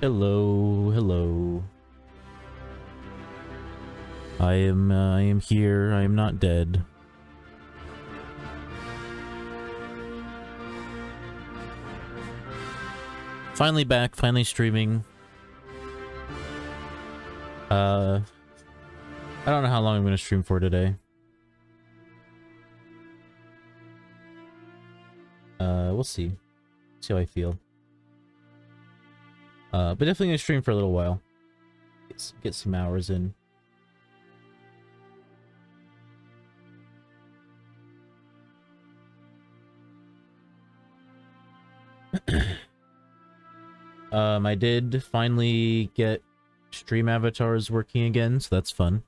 Hello, hello. I am here. I am not dead. Finally back, finally streaming. I don't know how long I'm gonna stream for today. We'll see. See how I feel. But definitely gonna stream for a little while. Get some hours in. I did finally get stream avatars working again, so that's fun.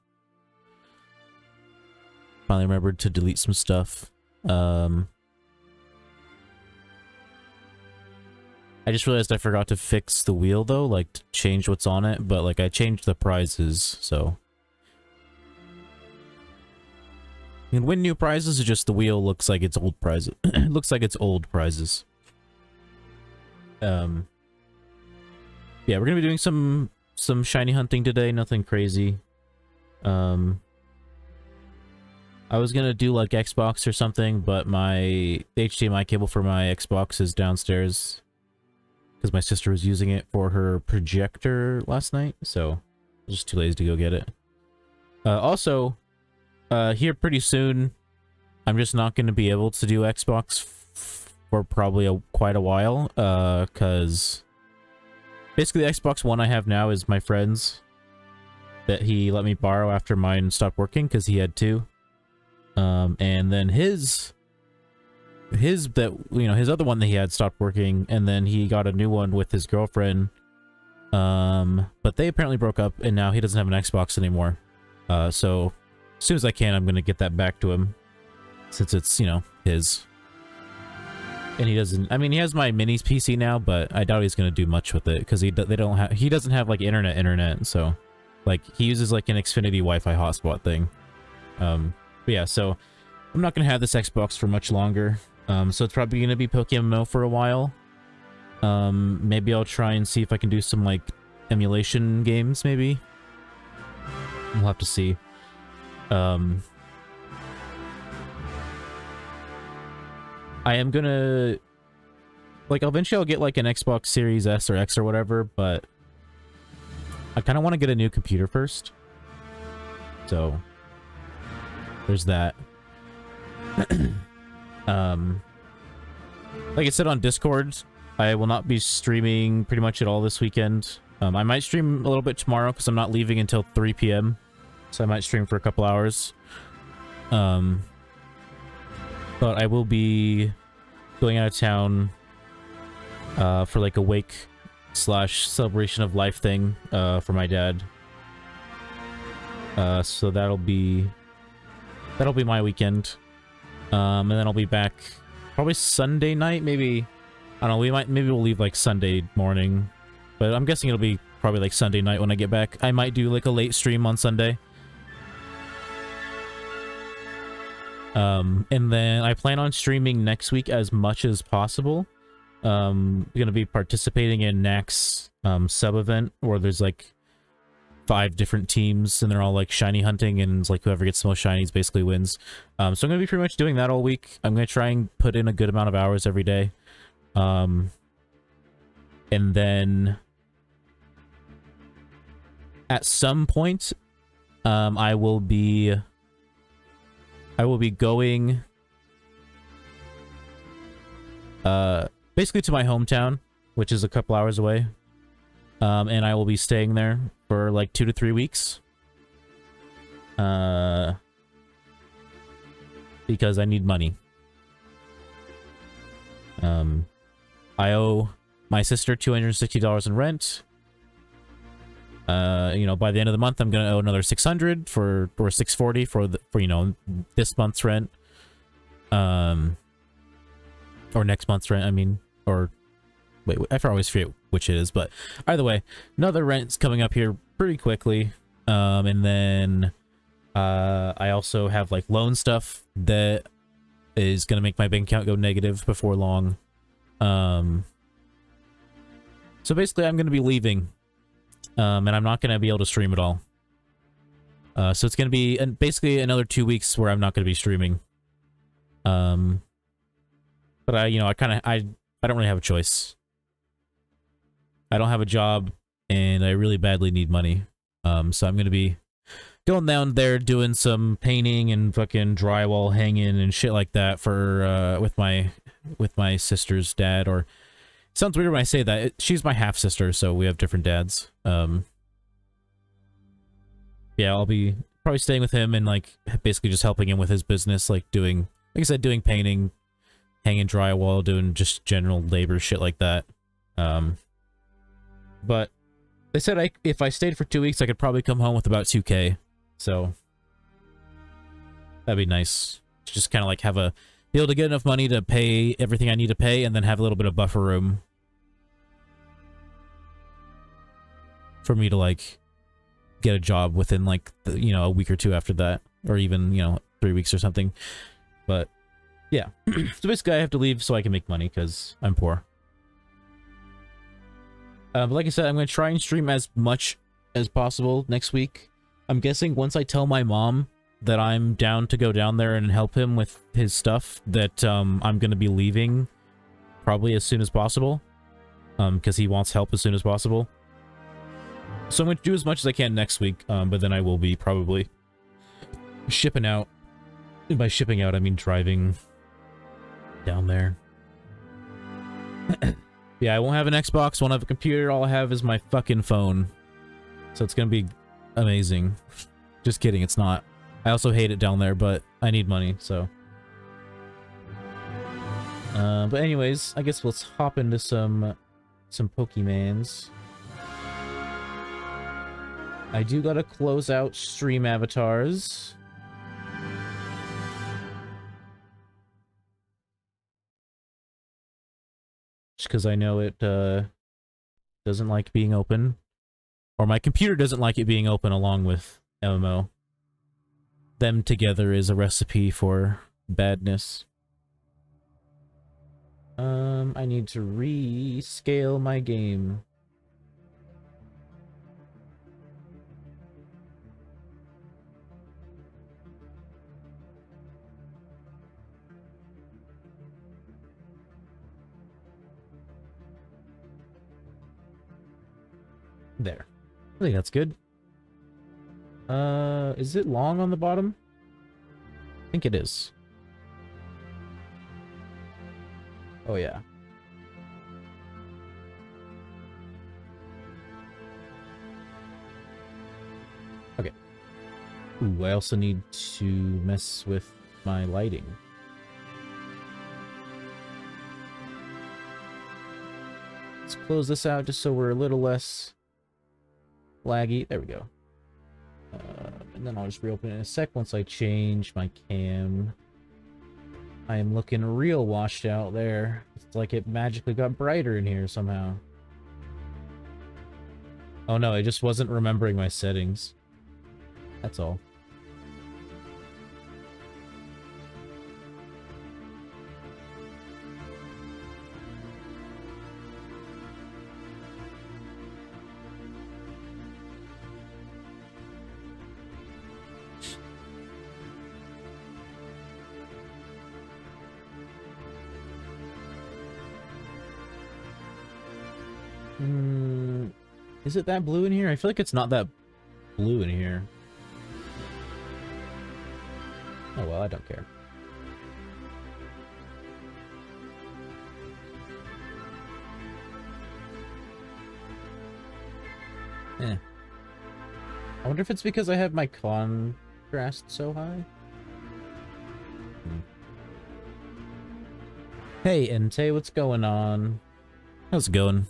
Finally remembered to delete some stuff. I just realized I forgot to fix the wheel though, like to change what's on it, but like I changed the prizes, so. You can win new prizes, it's just the wheel looks like it's old prizes. It looks like it's old prizes. Yeah, we're gonna be doing some shiny hunting today, nothing crazy. I was gonna do like Xbox or something, but the HDMI cable for my Xbox is downstairs. Because my sister was using it for her projector last night, so I was just too lazy to go get it. Also, here pretty soon, I'm just not going to be able to do Xbox for probably quite a while, because basically the Xbox One I have now is my friend's that he let me borrow after mine stopped working, because he had two. And then his other one that he had stopped working, and then he got a new one with his girlfriend. But they apparently broke up, and now he doesn't have an Xbox anymore. So as soon as I can, I'm gonna get that back to him, since it's, you know, his. And he doesn't. I mean, he has my mini PC now, but I doubt he's gonna do much with it because he doesn't have like internet. So, like, he uses like an Xfinity Wi-Fi hotspot thing. But yeah, so I'm not gonna have this Xbox for much longer. So it's probably gonna be Pokemon for a while. Maybe I'll try and see if I can do some like emulation games. Maybe we'll have to see. I am gonna, like, eventually I'll get like an Xbox Series S or X or whatever, but I kind of want to get a new computer first. So there's that. Like I said on Discord, I will not be streaming pretty much at all this weekend. I might stream a little bit tomorrow because I'm not leaving until 3 p.m. So I might stream for a couple hours. But I will be going out of town for like a wake / celebration of life thing for my dad. So that'll be my weekend. And then I'll be back probably Sunday night, maybe. I don't know, maybe we'll leave like Sunday morning. But I'm guessing it'll be probably like Sunday night when I get back. I might do like a late stream on Sunday. And then I plan on streaming next week as much as possible. I'm gonna be participating in Knack's sub event where there's like 5 different teams and they're all like shiny hunting, and it's like whoever gets the most shinies basically wins. So I'm gonna be pretty much doing that all week. I'm gonna try and put in a good amount of hours every day. And then at some point, I will be going basically to my hometown, which is a couple hours away. And I will be staying there for like 2 to 3 weeks. Because I need money. I owe my sister $260 in rent. You know, by the end of the month, I'm gonna owe another $600 or $640 for you know, this month's rent. Or next month's rent, I mean, or wait, I always forget which it is, but either way, another rent's coming up here pretty quickly. And then I also have like loan stuff that is gonna make my bank account go negative before long. So basically, I'm gonna be leaving. And I'm not going to be able to stream at all. So it's going to be basically another 2 weeks where I'm not going to be streaming. But you know, I don't really have a choice. I don't have a job, and I really badly need money. So I'm going to be going down there doing some painting and fucking drywall hanging and shit like that for, with my sister's dad, or... Sounds weird when I say that. She's my half-sister, so we have different dads. Yeah, I'll be probably staying with him and, like, basically just helping him with his business, like doing, like I said, doing painting, hanging drywall, doing just general labor shit like that. But they said if I stayed for 2 weeks, I could probably come home with about 2K, so that'd be nice. Just kind of like be able to get enough money to pay everything I need to pay, and then have a little bit of buffer room for me to, like, get a job within, like, you know, a week or two after that, or even, you know, 3 weeks or something. But yeah. So basically I have to leave so I can make money because I'm poor. But like I said, I'm going to try and stream as much as possible next week. I'm guessing once I tell my mom that I'm down to go down there and help him with his stuff, that I'm going to be leaving probably as soon as possible, because he wants help as soon as possible. So I'm going to do as much as I can next week, but then I will be probably shipping out. And by shipping out, I mean driving down there. Yeah, I won't have an Xbox, won't have a computer, all I have is my fucking phone. So it's going to be amazing. Just kidding, it's not. I also hate it down there, but I need money, so. But anyways, I guess let's hop into some Pokemans. I do gotta close out stream avatars. Just because I know it doesn't like being open. Or my computer doesn't like it being open along with MMO. Them together is a recipe for badness. I need to rescale my game. There. I think that's good. Is it long on the bottom? I think it is. Oh, yeah. Okay. Ooh, I also need to mess with my lighting. Let's close this out just so we're a little less laggy. There we go. And then I'll just reopen it in a sec once I change my cam. I am looking real washed out there. It's like it magically got brighter in here somehow. Oh no, I just wasn't remembering my settings. That's all. Is it that blue in here? I feel like it's not that blue in here. Oh well, I don't care. Eh. I wonder if it's because I have my contrast so high? Hey, Entei, what's going on? How's it going?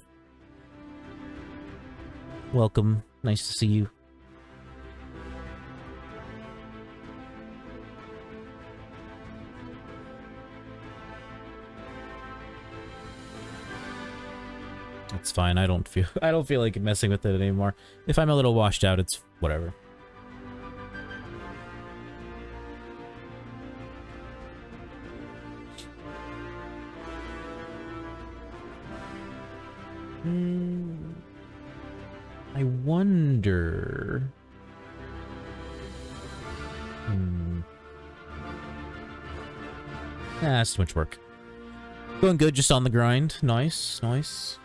Welcome. Nice to see you. It's fine. I don't feel like messing with it anymore. If I'm a little washed out, it's whatever. I wonder... that's too much work. Going good, just on the grind. Nice, nice.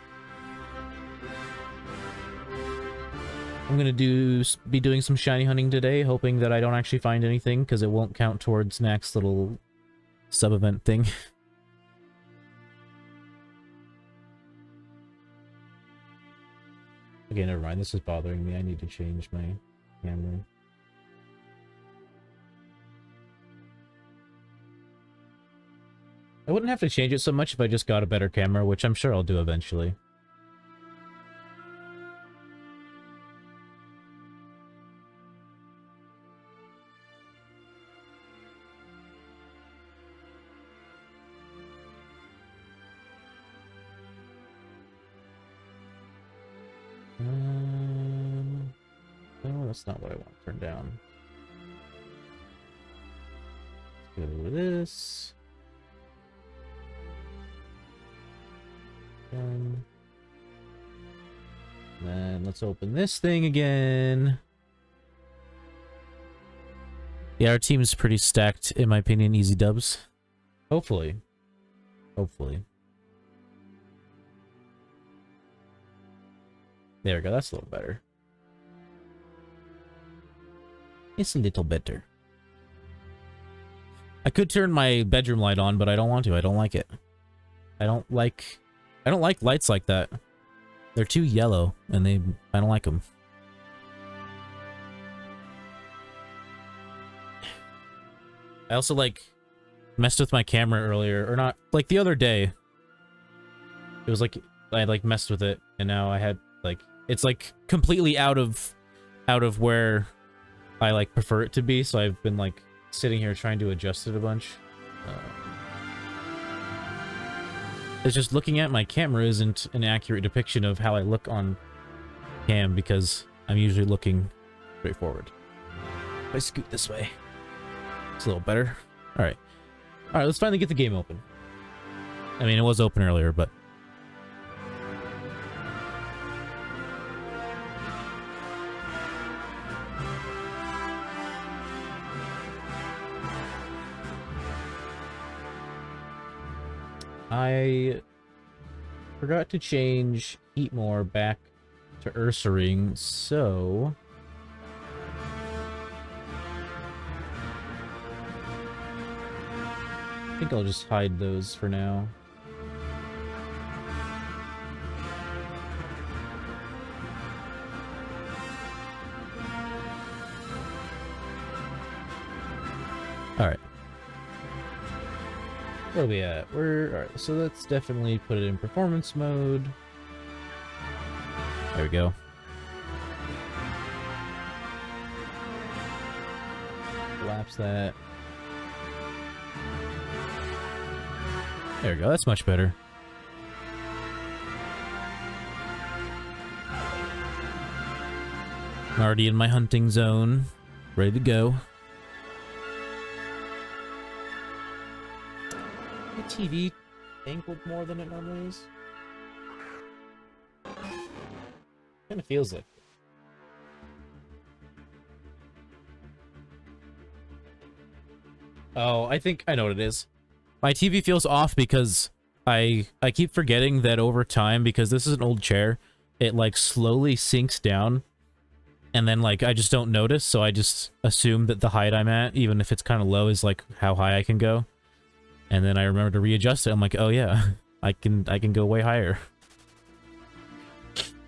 I'm gonna be doing some shiny hunting today, hoping that I don't actually find anything, because it won't count towards next little sub-event thing. Okay, never mind. This is bothering me. I need to change my camera. I wouldn't have to change it so much if I just got a better camera, which I'm sure I'll do eventually. No, that's not what I want to turn down. Let's go with this. Done. Then let's open this thing again. Yeah, our team's pretty stacked, in my opinion. Easy dubs. Hopefully. Hopefully. There we go. That's a little better. It's a little better. I could turn my bedroom light on, but I don't want to. I don't like it. I don't like lights like that. They're too yellow, and I don't like them. I also, like, messed with my camera earlier, or not, like, the other day. It was like, I, like, messed with it, and now I had, like, it's, like, completely out of where I, like, prefer it to be, so I've been, like, sitting here trying to adjust it a bunch. It's just looking at my camera isn't an accurate depiction of how I look on cam, because I'm usually looking straight forward. If I scoot this way, it's a little better. Alright. Alright, let's finally get the game open. I mean, it was open earlier, but... I forgot to change Heatmore back to Ursaring, so... I think I'll just hide those for now. Alright. Where are we at? Alright, so let's definitely put it in performance mode. There we go. Collapse that. There we go, that's much better. I'm already in my hunting zone. Ready to go. The TV angled more than it normally is. Kinda feels like it. Oh, I think I know what it is. My TV feels off because I keep forgetting that over time, because this is an old chair, it like slowly sinks down, and then like I just don't notice, so I just assume that the height I'm at, even if it's kind of low, is like how high I can go. And then I remember to readjust it. I'm like, oh yeah, I can go way higher.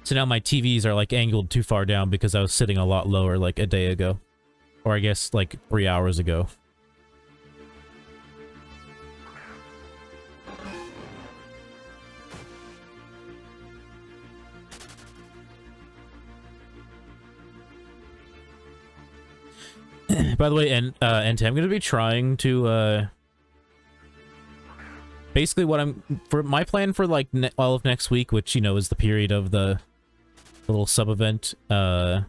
So now my TVs are like angled too far down because I was sitting a lot lower like a day ago. Or I guess like 3 hours ago. By the way, and I'm going to be trying to basically what for my plan for like all of next week, which, you know, is the period of the little sub event. I'm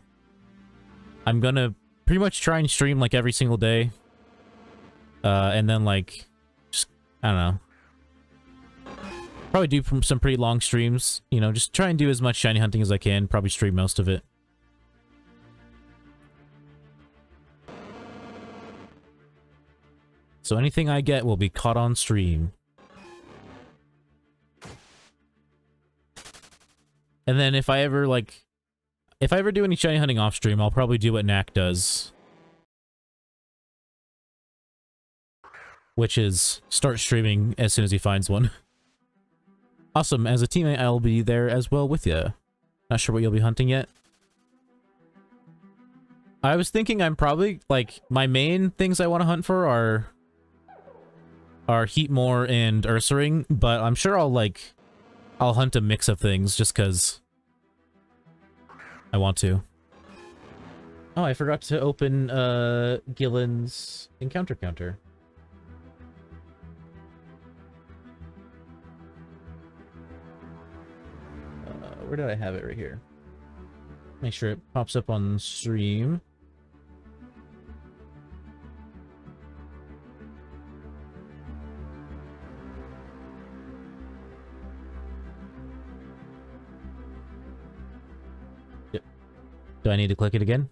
gonna pretty much try and stream like every single day, and then like just, I don't know, probably do some pretty long streams, you know, just try and do as much shiny hunting as I can, probably stream most of it. So anything I get will be caught on stream. And then if I ever do any shiny hunting off stream, I'll probably do what Knack does, which is start streaming as soon as he finds one. Awesome. As a teammate, I'll be there as well with you. Not sure what you'll be hunting yet. I was thinking I'm probably, like, my main things I want to hunt for are Heatmore and Ursaring, but I'm sure I'll hunt a mix of things just because I want to. Oh, I forgot to open Gillen's encounter counter. Where did I have it? Right here. Make sure it pops up on stream. Yep. Do I need to click it again?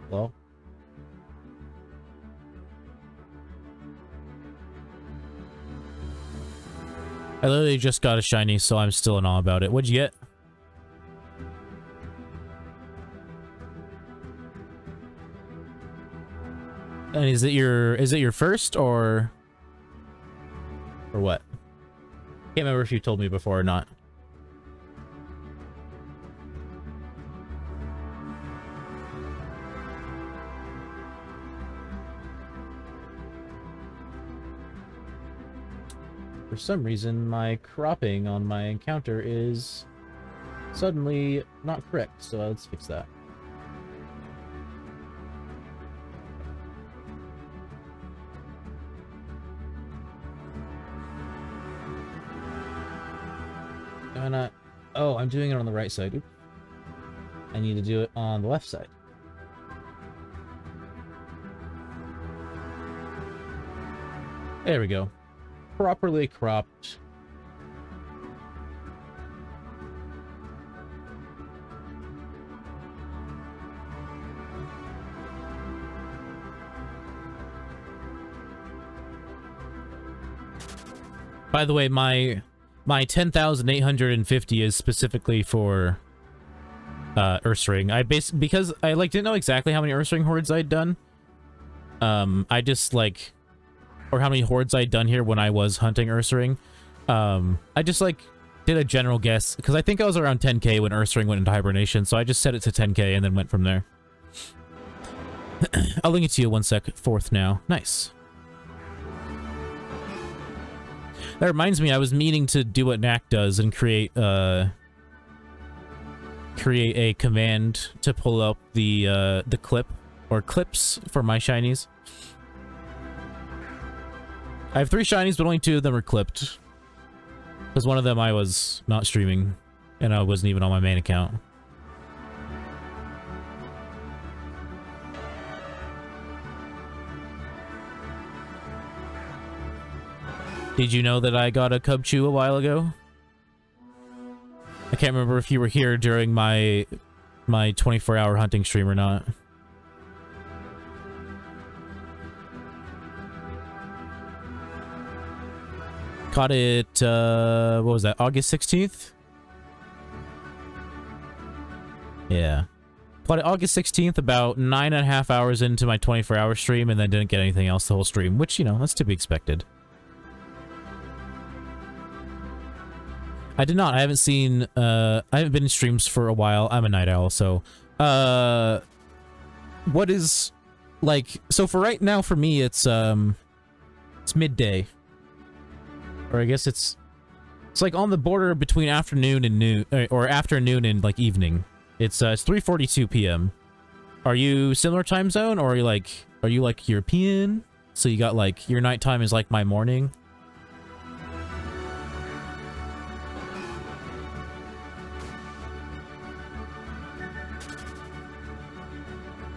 Hello? I literally just got a shiny, so I'm still in awe about it. What'd you get? And is it your first or what? Can't remember if you told me before or not. For some reason, my cropping on my encounter is suddenly not correct, so let's fix that. Oh, I'm doing it on the right side. Oops. I need to do it on the left side. There we go. Properly cropped. By the way, my 10,850 is specifically for Ursaring. Because I didn't know exactly how many Ursaring hordes I'd done. I just or how many hordes I'd done here when I was hunting Ursaring. I just did a general guess because I think I was around 10k when Ursaring went into hibernation, so I just set it to 10k and then went from there. I'll link it to you 1 sec. 4th now. Nice. That reminds me, I was meaning to do what Knack does and create a command to pull up the clip or clips for my shinies. I have 3 shinies, but only 2 of them are clipped. Because one of them I was not streaming, and I wasn't even on my main account. Did you know that I got a Cubchoo a while ago? I can't remember if you were here during my 24-hour hunting stream or not. Caught it, what was that, August 16th? Yeah. Caught it August 16th, about 9.5 hours into my 24-hour stream, and then didn't get anything else the whole stream, which, you know, that's to be expected. I did not. I haven't seen, I haven't been in streams for a while. I'm a night owl, so, what is, so for right now, for me, it's midday. Or I guess it's It's like on the border between afternoon and noon, or afternoon and like evening. It's 3:42 p.m. Are you similar time zone, or are you like European? So you got like your nighttime is like my morning.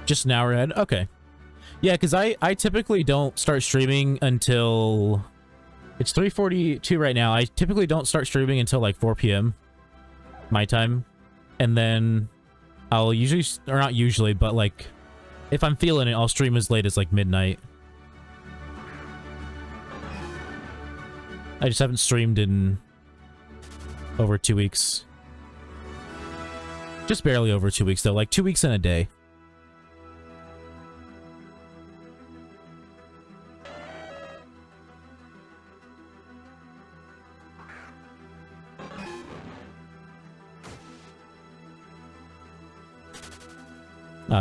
Just an hour ahead? Okay. Yeah, because I typically don't start streaming until... It's 3:42 right now. I typically don't start streaming until like 4 p.m. my time. And then I'll usually... Or not usually, but like... If I'm feeling it, I'll stream as late as like midnight. I just haven't streamed in... over 2 weeks. Just barely over 2 weeks though. Like 2 weeks in a day.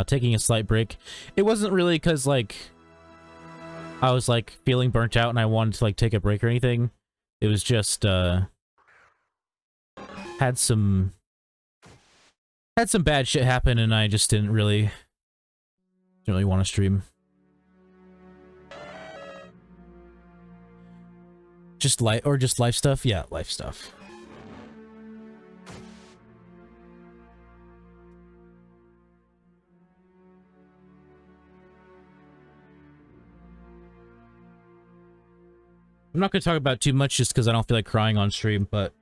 Taking a slight break. It wasn't really because, like, I was, like, feeling burnt out and I wanted to, like, take a break or anything. It was just, had some bad shit happen and I just didn't really want to stream. Just life stuff? Yeah, life stuff. I'm not going to talk about too much just because I don't feel like crying on stream, but...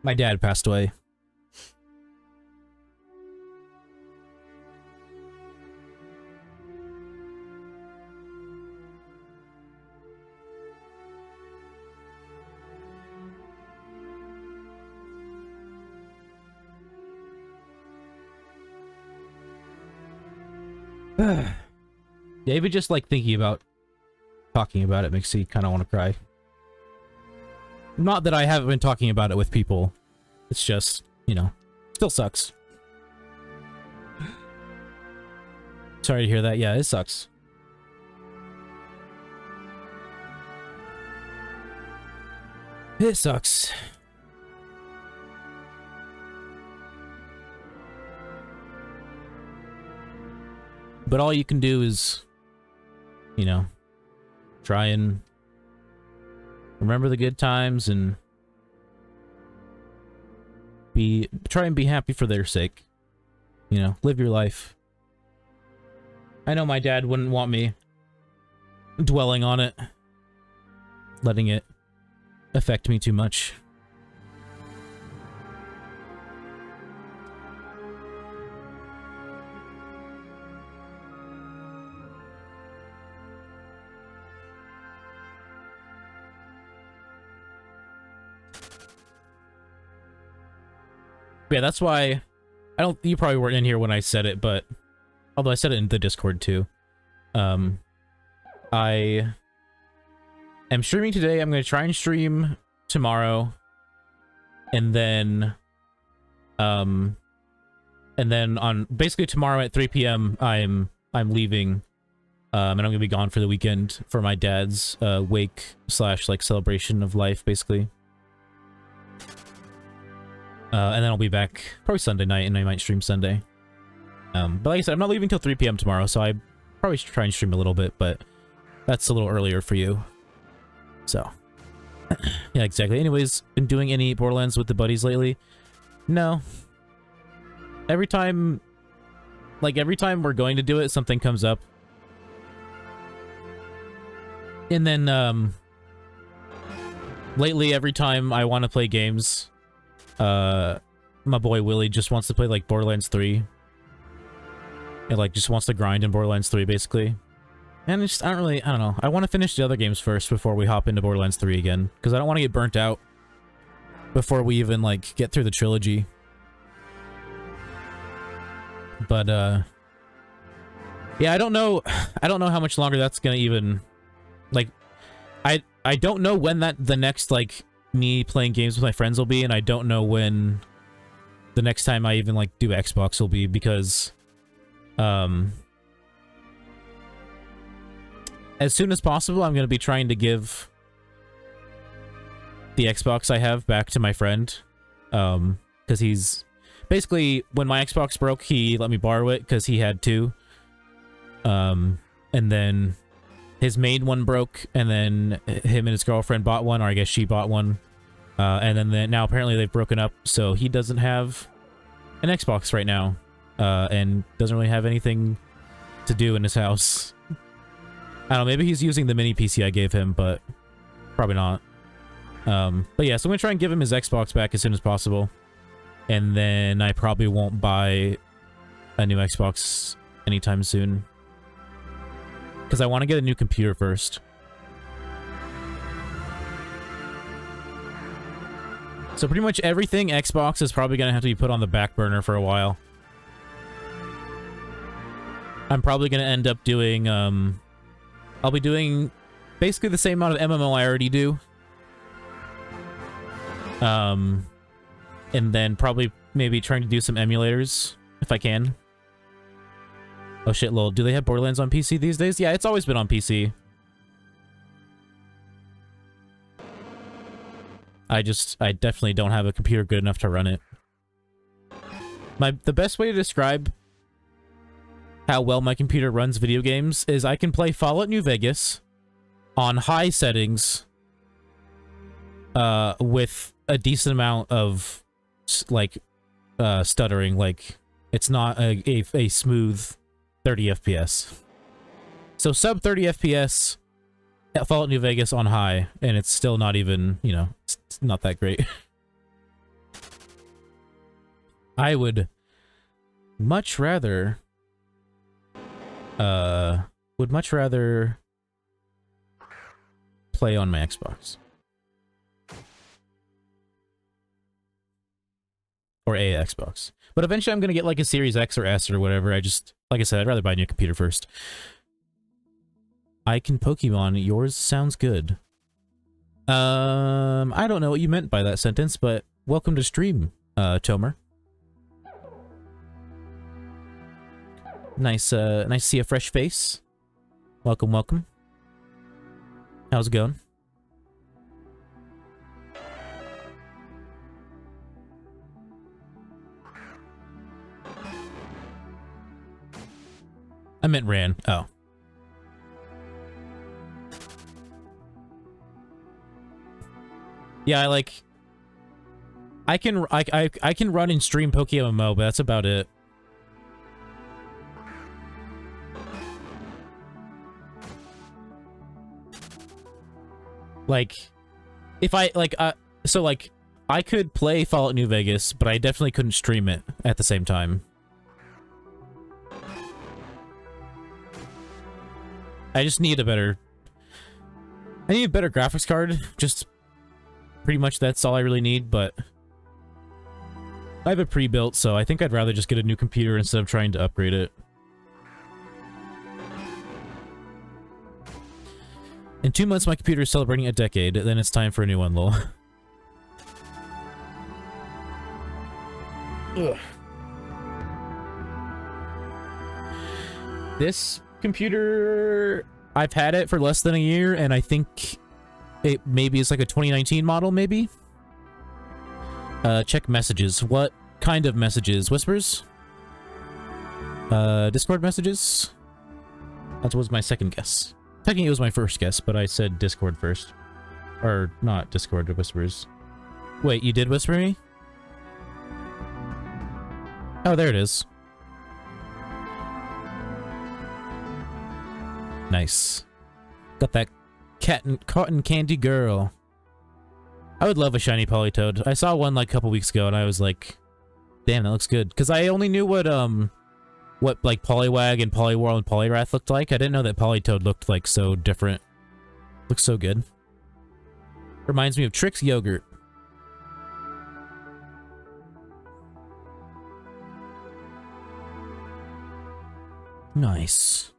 My dad passed away. Yeah, even just like thinking about talking about it makes me kind of want to cry. Not that I haven't been talking about it with people. It's just, you know, still sucks. Sorry to hear that. Yeah, it sucks. It sucks. But all you can do is, you know, try and remember the good times and try and be happy for their sake. You know, live your life. I know my dad wouldn't want me dwelling on it, letting it affect me too much. Yeah, that's why you probably weren't in here when I said it, but although I said it in the Discord too. I am streaming today. I'm going to try and stream tomorrow. And then on basically tomorrow at 3 p.m. I'm leaving. And I'm going to be gone for the weekend for my dad's wake / like celebration of life basically. And then I'll be back probably Sunday night, and I might stream Sunday. But like I said, I'm not leaving till 3 p.m. tomorrow, so I probably should try and stream a little bit, but that's a little earlier for you. So, yeah, exactly. Anyways, been doing any Borderlands with the buddies lately? No. Every time we're going to do it, something comes up. And then, lately, every time I want to play games... my boy Willie just wants to play like Borderlands 3. And like just wants to grind in Borderlands 3 basically. And it's just, I don't know. I want to finish the other games first before we hop into Borderlands 3 again. Because I don't want to get burnt out before we even like get through the trilogy. But yeah, I don't know how much longer that's gonna even like I don't know when the next like me playing games with my friends will be, and I don't know when the next time I even like do Xbox will be, because as soon as possible, I'm going to be trying to give the Xbox I have back to my friend. Because he's... Basically, when my Xbox broke, he let me borrow it because he had two. And then his main one broke, and then him and his girlfriend bought one, or I guess she bought one. And then now apparently they've broken up, so he doesn't have an Xbox right now. And doesn't really have anything to do in his house. I don't know, maybe he's using the mini PC I gave him, but probably not. But yeah, so I'm gonna try and give him his Xbox back as soon as possible. And then I probably won't buy a new Xbox anytime soon. Because I want to get a new computer first. So pretty much everything Xbox is probably going to have to be put on the back burner for a while. I'm probably going to end up doing, I'll be doing basically the same amount of MMO I already do. And then probably maybe trying to do some emulators, if I can. Oh shit, lol. Do they have Borderlands on PC these days? Yeah, it's always been on PC. I definitely don't have a computer good enough to run it. The best way to describe how well my computer runs video games is I can play Fallout New Vegas on high settings with a decent amount of like stuttering. Like it's not a smooth 30 FPS. So sub 30 FPS at Fallout New Vegas on high, and it's still not even, you know, it's not that great. I would much rather play on my Xbox. Or a Xbox. But eventually I'm gonna get like a Series X or S or whatever. Like I said, I'd rather buy a new computer first. I can Pokemon. Yours sounds good. I don't know what you meant by that sentence, but welcome to stream, Tomer. Nice to see a fresh face. Welcome, welcome. How's it going? I meant ran. Oh. Yeah, I can run and stream PokeMMO, but that's about it. Like, if I so like I could play Fallout New Vegas, but I definitely couldn't stream it at the same time. I just need a better... I need a better graphics card. Just pretty much that's all I really need, but... I have it pre-built, so I think I'd rather just get a new computer instead of trying to upgrade it. In 2 months, my computer is celebrating a decade. Then it's time for a new one, lol. Ugh. This computer, I've had it for less than a year, and I think it maybe is like a 2019 model, maybe? Check messages. What kind of messages? Whispers? Discord messages? That was my second guess. Technically it was my first guess, but I said Discord first. Or not Discord, Whispers. Wait, you did whisper me? Oh, there it is. Nice. Got that cotton candy girl. I would love a shiny Politoed. I saw one like a couple weeks ago and I was like, damn, that looks good. Because I only knew what like Poliwag and Poliwhirl and Poliwrath looked like. I didn't know that Politoed looked like so different. Looks so good. Reminds me of Trix Yogurt. Nice.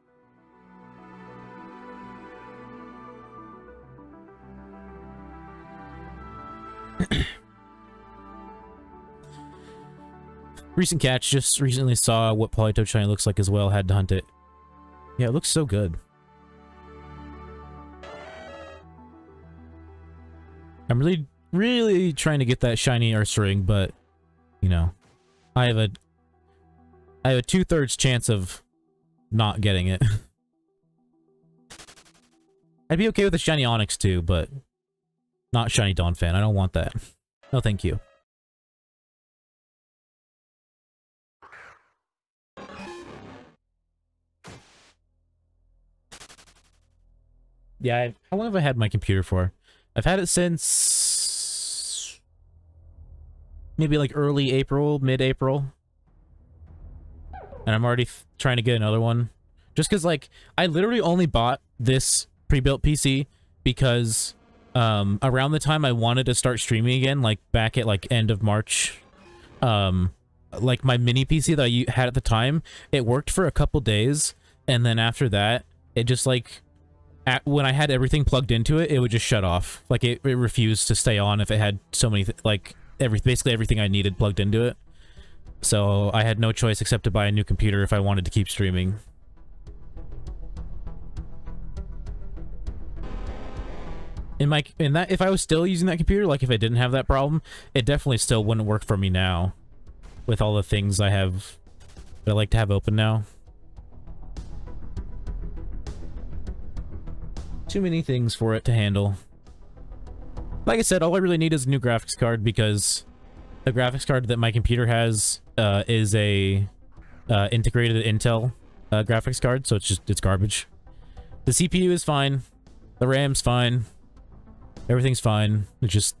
Recent catch, just recently saw what Politoed shiny looks like as well, had to hunt it. Yeah, it looks so good. I'm really, really trying to get that shiny Ursaring, but, you know, I have a 2/3 chance of not getting it. I'd be okay with a shiny Onyx too, but not shiny Donphan. I don't want that. No, thank you. Yeah, how long have I had my computer for? I've had it since maybe like early April, mid-April. And I'm already trying to get another one. Just because, like, I literally only bought this pre-built PC because around the time I wanted to start streaming again, like back at like end of March, like my mini PC that I had at the time, it worked for a couple days, and then after that, it just like, when I had everything plugged into it, it would just shut off. Like it refused to stay on if it had so many, like basically everything I needed plugged into it. So I had no choice except to buy a new computer if I wanted to keep streaming. If I was still using that computer, like if I didn't have that problem, it definitely still wouldn't work for me now. With all the things I have that I like to have open now. Too many things for it to handle. Like I said, all I really need is a new graphics card because the graphics card that my computer has is a integrated Intel graphics card, so it's garbage. The CPU is fine. The RAM's fine. Everything's fine. It's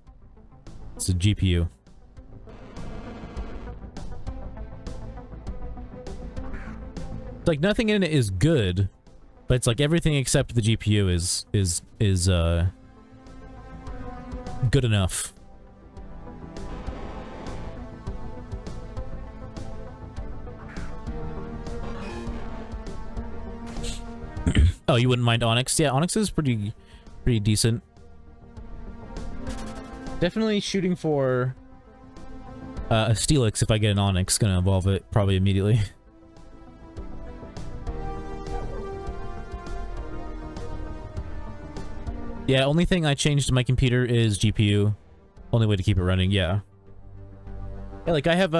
a GPU. It's like nothing in it is good, but it's like everything except the GPU is good enough. Oh, you wouldn't mind Onyx? Yeah, Onyx is pretty decent. Definitely shooting for a Steelix if I get an Onyx. Gonna evolve it probably immediately. Yeah, only thing I changed to my computer is GPU. Only way to keep it running, yeah. Yeah, like I have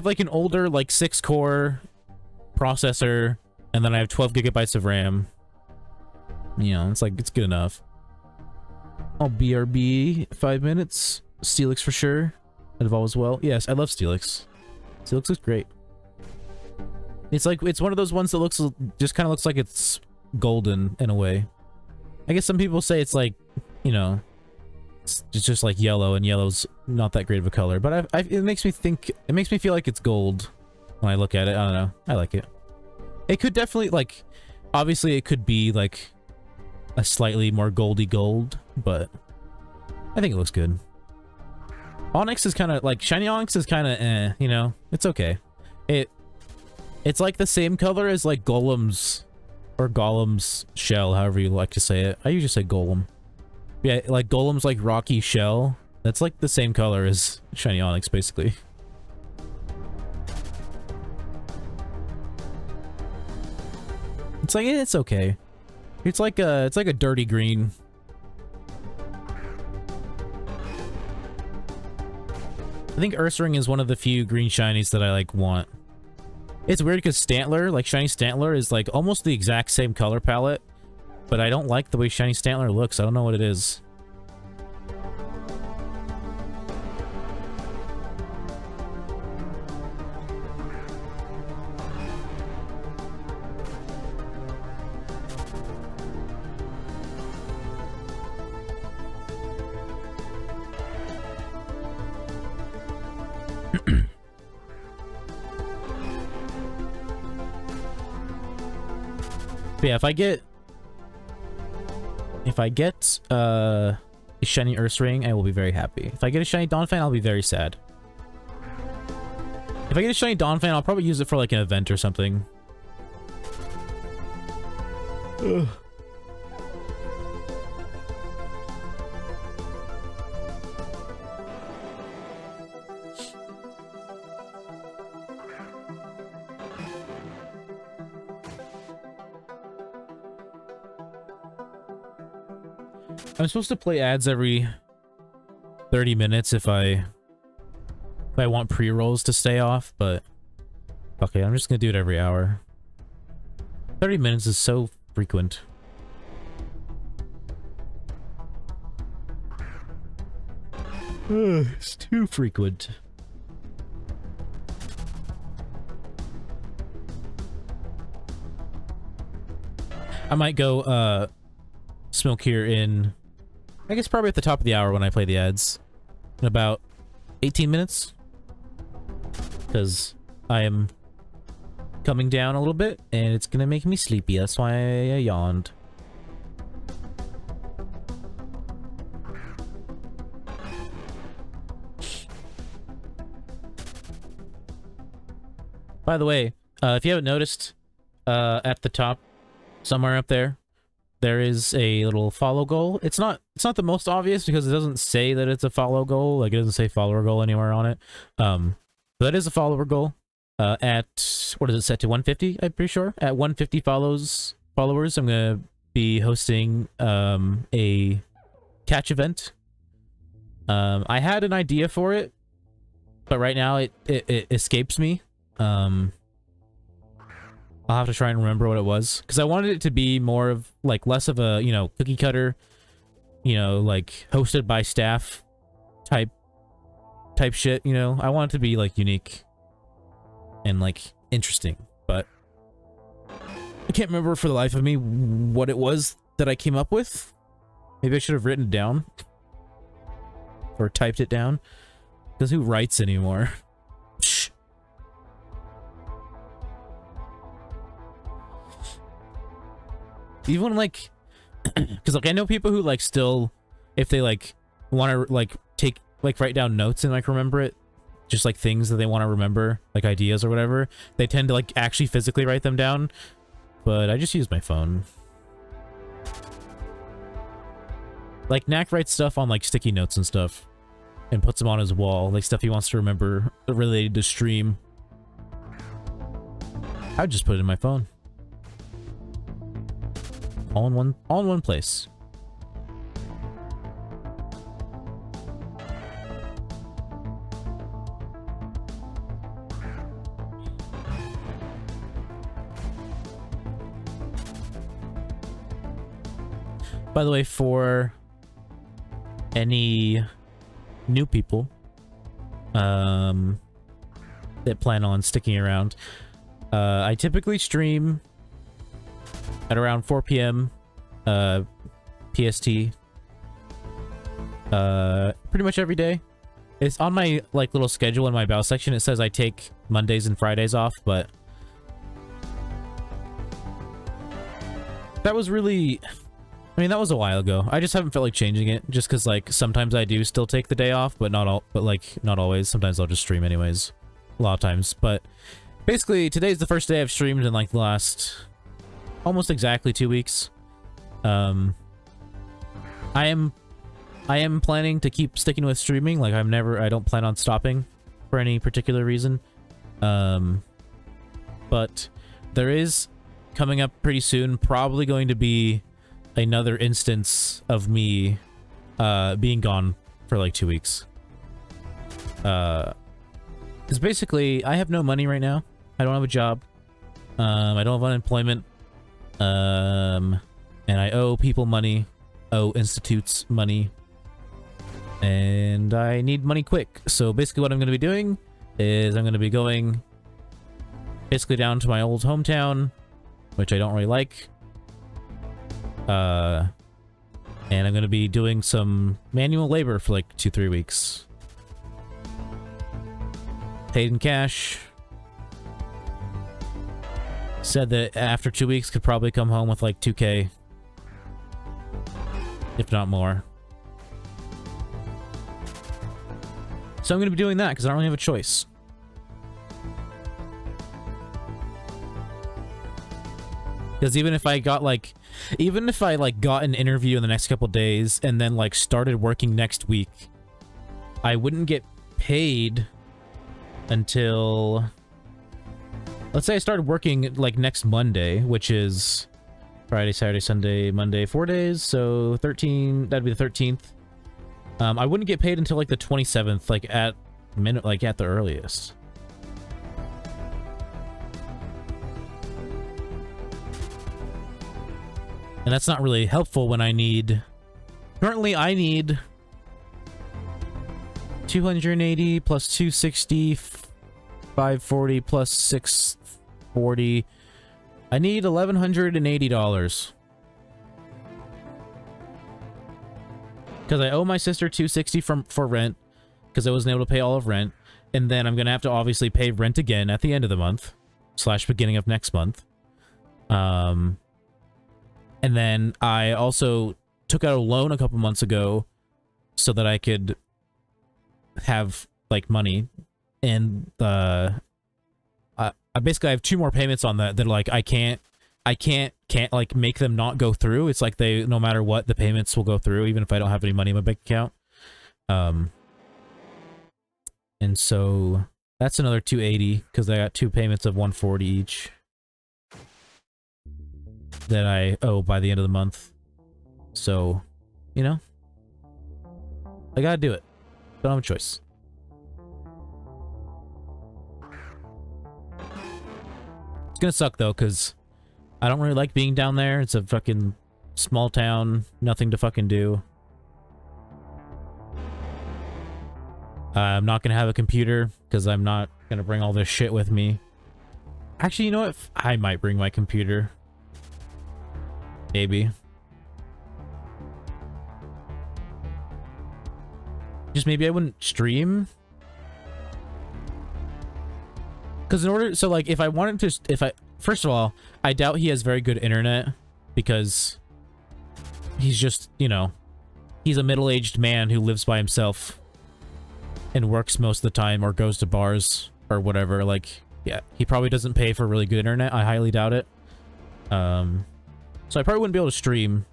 like an older like 6-core processor, and then I have 12 gigabytes of RAM. You know, it's like it's good enough. I'll BRB 5 minutes. Steelix for sure. I'd evolve as well. Yes, I love Steelix. Steelix looks great. It's like it's one of those ones that just kind of looks like it's golden in a way. I guess some people say it's like, you know, it's just like yellow, and yellow's not that great of a color. But it makes me feel like it's gold when I look at it. I don't know. I like it. It could definitely, like, obviously it could be like a slightly more goldy gold, but I think it looks good. Onyx is kind of like, shiny Onyx is kind of you know, it's okay. It's like the same color as like Golem's shell, however you like to say it. I usually say Golem. Yeah, like Golem's like rocky shell. That's like the same color as shiny Onyx, basically. It's like, it's okay. It's like a dirty green. I think Ursaring is one of the few green shinies that I like want. It's weird because Stantler, like shiny Stantler, is like almost the exact same color palette, but I don't like the way shiny Stantler looks. I don't know what it is. But yeah, if I get a shiny Ursaring, I will be very happy. If I get a shiny Donphan, I'll be very sad. If I get a shiny Donphan, I'll probably use it for like an event or something. Ugh. I'm supposed to play ads every 30 minutes if I want pre-rolls to stay off, but okay, I'm just gonna do it every hour. 30 minutes is so frequent. It's too frequent. I might go smoke here in, I guess probably at the top of the hour when I play the ads. In about 18 minutes. Because I am coming down a little bit and it's gonna make me sleepy. That's why I yawned. By the way, if you haven't noticed, at the top, somewhere up there, there is a little follow goal. It's not the most obvious because it doesn't say that it's a follow goal. Like, it doesn't say follower goal anywhere on it. But that is a follower goal. At, what is it set to, 150? I'm pretty sure. At 150 followers, I'm gonna be hosting a catch event. I had an idea for it, but right now it escapes me. I'll have to try and remember what it was, because I wanted it to be more of, like, less of a, you know, cookie cutter, you know, like, hosted by staff type shit, you know? I want it to be, like, unique and, like, interesting, but I can't remember for the life of me what it was that I came up with. Maybe I should have written it down. Or typed it down. Because who writes anymore? Shh. Even, like, because, like, I know people who, like, still, if they, like, want to, like, take, like, write down notes and, like, remember it, just, like, things that they want to remember, like, ideas or whatever, they tend to, like, actually physically write them down, but I just use my phone. Like, Knack writes stuff on, like, sticky notes and stuff, and puts them on his wall, like, stuff he wants to remember related to stream. I'd just put it in my phone. All in one place. By the way, for any new people that plan on sticking around, I typically stream at around 4 p.m. PST. Pretty much every day. It's on my, like, little schedule in my BOW section. It says I take Mondays and Fridays off, but that was really, I mean, that was a while ago. I just haven't felt like changing it, just because, like, sometimes I do still take the day off, but not always. Sometimes I'll just stream anyways. A lot of times. But basically, today's the first day I've streamed in, like, the last almost exactly 2 weeks. I am planning to keep sticking with streaming. Like, I don't plan on stopping for any particular reason. But there is coming up pretty soon, probably going to be another instance of me being gone for like 2 weeks. Because basically, I have no money right now. I don't have a job. I don't have unemployment. And I owe people money, owe institutes money, and I need money quick. So basically what I'm going to be doing is I'm going to be going basically down to my old hometown, which I don't really like. And I'm going to be doing some manual labor for like 2-3 weeks. Paid in cash. Said that after 2 weeks could probably come home with like 2K. If not more. So I'm going to be doing that because I don't really have a choice. Because even if I got like got an interview in the next couple days and then like started working next week, I wouldn't get paid until, let's say I started working like next Monday, which is Friday, Saturday, Sunday, Monday, 4 days, so 13, that'd be the 13th. I wouldn't get paid until like the 27th, like at the earliest. And that's not really helpful when I need... Currently, I need 280 plus 260, 540 plus 640. I need $1,180. Because I owe my sister $260 for rent, because I wasn't able to pay all of rent. And then I'm going to have to obviously pay rent again at the end of the month, / beginning of next month. And then I also took out a loan a couple months ago so that I could have, like, money. And I basically have 2 more payments on that like I can't like make them not go through. It's like they, no matter what, the payments will go through even if I don't have any money in my bank account. And so that's another 280 because I got 2 payments of 140 each that I owe by the end of the month. So, you know, I gotta do it. Don't have a choice. It's gonna suck though, because I don't really like being down there. It's a fucking small town, nothing to fucking do. I'm not gonna have a computer because I'm not gonna bring all this shit with me. Actually, you know what? I might bring my computer. Maybe. Just maybe I wouldn't stream. Because in order, so like if I wanted to, first of all, I doubt he has very good internet because he's just, you know, he's a middle-aged man who lives by himself and works most of the time or goes to bars or whatever. Like, yeah, he probably doesn't pay for really good internet. I highly doubt it. So I probably wouldn't be able to stream,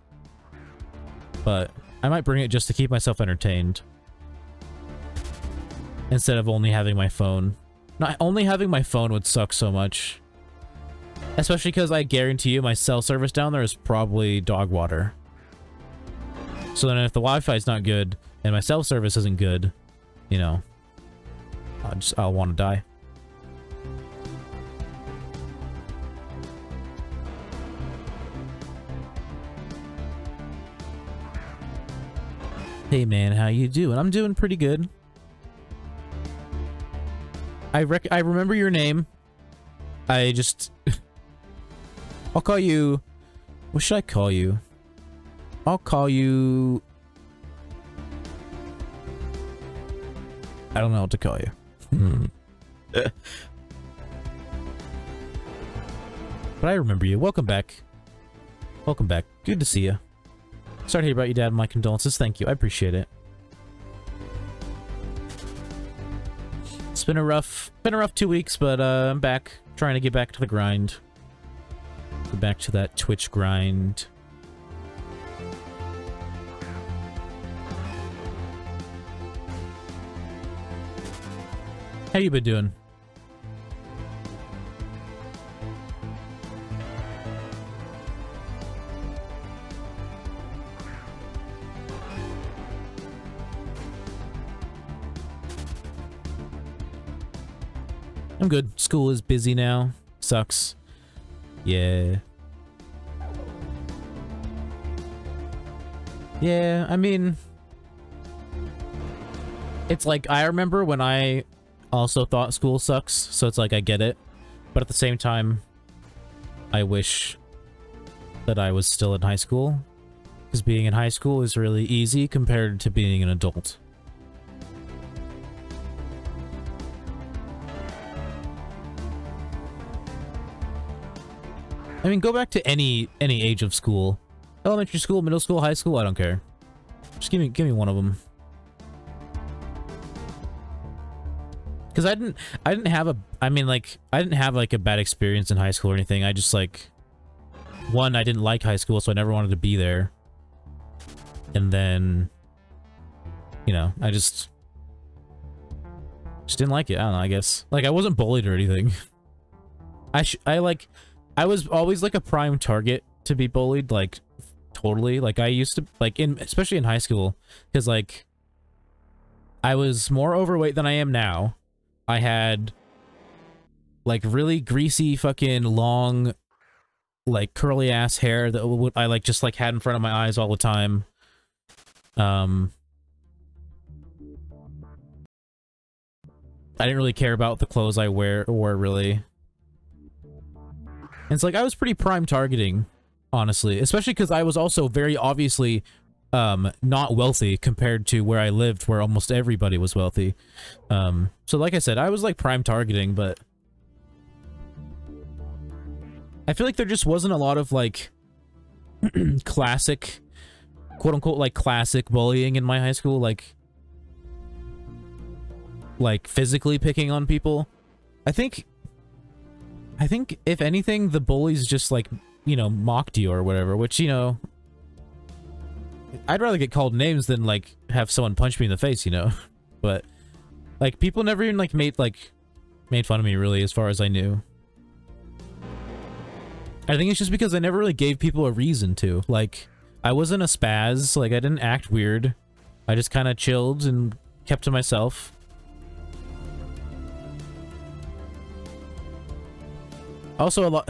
but I might bring it just to keep myself entertained instead of only having my phone. Not only having my phone would suck so much. Especially because I guarantee you my cell service down there is probably dog water. So then if the Wi-Fi is not good and my cell service isn't good, you know, I'll want to die. Hey man, how you doing? I'm doing pretty good. I remember your name. I just... I'll call you... What should I call you? I'll call you... I don't know what to call you. But I remember you. Welcome back. Welcome back. Good to see you. Sorry to hear about your dad. My condolences. Thank you. I appreciate it. It's been a rough 2 weeks, but I'm back. Trying to get back to the grind. Get back to that Twitch grind. How you been doing? I'm good. School is busy now. Sucks. Yeah. Yeah, I mean... It's like, I remember when I also thought school sucks, so it's like, I get it. But at the same time, I wish that I was still in high school. Because being in high school is really easy compared to being an adult. I mean, go back to any age of school. Elementary school, middle school, high school, I don't care. Just give me one of them. Because I didn't have a, I mean, like, I didn't have, like, a bad experience in high school or anything. I just, like, one, I didn't like high school, so I never wanted to be there. And then, you know, I just didn't like it. I don't know, I guess. Like, I wasn't bullied or anything. I was always, like, a prime target to be bullied, like, totally. Like, I used to, like, especially in high school, because, like, I was more overweight than I am now. I had like really greasy fucking long like curly ass hair that I like just like had in front of my eyes all the time. I didn't really care about the clothes I wore really. And it's like I was pretty prime targeting, honestly, especially because I was also very obviously not wealthy compared to where I lived, where almost everybody was wealthy. So like I said, I was like prime targeting, but I feel like there just wasn't a lot of like classic, quote unquote, like classic bullying in my high school, like physically picking on people. I think if anything, the bullies just like, you know, mocked you or whatever, which, you know, I'd rather get called names than like have someone punch me in the face, you know. But like people never even like made fun of me really, as far as I knew. I think it's just because I never really gave people a reason to. Like, I wasn't a spaz, like I didn't act weird. I just kind of chilled and kept to myself. Also, a lot,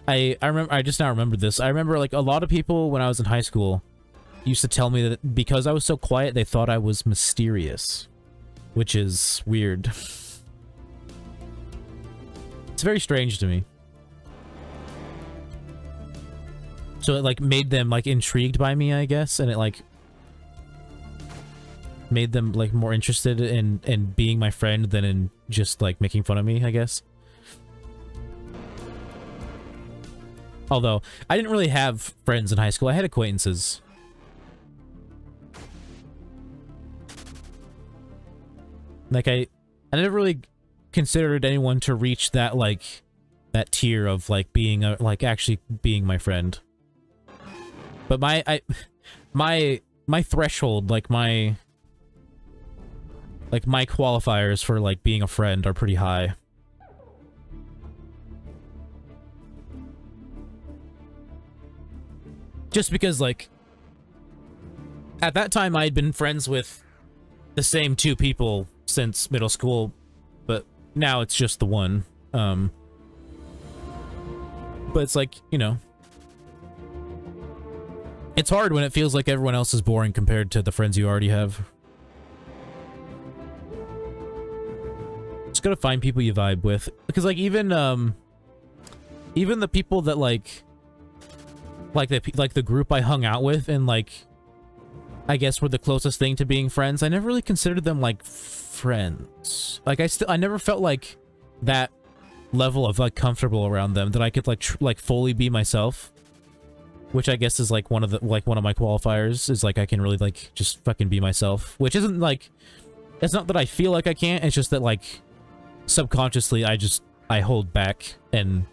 I just now remembered this. I remember like a lot of people when I was in high school used to tell me that because I was so quiet, they thought I was mysterious, which is weird. It's very strange to me. So it like made them like intrigued by me, I guess, and it like made them like more interested in being my friend than in just like making fun of me, I guess. Although I didn't really have friends in high school, I had acquaintances. Like I never really considered anyone to reach that like that tier of like being a like actually being my friend. But my threshold, like my qualifiers for like being a friend are pretty high. Just because like at that time I had been friends with the same two people since middle school, but now it's just the one. But it's like, you know, it's hard when it feels like everyone else is boring compared to the friends you already have. Just gotta find people you vibe with, because like even the people that like the group I hung out with and like I guess were the closest thing to being friends, I never really considered them like friends. Like I never felt like that level of like comfortable around them that I could like fully be myself. Which I guess is like one of my qualifiers, is like I can really like just fucking be myself. Which isn't like, it's not that I feel like I can't, it's just that like subconsciously I hold back and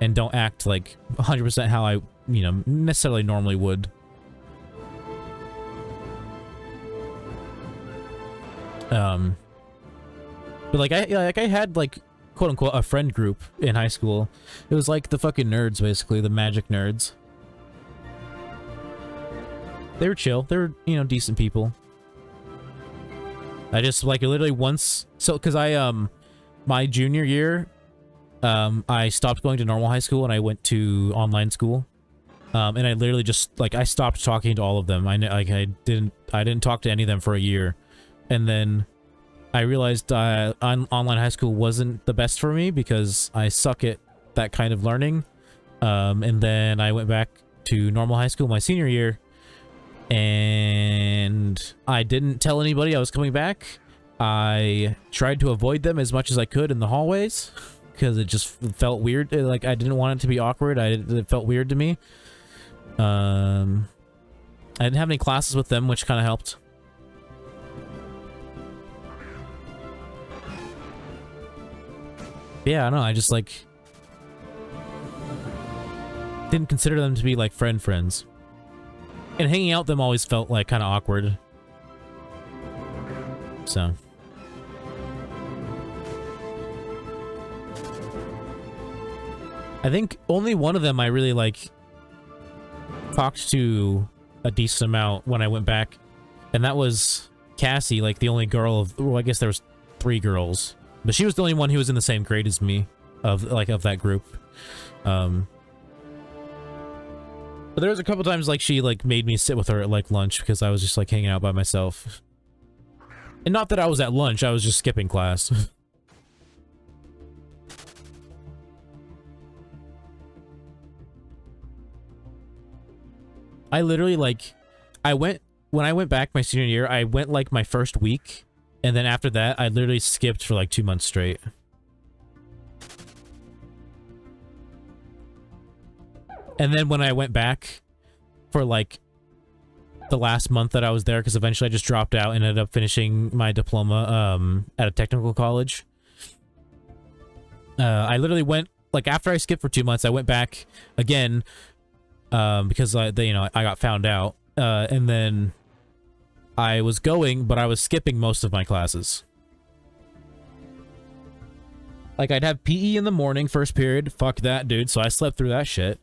don't act like 100% how I, you know, necessarily normally would. But like I had like quote unquote a friend group in high school. It was like the fucking nerds, basically, the magic nerds. They were chill. They were, you know, decent people. I just, like, literally once... So, because my junior year, I stopped going to normal high school and I went to online school. And I literally just, like, I stopped talking to all of them. I didn't talk to any of them for a year. And then I realized online high school wasn't the best for me because I suck at that kind of learning. And then I went back to normal high school my senior year. And I didn't tell anybody I was coming back. I tried to avoid them as much as I could in the hallways because it just felt weird. Like, I didn't want it to be awkward. It felt weird to me. I didn't have any classes with them, which kind of helped. Yeah, I don't know. I just, like, didn't consider them to be, like, friends. And hanging out with them always felt, like, kind of awkward. So. I think only one of them I really, like, talked to a decent amount when I went back. And that was Cassie, like the only girl of, well, I guess there was 3 girls, but she was the only one who was in the same grade as me of that group. But there was a couple times like she like made me sit with her at like lunch because I was just like hanging out by myself. And not that I was at lunch, I was just skipping class. I literally like, when I went back my senior year, I went like my first week, and then after that, I literally skipped for like 2 months straight. And then when I went back for like the last month that I was there, because eventually I just dropped out and ended up finishing my diploma at a technical college. I literally went, like after I skipped for 2 months, I went back again because I got found out. And then I was going, but I was skipping most of my classes. Like, I'd have PE in the morning, first period. Fuck that, dude. So I slept through that shit.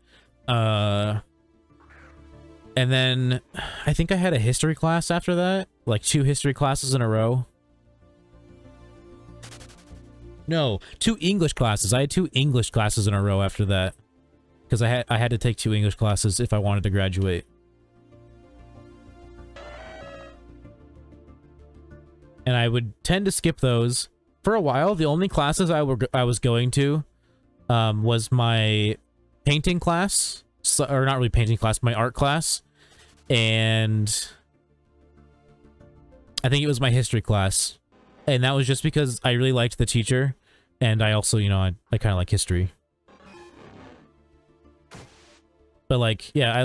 And then I think I had a history class after that. Like 2 history classes in a row. No, 2 English classes. I had 2 English classes in a row after that. Because I had to take 2 English classes if I wanted to graduate. And I would tend to skip those. For a while, the only classes I was going to was my painting class. Or not really painting class, my art class. And I think it was my history class. And that was just because I really liked the teacher. And I also, you know, I kind of like history. But like, yeah,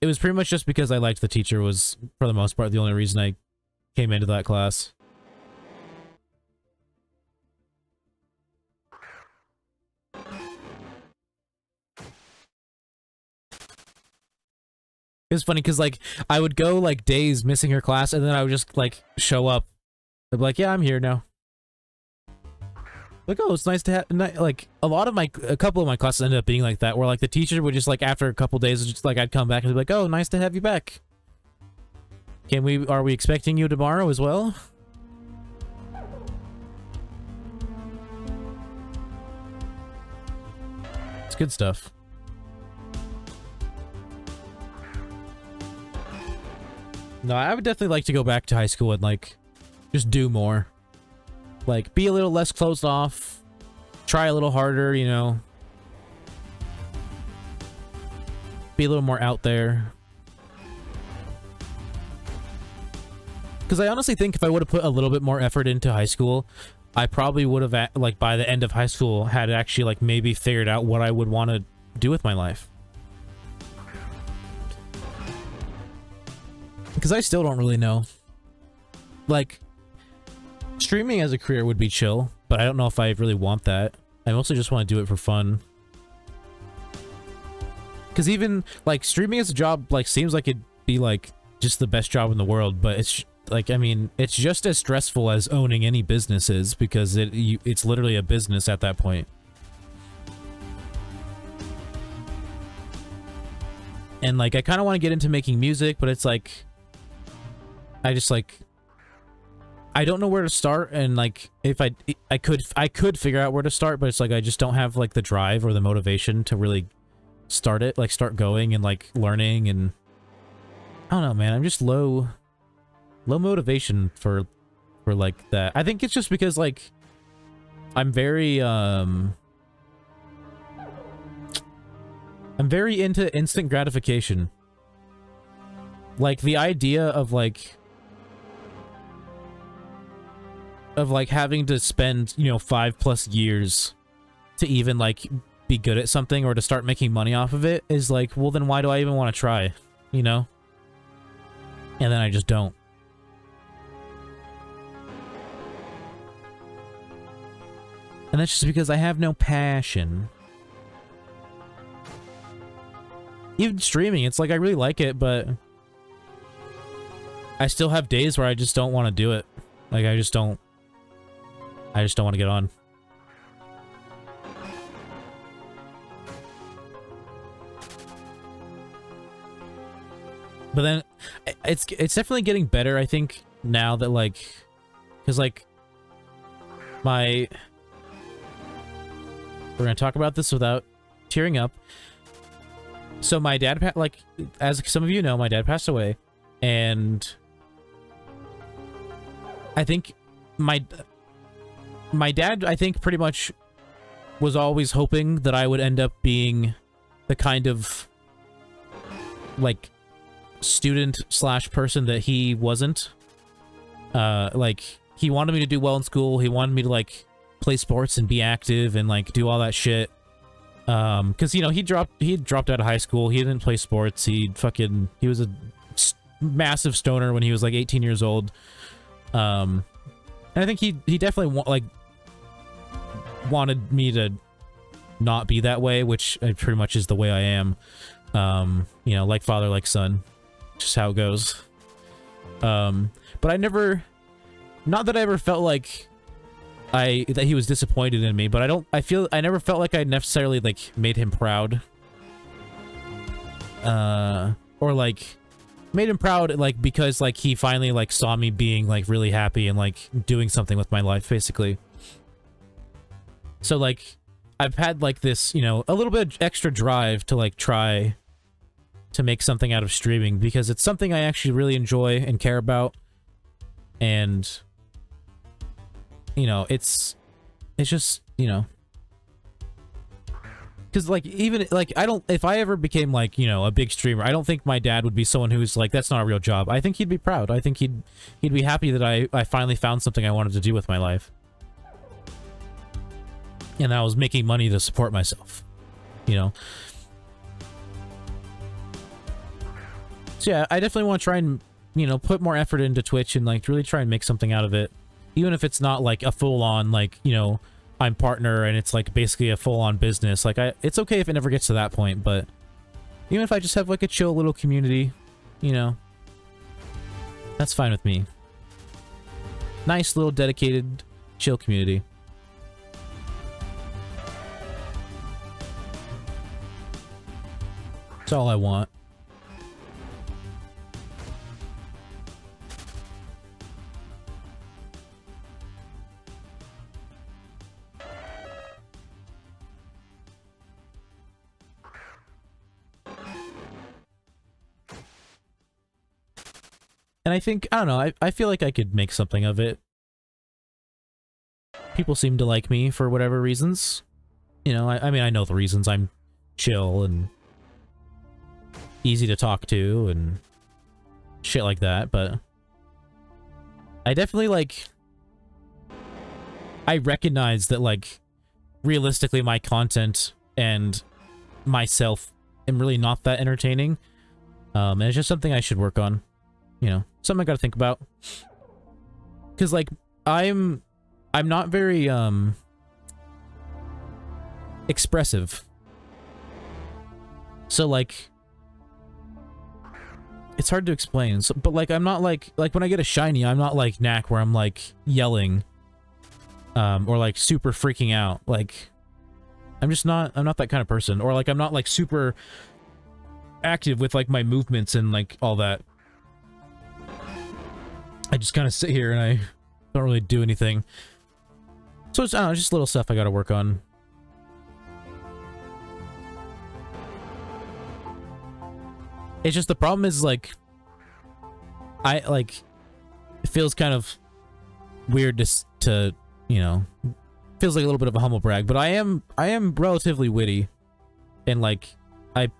it was pretty much just because I liked the teacher was, for the most part, the only reason I came into that class. It was funny because, like, I would go, like, days missing her class, and then I would just, like, show up. I'd be like, yeah, I'm here now. Like, oh, it's nice to have, like, a couple of my classes ended up being like that, where, like, the teacher would just, like, after a couple days, just, like, I'd come back and be like, oh, nice to have you back. Are we expecting you tomorrow as well? It's good stuff. No, I would definitely like to go back to high school and, like, just do more. Like, be a little less closed off. Try a little harder, you know. Be a little more out there. Because I honestly think if I would have put a little bit more effort into high school, I probably would have, like, by the end of high school, had actually, like, maybe figured out what I would want to do with my life. Because I still don't really know. Like, streaming as a career would be chill, but I don't know if I really want that. I mostly just want to do it for fun. Because even, like, streaming as a job, like, seems like it'd be, like, just the best job in the world, but it's, like, I mean, it's just as stressful as owning any business is, because it's literally a business at that point. And, like, I kind of want to get into making music, but it's, like, I just, like, I don't know where to start, and, like, if I could figure out where to start, but it's, like, I just don't have, like, the drive or the motivation to really start it, like, start going and, like, learning, and I don't know, man, I'm just low motivation for, like, that. I think it's just because, like, I'm very into instant gratification. Like, the idea of, like, having to spend, you know, 5+ years to even, like, be good at something or to start making money off of it is like, well, then why do I even want to try, you know? And then I just don't. And that's just because I have no passion. Even streaming, it's like I really like it, but I still have days where I just don't want to do it. Like, I just don't want to get on. But then it's definitely getting better, I think, now that, like, because, like, we're gonna talk about this without tearing up. So my dad, like, as some of you know, my dad passed away, and I think my dad, I think, pretty much was always hoping that I would end up being the kind of, like, student slash person that he wasn't. Like, he wanted me to do well in school. He wanted me to, like, play sports and be active and, like, do all that shit. Because, you know, he dropped out of high school. He didn't play sports. He was a massive stoner when he was, like, 18 years old. And I think he definitely wanted me to not be that way, which pretty much is the way I am. You know, like father, like son, just how it goes. But I never, not that I ever felt like that he was disappointed in me, but I never felt like I necessarily, like, made him proud. Or, like, made him proud, like, because, like, he finally, like, saw me being, like, really happy and, like, doing something with my life, basically. So, like, I've had, like, this, you know, a little bit of extra drive to, like, try to make something out of streaming, because it's something I actually really enjoy and care about. And, you know, it's just, you know, because, like, even, like, if I ever became, like, you know, a big streamer, I don't think my dad would be someone who's like, that's not a real job. I think he'd be proud. I think he'd be happy that I finally found something I wanted to do with my life. And I was making money to support myself, you know? So yeah, I definitely want to try and, you know, put more effort into Twitch and, like, really try and make something out of it. Even if it's not, like, a full-on, like, you know, I'm partner and it's, like, basically a full-on business. Like, it's okay if it never gets to that point, but even if I just have, like, a chill little community, you know, that's fine with me. Nice little dedicated, chill community. That's all I want. And I think, I don't know, I feel like I could make something of it. People seem to like me for whatever reasons. You know, I mean, I know the reasons. I'm chill and easy to talk to and shit like that, but I definitely, like, I recognize that, like, realistically my content and myself am really not that entertaining. And it's just something I should work on. You know, something I gotta think about. Because, like, I'm not very, expressive. So, like, it's hard to explain. So, but, like, I'm not, like, when I get a shiny, I'm not like Knack, where I'm, like, yelling, or, like, super freaking out. Like, I'm not that kind of person. Or, like, I'm not, like, super active with, like, my movements and, like, all that. I just kind of sit here and I don't really do anything. So it's, I don't know, just little stuff I gotta work on. It's just the problem is, like, it feels kind of weird to, you know, feels like a little bit of a humble brag, but I am relatively witty, and, like, I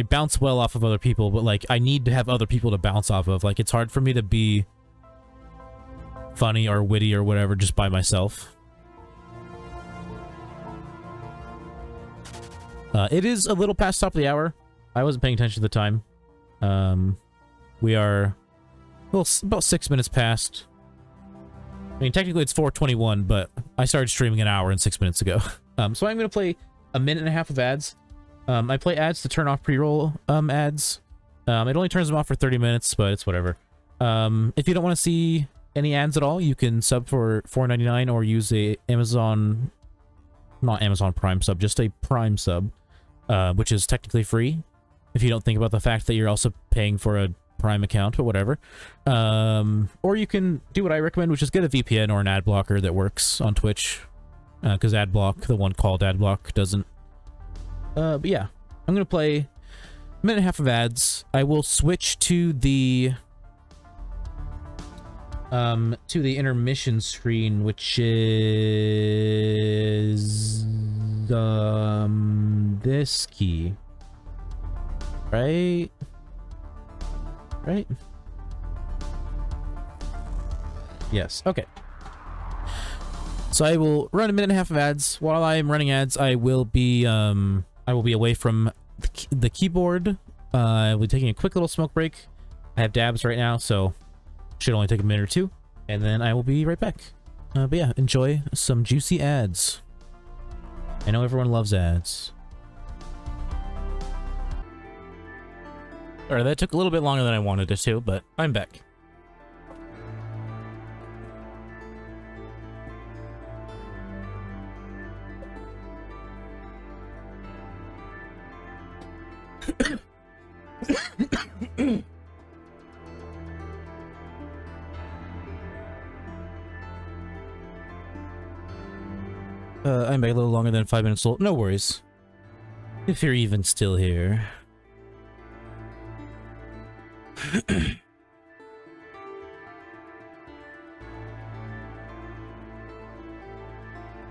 bounce well off of other people, but, like, I need to have other people to bounce off of. Like, it's hard for me to be funny or witty or whatever just by myself. It is a little past top of the hour. I wasn't paying attention to the time. We are, well, about 6 minutes past. I mean, technically it's 4:21, but I started streaming an hour and 6 minutes ago. So I'm going to play a minute and a half of ads. I play ads to turn off pre-roll ads. It only turns them off for 30 minutes, but it's whatever. If you don't want to see any ads at all, you can sub for $4.99 or use a not Amazon Prime sub, just a Prime sub, which is technically free if you don't think about the fact that you're also paying for a Prime account, but whatever. Or you can do what I recommend, which is get a VPN or an ad blocker that works on Twitch. Because AdBlock, the one called AdBlock, doesn't. But yeah, I'm gonna play a minute and a half of ads. I will switch to the intermission screen, which is this key, right? Yes. Okay. So I will run a minute and a half of ads. While I am running ads, I will be away from the keyboard. I'll be taking a quick little smoke break. I have dabs right now, so should only take a minute or two, and then I will be right back. But yeah, enjoy some juicy ads. I know everyone loves ads. Alright, that took a little bit longer than I wanted it to, but I'm back. I'm back a little longer than 5 minutes old. No worries. If you're even still here.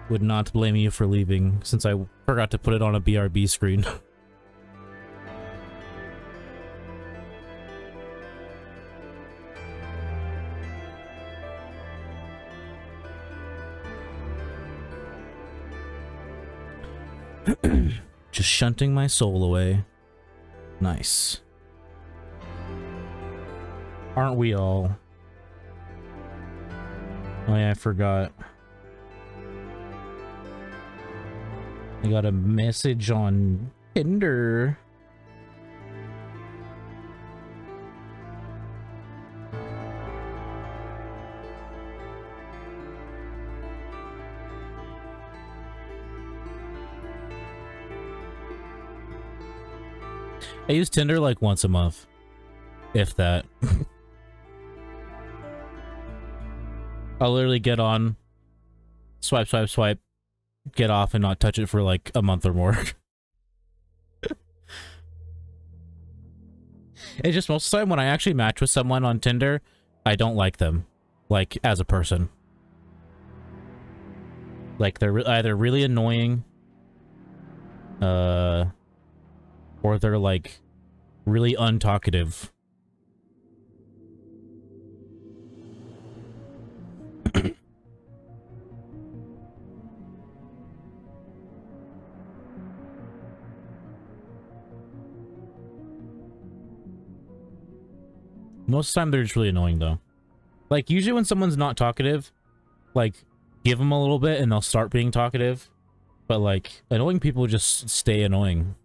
Would not blame you for leaving, since I forgot to put it on a BRB screen. Just shunting my soul away. Nice. Aren't we all? Oh yeah, I forgot. I got a message on Tinder. I use Tinder like once a month, if that. I'll literally get on, swipe, swipe, swipe, get off and not touch it for like a month or more. It's just most of the time when I actually match with someone on Tinder, I don't like them, like, as a person. Like, they're either really annoying, or they're, like, really untalkative. Most of the time, they're just really annoying, though. Like, usually when someone's not talkative, like, give them a little bit and they'll start being talkative. But, like, annoying people just stay annoying.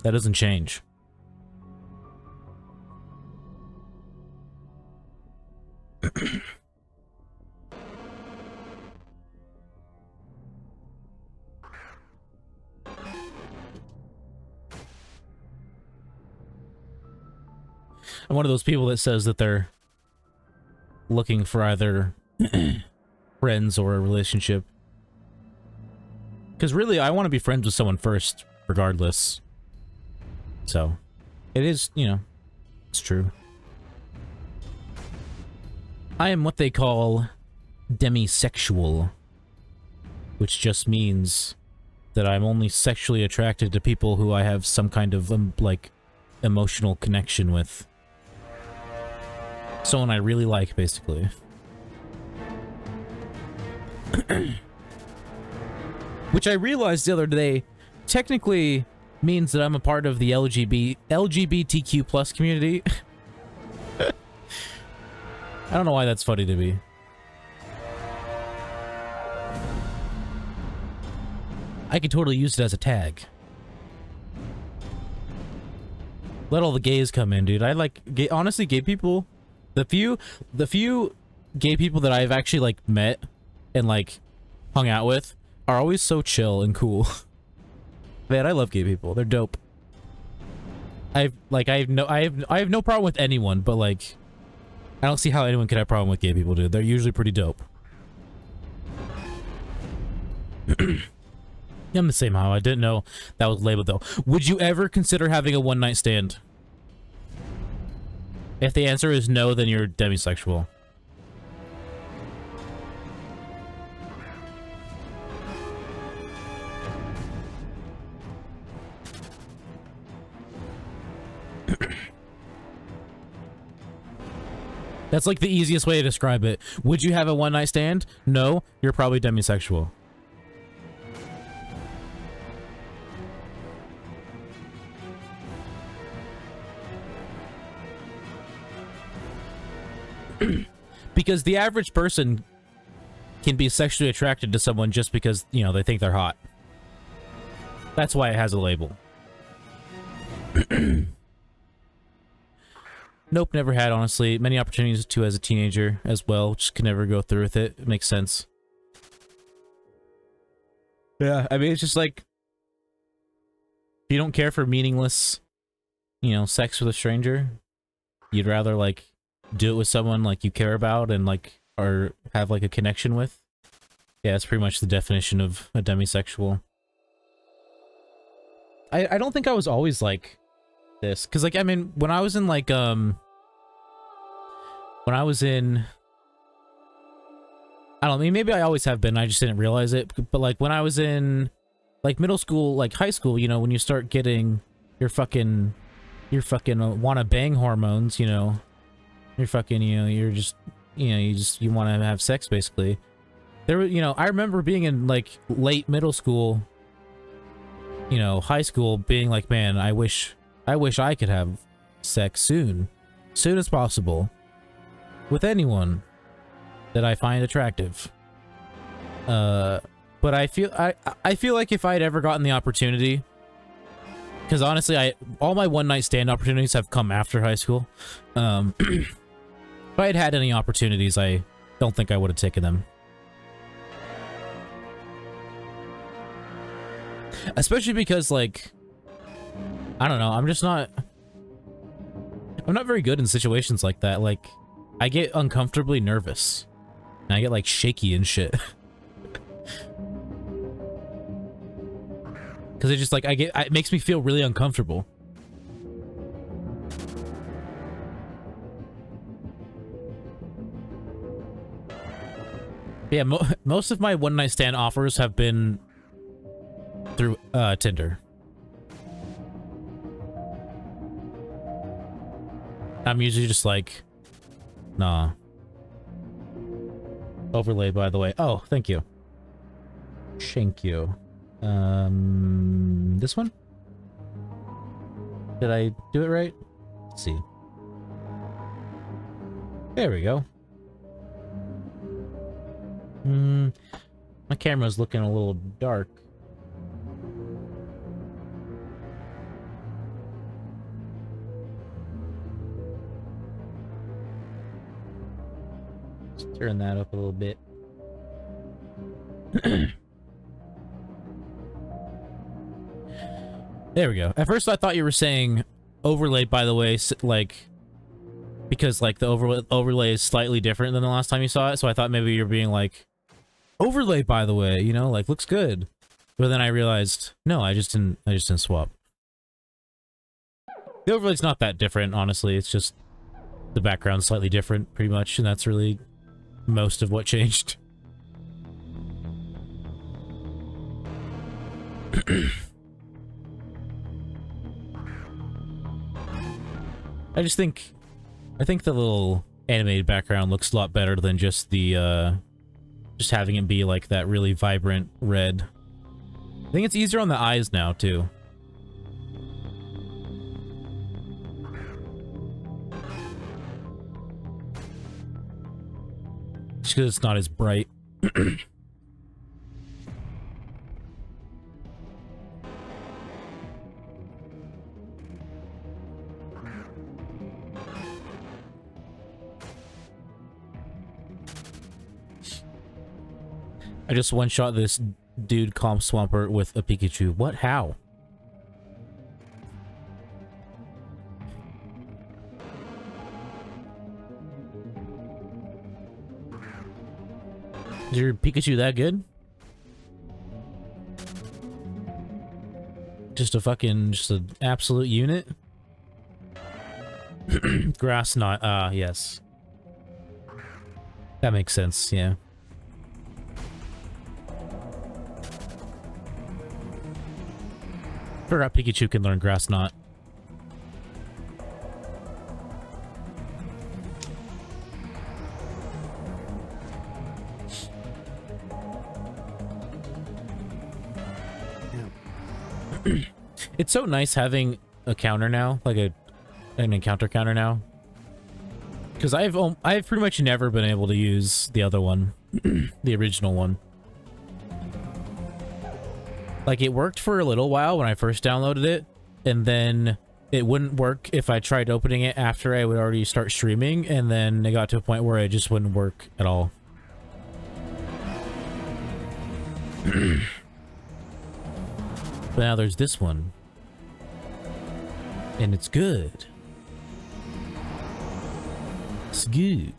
That doesn't change. I'm one of those people that says that they're looking for either friends or a relationship. Because really, I want to be friends with someone first, regardless. So, it is, you know, it's true. I am what they call demisexual, which just means that I'm only sexually attracted to people who I have some kind of, like, emotional connection with. Someone I really like, basically. Which I realized the other day, technically means that I'm a part of the LGBTQ plus community. I don't know why that's funny to me. I could totally use it as a tag. Let all the gays come in, dude. I like gay, honestly, gay people. The few gay people that I've actually like met and like hung out with are always so chill and cool. Man, I love gay people. They're dope. I have no problem with anyone, but like, I don't see how anyone could have a problem with gay people, dude. They're usually pretty dope. I'm the same how. I didn't know that was labeled though. Would you ever consider having a one-night stand? If the answer is no, then you're demisexual. That's like the easiest way to describe it. Would you have a one-night stand? No, you're probably demisexual. Because the average person can be sexually attracted to someone just because, you know, they think they're hot. That's why it has a label. Nope, never had, honestly. Many opportunities to as a teenager as well. Just could never go through with it. It makes sense. Yeah, I mean, it's just like, if you don't care for meaningless, you know, sex with a stranger, you'd rather, like, do it with someone, like, you care about and, like, or have, like, a connection with. Yeah, that's pretty much the definition of a demisexual. I don't think I was always like this, because, like, I mean, when I was in, like, when I was in, I don't know, maybe I always have been, I just didn't realize it, but, like, when I was in, like, middle school, like, high school, you know, when you start getting your fucking wanna bang hormones, you know, you're fucking, you know, you're just, you know, you want to have sex, basically. There were, you know, I remember being in, like, late middle school, you know, high school, being like, man, I wish I could have sex soon as possible, with anyone that I find attractive. But I feel like if I'd ever gotten the opportunity, because honestly, all my one-night stand opportunities have come after high school. If I had had any opportunities, I don't think I would have taken them. Especially because, like, I don't know, I'm not very good in situations like that. Like, I get uncomfortably nervous. And I get, like, shaky and shit. Because it just, like, it makes me feel really uncomfortable. Yeah, most of my one-night stand offers have been through Tinder. I'm usually just like, nah. Overlay, by the way. Oh, thank you. Thank you. This one? Did I do it right? Let's see. There we go. My camera's looking a little dark. Let's turn that up a little bit. There we go. At first I thought you were saying overlay, by the way, like, because, like, the overlay is slightly different than the last time you saw it, so I thought maybe you're being like, overlay, by the way, you know, like, looks good. But then I realized, no, I just didn't swap. The overlay's not that different, honestly. It's just the background's slightly different, pretty much, and that's really most of what changed. I think the little animated background looks a lot better than just the, just having it be like that really vibrant red. I think it's easier on the eyes now, too. Just because it's not as bright. I just one-shot this dude Calm Swampert with a Pikachu. What? How? Is your Pikachu that good? Just an absolute unit? Grass knot, yes. That makes sense, yeah. Forgot Pikachu can learn grass knot. It's so nice having a counter now, like an encounter counter now. Because I've pretty much never been able to use the other one, the original one. Like, it worked for a little while when I first downloaded it, and then it wouldn't work if I tried opening it after I would already start streaming, and then it got to a point where it just wouldn't work at all. But now there's this one. And it's good. It's good.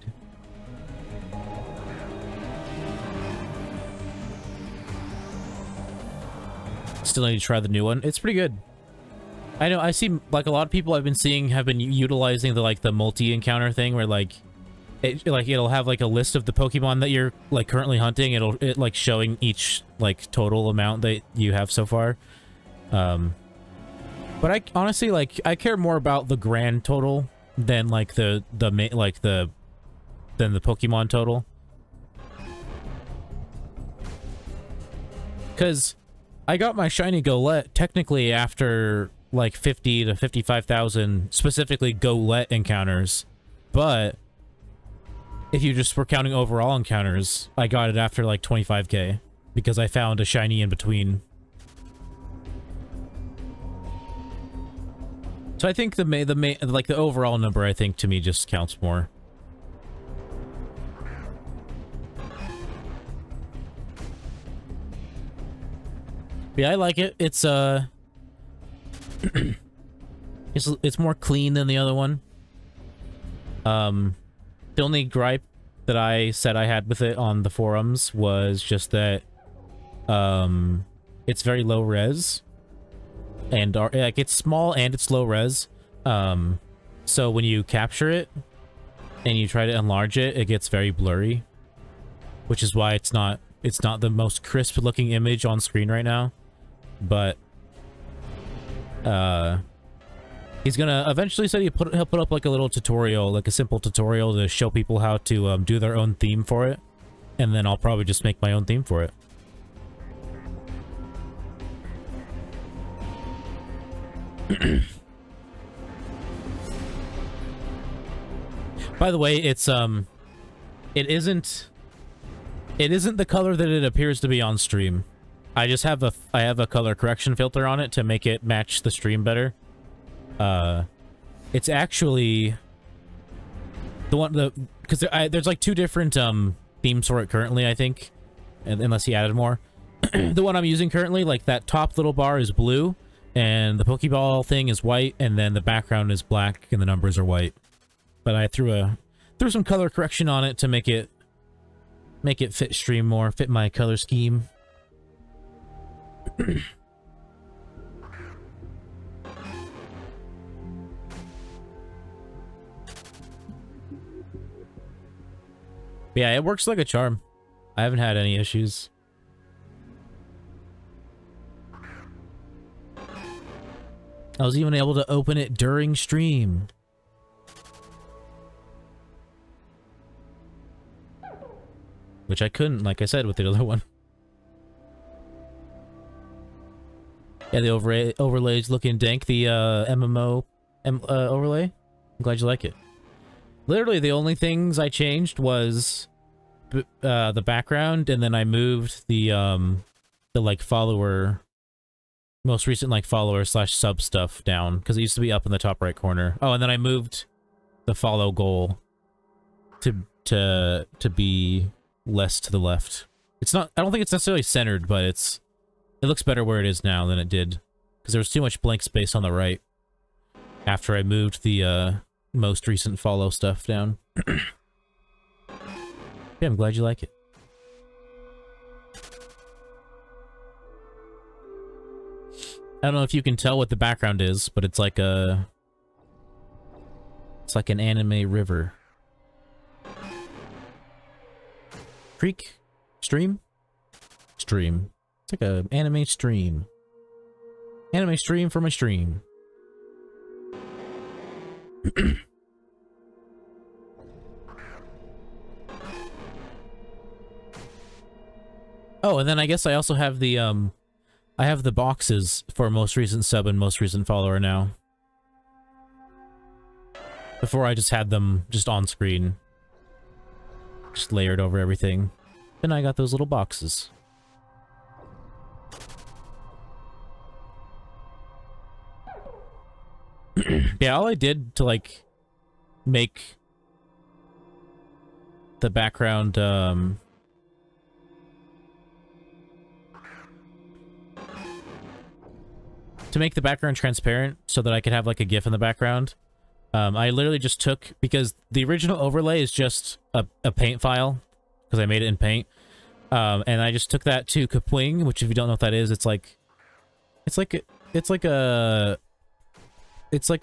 Still need to try the new one. It's pretty good. I know, I see, like, a lot of people I've been seeing have been utilizing the multi-encounter thing where, like, it'll have, like, a list of the Pokemon that you're, like, currently hunting. It like, showing each, like, total amount that you have so far. But I honestly, like, I care more about the grand total than, like, than the Pokemon total. Because I got my shiny Golett technically after, like, 50 to 55,000 specifically Golett encounters. But if you just were counting overall encounters, I got it after, like, 25k. Because I found a shiny in between. So I think the overall number, I think, to me just counts more. But yeah, I like it. It's it's more clean than the other one. The only gripe that I said I had with it on the forums was just that it's very low res. And like, it's small and it's low res, so when you capture it and you try to enlarge it, it gets very blurry, which is why it's not the most crisp looking image on screen right now. But he's gonna eventually said he'll put up like a little tutorial, like a simple tutorial to show people how to do their own theme for it, and then I'll probably just make my own theme for it. By the way, it's it isn't the color that it appears to be on stream. I just have a color correction filter on it to make it match the stream better. It's actually because there's like two different themes for it currently, I think, unless he added more. The one I'm using currently, like, that top little bar is blue, and the Pokeball thing is white, and then the background is black, and the numbers are white. But I threw some color correction on it to make it fit stream more, fit my color scheme. Yeah, it works like a charm. I haven't had any issues. I was even able to open it during stream. Which I couldn't, like I said, with the other one. Yeah, the overlay's looking dank. The MMO overlay. I'm glad you like it. Literally, the only things I changed was the background, and then I moved the like follower, most recent like follower / sub stuff down, because it used to be up in the top right corner. Oh, and then I moved the follow goal to be less to the left. It's not. I don't think it's necessarily centered, but it looks better where it is now than it did, because there was too much blank space on the right after I moved the most recent follow stuff down. Yeah, I'm glad you like it. I don't know if you can tell what the background is, but it's like a... It's like an anime river. Creek? Stream? Stream. It's like a anime stream. Anime stream for my stream. Oh, and then I guess I also have the, I have the boxes for most recent sub and most recent follower now. Before I just had them just on screen. Just layered over everything. Then I got those little boxes. Yeah, all I did to, like, make the background, to make the background transparent so that I could have, like, a GIF in the background, I literally just took, because the original overlay is just a paint file, because I made it in paint, and I just took that to Kapwing, which if you don't know what that is, it's like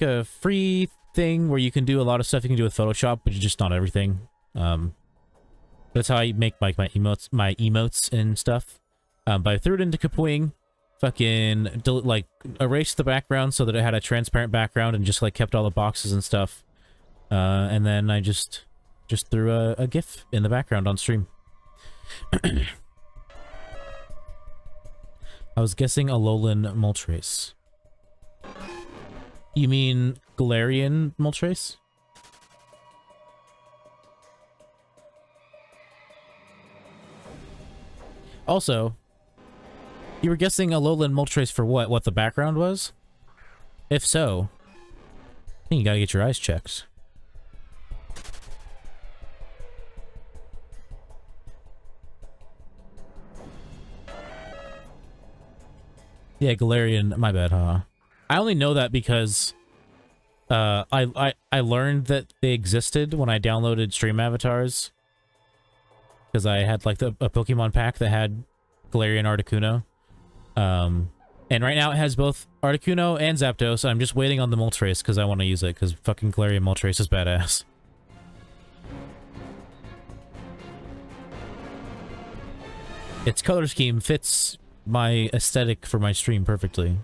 a free thing where you can do a lot of stuff you can do with Photoshop, but just not everything. That's how I make my emotes and stuff. But I threw it into Kapwing, fucking like erased the background so that it had a transparent background and just like kept all the boxes and stuff. And then I just threw a GIF in the background on stream. I was guessing Alolan Moltres. You mean Galarian Moltres? Also, you were guessing Alolan Moltres for what? What the background was? If so, I think you gotta get your eyes checked. Yeah, Galarian, my bad, huh? I only know that because I learned that they existed when I downloaded Stream Avatars. Because I had like a Pokemon pack that had Galarian Articuno. And right now it has both Articuno and Zapdos. I'm just waiting on the Moltres because I want to use it because fucking Galarian Moltres is badass. Its color scheme fits my aesthetic for my stream perfectly.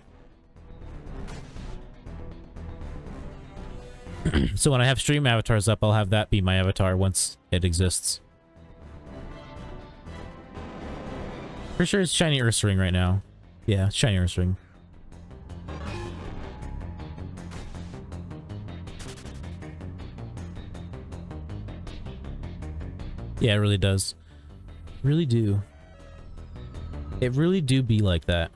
So when I have stream avatars up, I'll have that be my avatar once it exists. For sure it's Shiny Ursaring right now. Yeah, it's Shiny Ursaring. Yeah, it really does. Really do. It really do be like that.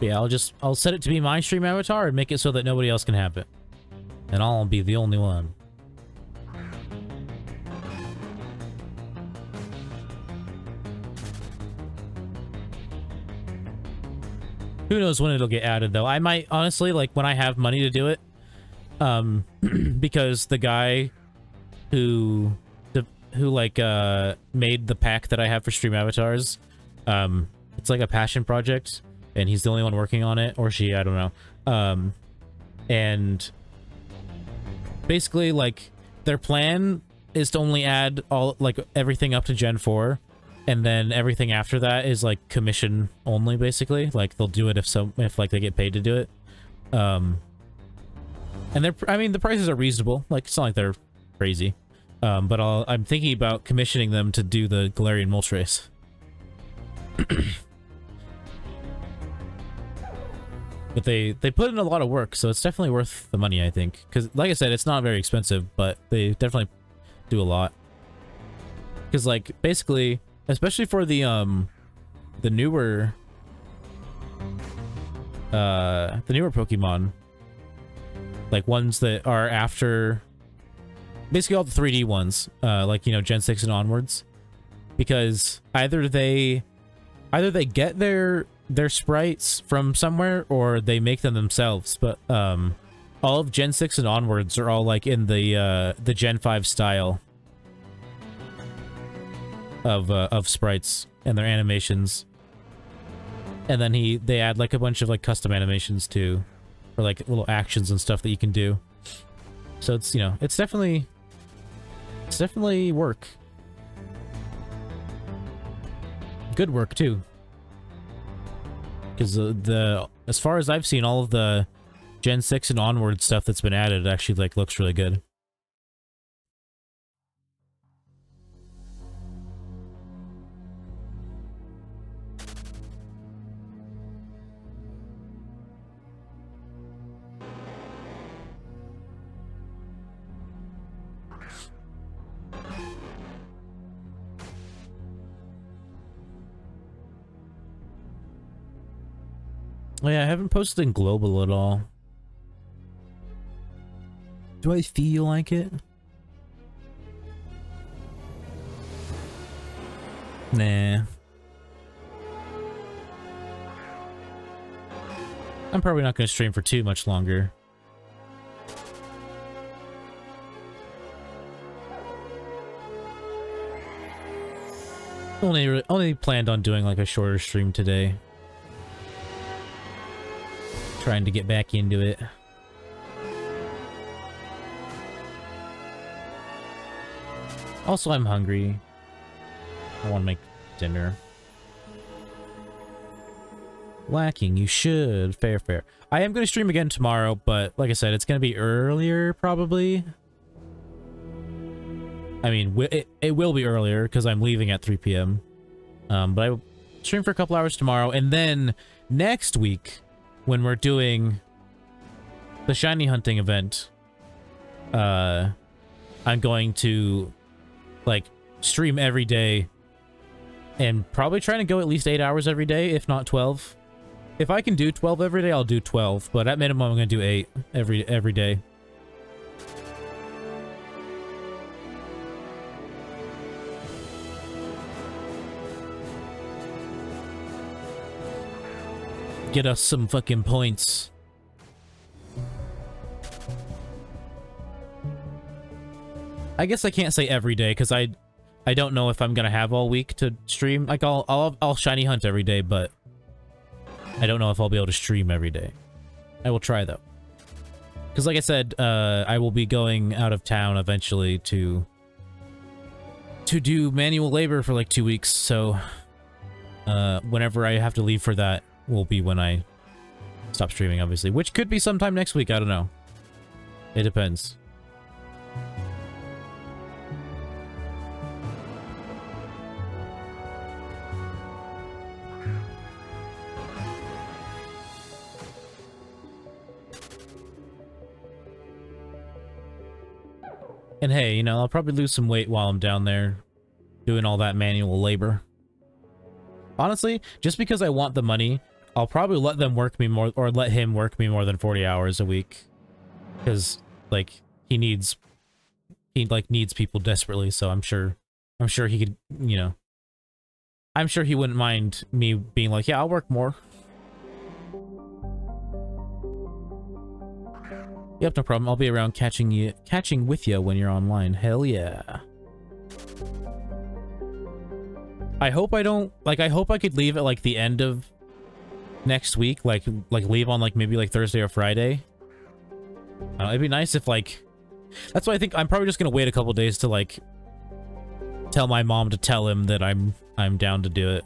Yeah, I'll set it to be my stream avatar and make it so that nobody else can have it. And I'll be the only one. Who knows when it'll get added, though. I might, honestly, like, when I have money to do it, because the guy who made the pack that I have for stream avatars, it's like a passion project, and he's the only one working on it, or she, I don't know. And basically, like, their plan is to only add all, like, everything up to Gen 4, and then everything after that is, like, commission only, basically. Like, they'll do it if like, they get paid to do it. And I mean, the prices are reasonable. Like, it's not like they're crazy. But I'm thinking about commissioning them to do the Galarian Moltres. But they put in a lot of work, so it's definitely worth the money, I think. Because, like I said, it's not very expensive, but they definitely do a lot. Because, like, basically, especially for the newer Pokemon, like ones that are after, basically all the 3D ones, like, you know, Gen 6 and onwards, because either they get their sprites from somewhere or they make them themselves, but all of Gen 6 and onwards are all like in the Gen 5 style. of sprites and their animations. And then they add like a bunch of like custom animations too, or like little actions and stuff that you can do. So it's, you know, it's definitely work. Good work too. Because as far as I've seen, all of the Gen 6 and onward stuff that's been added actually like looks really good. Oh yeah, I haven't posted in Global at all. Do I feel like it? Nah. I'm probably not going to stream for too much longer. Only planned on doing like a shorter stream today. Trying to get back into it. Also, I'm hungry. I want to make dinner. Lacking, you should. Fair, fair. I am going to stream again tomorrow, but like I said, it's going to be earlier, probably. I mean, it will be earlier, because I'm leaving at 3 p.m. But I will stream for a couple hours tomorrow, and then next week, when we're doing the shiny hunting event, I'm going to, like, stream every day, and probably trying to go at least 8 hours every day, if not 12. If I can do 12 every day, I'll do 12, but at minimum, I'm going to do 8 every day. Get us some fucking points. I guess I can't say every day, because I don't know if I'm gonna have all week to stream. Like, I'll shiny hunt every day, but I don't know if I'll be able to stream every day. I will try, though. Because like I said, I will be going out of town eventually to do manual labor for like 2 weeks, so whenever I have to leave for that will be when I stop streaming, obviously. Which could be sometime next week, I don't know. It depends. And hey, you know, I'll probably lose some weight while I'm down there doing all that manual labor. Honestly, just because I want the money, I'll probably let them work me more, or let him work me more than 40 hours a week. Because, like, he needs people desperately, so I'm sure he could, you know, I'm sure he wouldn't mind me being like, yeah, I'll work more. Yep, no problem. I'll be around catching with you when you're online. Hell yeah. I hope I don't, like, I hope I could leave at, like, the end of next week, like leave on, like, maybe, like, Thursday or Friday. It'd be nice if, like, that's why I think I'm probably just gonna wait a couple days to, like, tell my mom to tell him that I'm down to do it.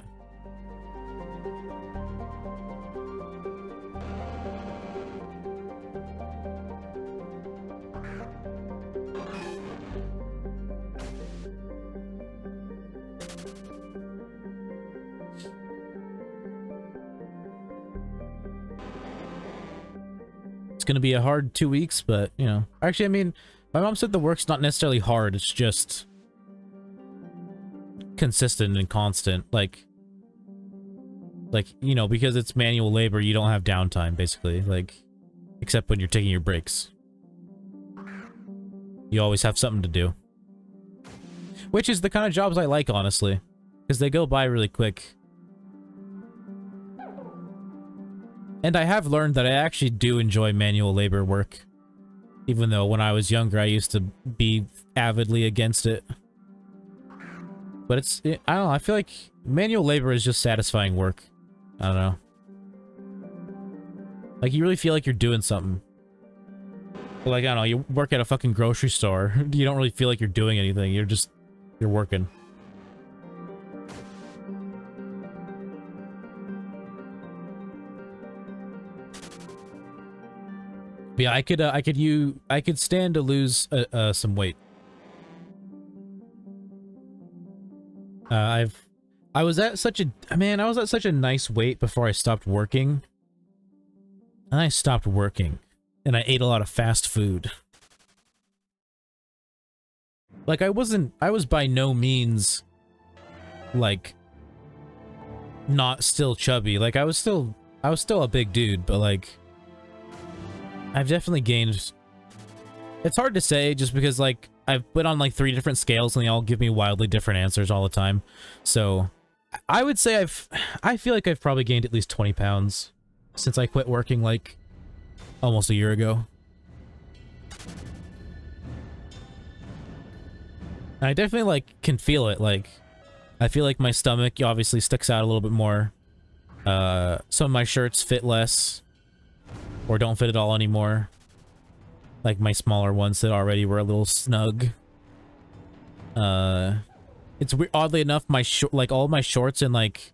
It's gonna be a hard 2 weeks, but, you know. Actually, I mean, my mom said the work's not necessarily hard, it's just consistent and constant. Like, you know, because it's manual labor, you don't have downtime, basically. Like, except when you're taking your breaks. You always have something to do. Which is the kind of jobs I like, honestly. Because they go by really quick. And I have learned that I actually do enjoy manual labor work. Even though when I was younger, I used to be avidly against it. But I don't know, I feel like manual labor is just satisfying work. I don't know. Like, you really feel like you're doing something. Like, I don't know, you work at a fucking grocery store. You don't really feel like you're doing anything. You're working. But yeah, I could stand to lose some weight. I was at such a nice weight before I stopped working. And I stopped working. And I ate a lot of fast food. Like, I was by no means, like, not still chubby. Like, I was still a big dude, but, like, I've definitely gained... It's hard to say, just because, like, I've put on, like, 3 different scales, and they all give me wildly different answers all the time. So, I would say I feel like I've probably gained at least 20 pounds since I quit working, like, almost a year ago. And I definitely, like, can feel it. Like, I feel like my stomach obviously sticks out a little bit more. Some of my shirts fit less. Or don't fit at all anymore. Like my smaller ones that already were a little snug. It's weird, oddly enough, like all of my shorts and like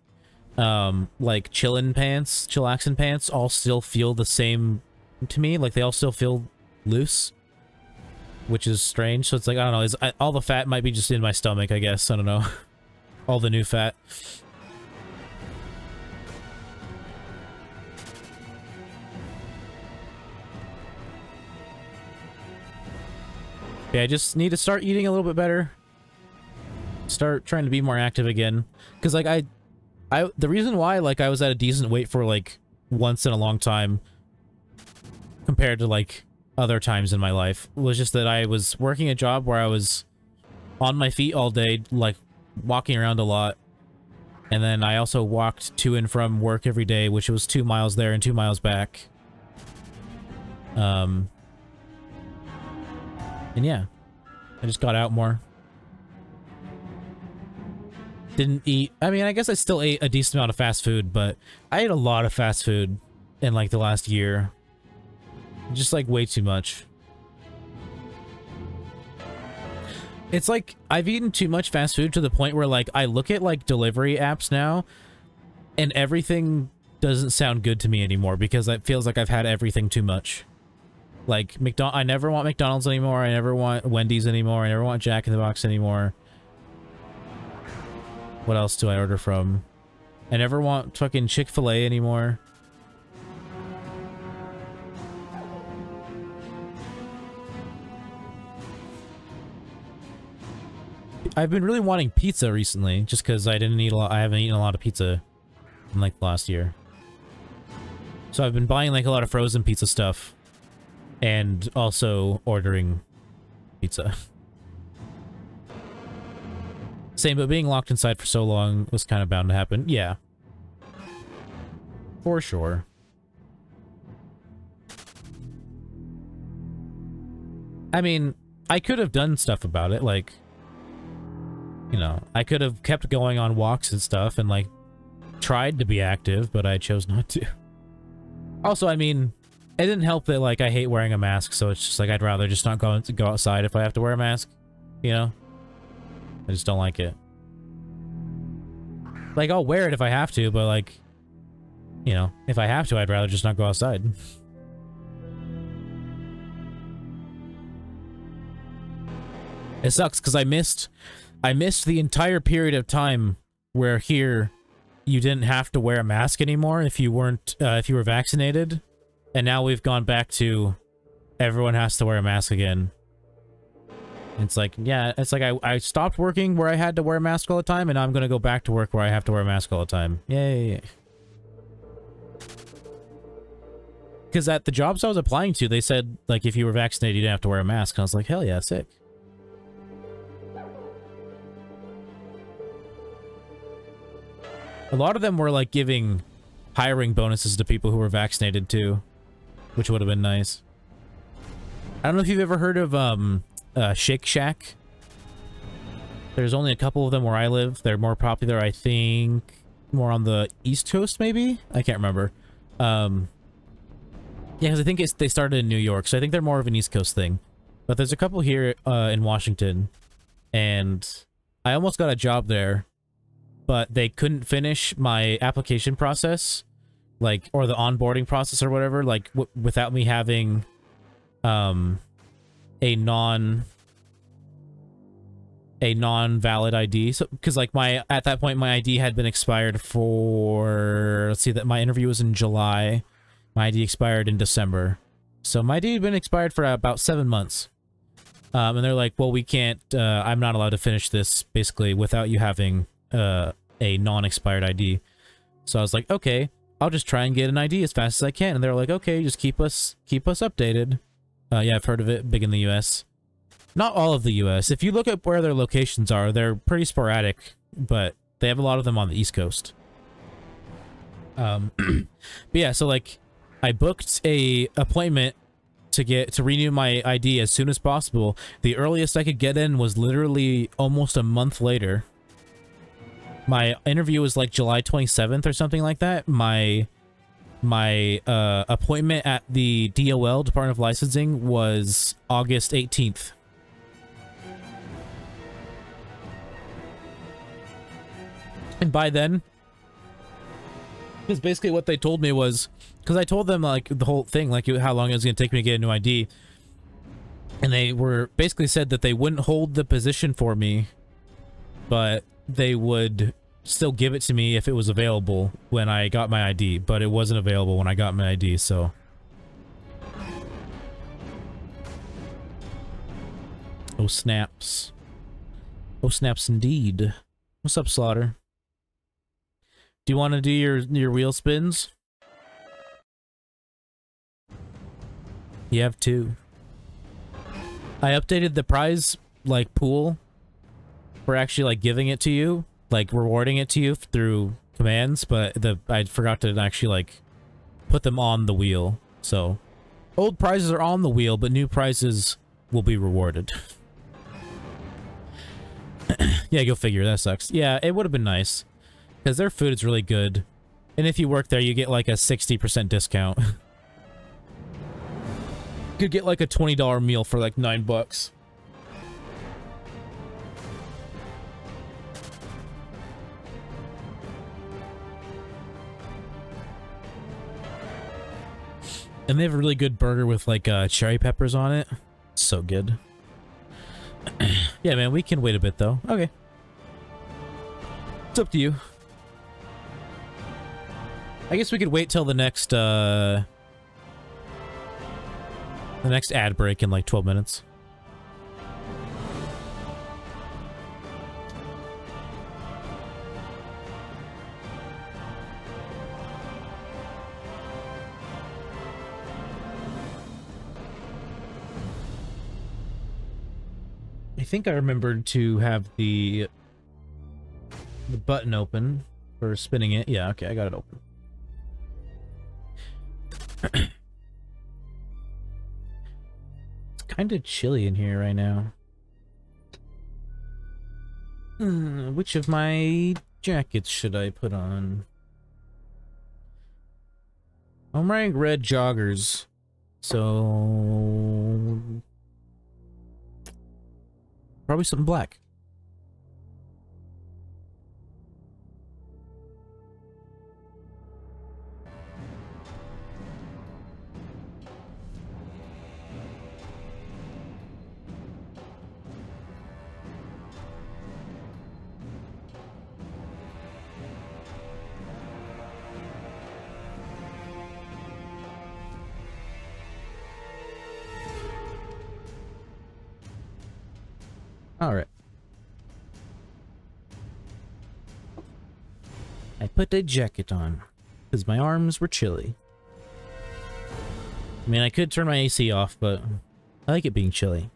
chillin' pants, chillaxin' pants all still feel the same to me. Like they all still feel loose. Which is strange. So it's like, I don't know, all the fat might be just in my stomach, I guess. I don't know. All the new fat. Yeah, I just need to start eating a little bit better. Start trying to be more active again. Because, like, the reason why, like, I was at a decent weight for, like, once in a long time compared to, like, other times in my life was just that I was working a job where I was on my feet all day, like, walking around a lot. And then I also walked to and from work every day, which was 2 miles there and 2 miles back. And yeah, I just got out more. Didn't eat... I mean, I guess I still ate a decent amount of fast food, but I ate a lot of fast food in, like, the last year. Just, like, way too much. It's like, I've eaten too much fast food to the point where, like, I look at, like, delivery apps now, and everything doesn't sound good to me anymore, because it feels like I've had everything too much. Like, I never want McDonald's anymore, I never want Wendy's anymore, I never want Jack in the Box anymore. What else do I order from? I never want fucking Chick-fil-A anymore. I've been really wanting pizza recently, just because I haven't eaten a lot of pizza in, like, last year. So I've been buying, like, a lot of frozen pizza stuff. And also ordering pizza. Same, but being locked inside for so long was kind of bound to happen. Yeah. For sure. I mean, I could have done stuff about it, like... You know, I could have kept going on walks and stuff and, like, tried to be active, but I chose not to. Also, I mean... It didn't help that, like, I hate wearing a mask, so it's just like, I'd rather just not go outside if I have to wear a mask, you know? I just don't like it. Like, I'll wear it if I have to, but, like, you know, if I have to, I'd rather just not go outside. It sucks, because I missed the entire period of time where here, you didn't have to wear a mask anymore if you were vaccinated. And now we've gone back to everyone has to wear a mask again. It's like, yeah, it's like I stopped working where I had to wear a mask all the time, and now I'm going to go back to work where I have to wear a mask all the time. Yay. Because at the jobs I was applying to, they said, like, if you were vaccinated, you didn't have to wear a mask. And I was like, hell yeah, sick. A lot of them were, like, giving hiring bonuses to people who were vaccinated, too. Which would have been nice. I don't know if you've ever heard of, Shake Shack. There's only a couple of them where I live. They're more popular, I think, more on the East Coast, maybe? I can't remember. Yeah, because I think they started in New York, so I think they're more of an East Coast thing. But there's a couple here in Washington, and I almost got a job there, but they couldn't finish my application process, like, or the onboarding process or whatever, like, without me having a non-valid ID. So, because like at that point my ID had been expired for, let's see, that my interview was in July. My ID expired in December. So my ID had been expired for about 7 months. And they're like, well, we can't, I'm not allowed to finish this basically without you having a non-expired ID. So I was like, okay, I'll just try and get an ID as fast as I can. And they're like, okay, just keep us updated. Yeah, I've heard of it, big in the US. Not all of the US. If you look at where their locations are, they're pretty sporadic, but they have a lot of them on the East Coast. But yeah, so like, I booked a appointment to renew my ID as soon as possible. The earliest I could get in was literally almost a month later. My interview was like July 27th or something like that. My appointment at the DOL, Department of Licensing, was August 18th. And by then, because basically what they told me was, because I told them like the whole thing, like how long it was going to take me to get a new ID, and they were basically said that they wouldn't hold the position for me, but they would still give it to me if it was available when I got my ID, but it wasn't available when I got my ID, so. Oh snaps. Oh snaps indeed. What's up, Slaughter? Do you want to do your wheel spins? You have two. I updated the prize, like, pool for actually, like, giving it to you, like, rewarding it to you through commands, but I forgot to actually, like, put them on the wheel. So, old prizes are on the wheel, but new prizes will be rewarded. Yeah, go figure. That sucks. Yeah, it would have been nice, because their food is really good. And if you work there, you get, like, a 60% discount. Could get like a $20 meal for like $9. And they have a really good burger with like cherry peppers on it. So good. Yeah, man, we can wait a bit though. Okay. It's up to you. I guess we could wait till the next ad break in like 12 minutes. I think I remembered to have the button open for spinning it. Yeah, okay, I got it open. Kind of chilly in here right now. Which of my jackets should I put on? I'm wearing red joggers, so probably something black. All right. I put a jacket on because my arms were chilly. I mean, I could turn my AC off, but I like it being chilly.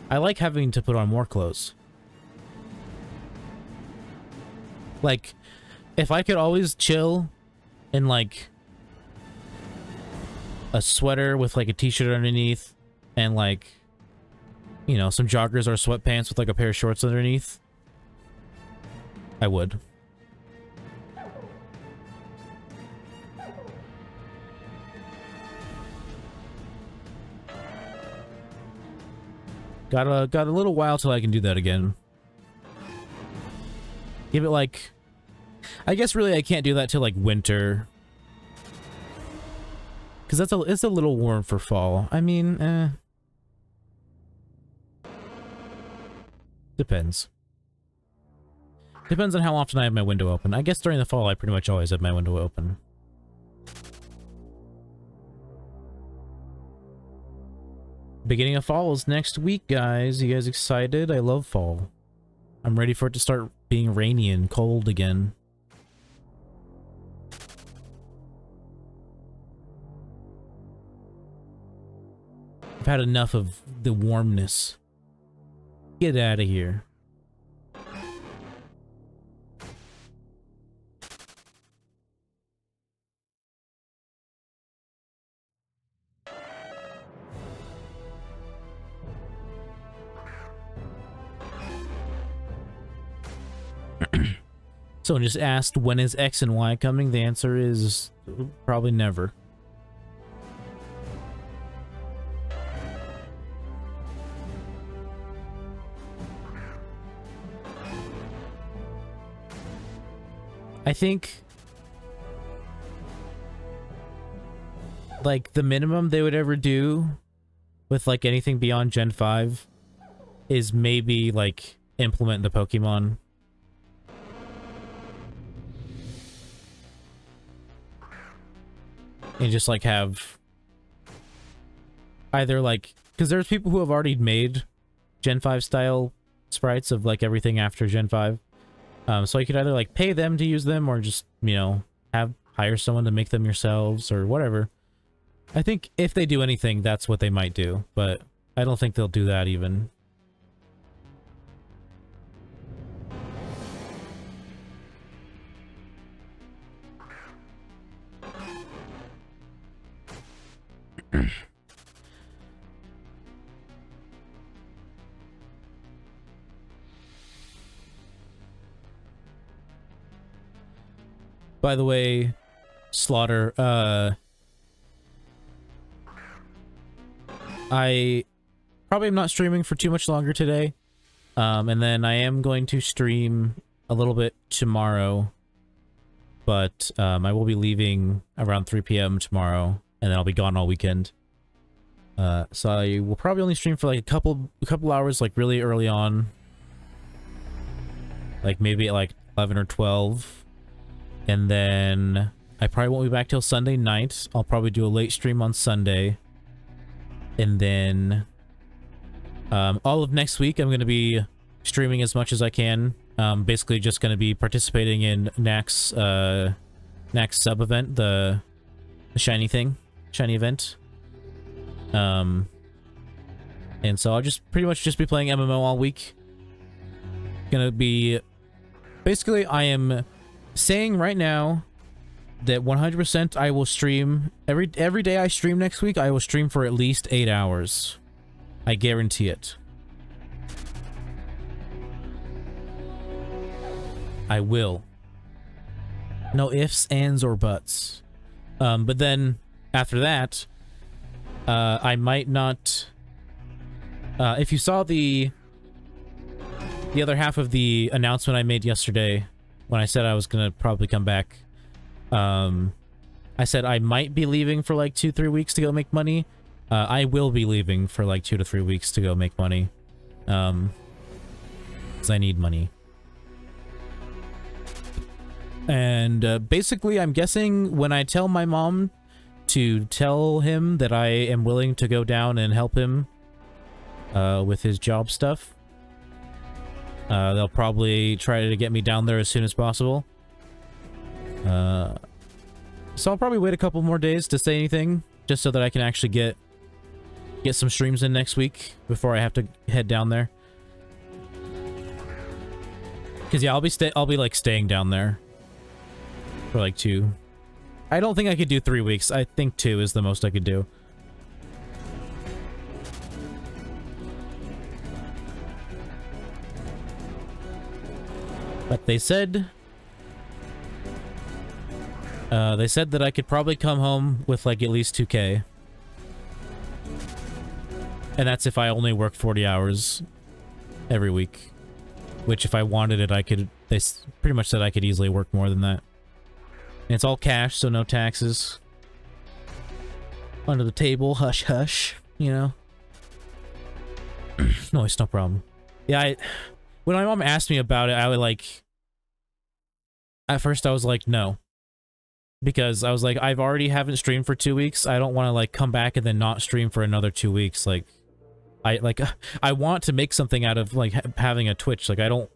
I like having to put on more clothes. Like, if I could always chill in, like, a sweater with, like, a t-shirt underneath and, like, you know, some joggers or sweatpants with like a pair of shorts underneath, I would. Got a little while till I can do that again. Give it like, I guess really I can't do that till like winter, because it's a little warm for fall. I mean, depends. Depends on how often I have my window open. I guess during the fall I pretty much always have my window open. Beginning of fall is next week, guys. You guys excited? I love fall. I'm ready for it to start being rainy and cold again. I've had enough of the warmness. Get out of here. Someone just asked, when is X and Y coming? The answer is probably never. I think like the minimum they would ever do with like anything beyond Gen 5 is maybe like implement the Pokemon. And just like have either like, because there's people who have already made Gen 5 style sprites of like everything after Gen 5. So you could either like pay them to use them or just, you know, hire someone to make them yourselves or whatever. I think if they do anything, that's what they might do, but I don't think they'll do that even. By the way, Slaughter, I probably am not streaming for too much longer today. And then I am going to stream a little bit tomorrow. But I will be leaving around 3 p.m. tomorrow, and then I'll be gone all weekend. So I will probably only stream for like a couple hours, like really early on. Like maybe at like 11 or 12. And then I probably won't be back till Sunday night. I'll probably do a late stream on Sunday. And then all of next week I'm going to be streaming as much as I can. Basically just going to be participating in Knack's sub event, the shiny event. And so I'll just pretty much just be playing MMO all week. Gonna be, basically I am saying right now that 100% I will stream every day I stream next week. I will stream for at least 8 hours. I guarantee it. I will. No ifs, ands, or buts. But then after that, I might not. If you saw the other half of the announcement I made yesterday, when I said I was gonna probably come back, I said I might be leaving for like 2-3 weeks to go make money. I will be leaving for like 2 to 3 weeks to go make money, because I need money. And basically, I'm guessing when I tell my mom to tell him that I am willing to go down and help him with his job stuff, they'll probably try to get me down there as soon as possible. So I'll probably wait a couple more days to say anything, just so that I can actually get some streams in next week before I have to head down there. Because yeah, I'll be like staying down there for like 2. I don't think I could do 3 weeks. I think 2 is the most I could do. But they said that I could probably come home with like at least 2K. And that's if I only work 40 hours every week. Which if I wanted it, I could... They pretty much said I could easily work more than that. And it's all cash, so no taxes. Under the table, hush hush, you know? No, it's no problem. Yeah, when my mom asked me about it, I would like... At first I was like, no. Because I was like, I've already haven't streamed for 2 weeks. I don't want to like come back and then not stream for another 2 weeks. Like, I want to make something out of like having a Twitch. Like, I don't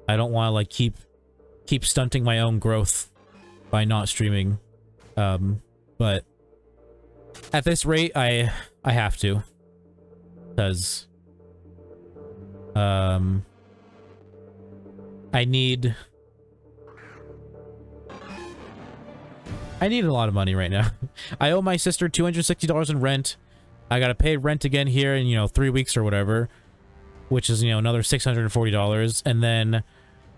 want to like keep stunting my own growth by not streaming. But at this rate, I have to, because I need a lot of money right now. I owe my sister $260 in rent. I gotta pay rent again here in, you know, 3 weeks or whatever, which is, you know, another $640. And then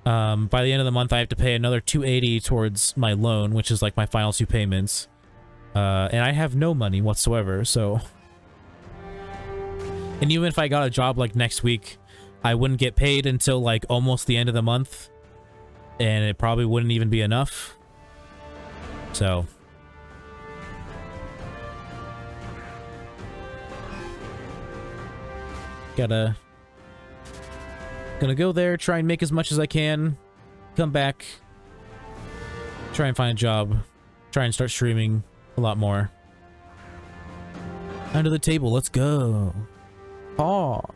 by the end of the month, I have to pay another $280 towards my loan, which is like my final 2 payments. And I have no money whatsoever, so... And even if I got a job like next week, I wouldn't get paid until like almost the end of the month. And it probably wouldn't even be enough. So... Gonna go there, try and make as much as I can, come back, try and find a job, try and start streaming a lot more. Under the table, let's go. Talk.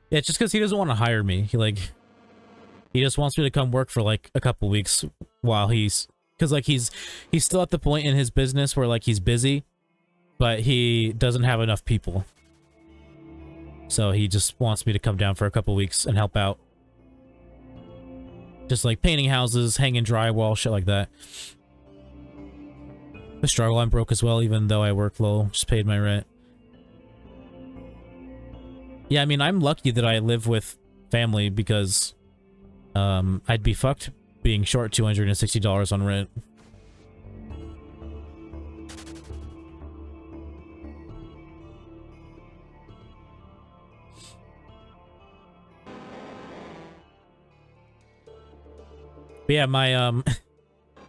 Yeah, it's just because he doesn't want to hire me. He just wants me to come work for like a couple weeks while he's... Because, like, he's still at the point in his business where, like, he's busy, but he doesn't have enough people. So he just wants me to come down for a couple weeks and help out. Just, like, painting houses, hanging drywall, shit like that. The struggle, I'm broke as well, even though I work low. Just paid my rent. Yeah, I mean, I'm lucky that I live with family because I'd be fucked being short $260 on rent. But yeah, my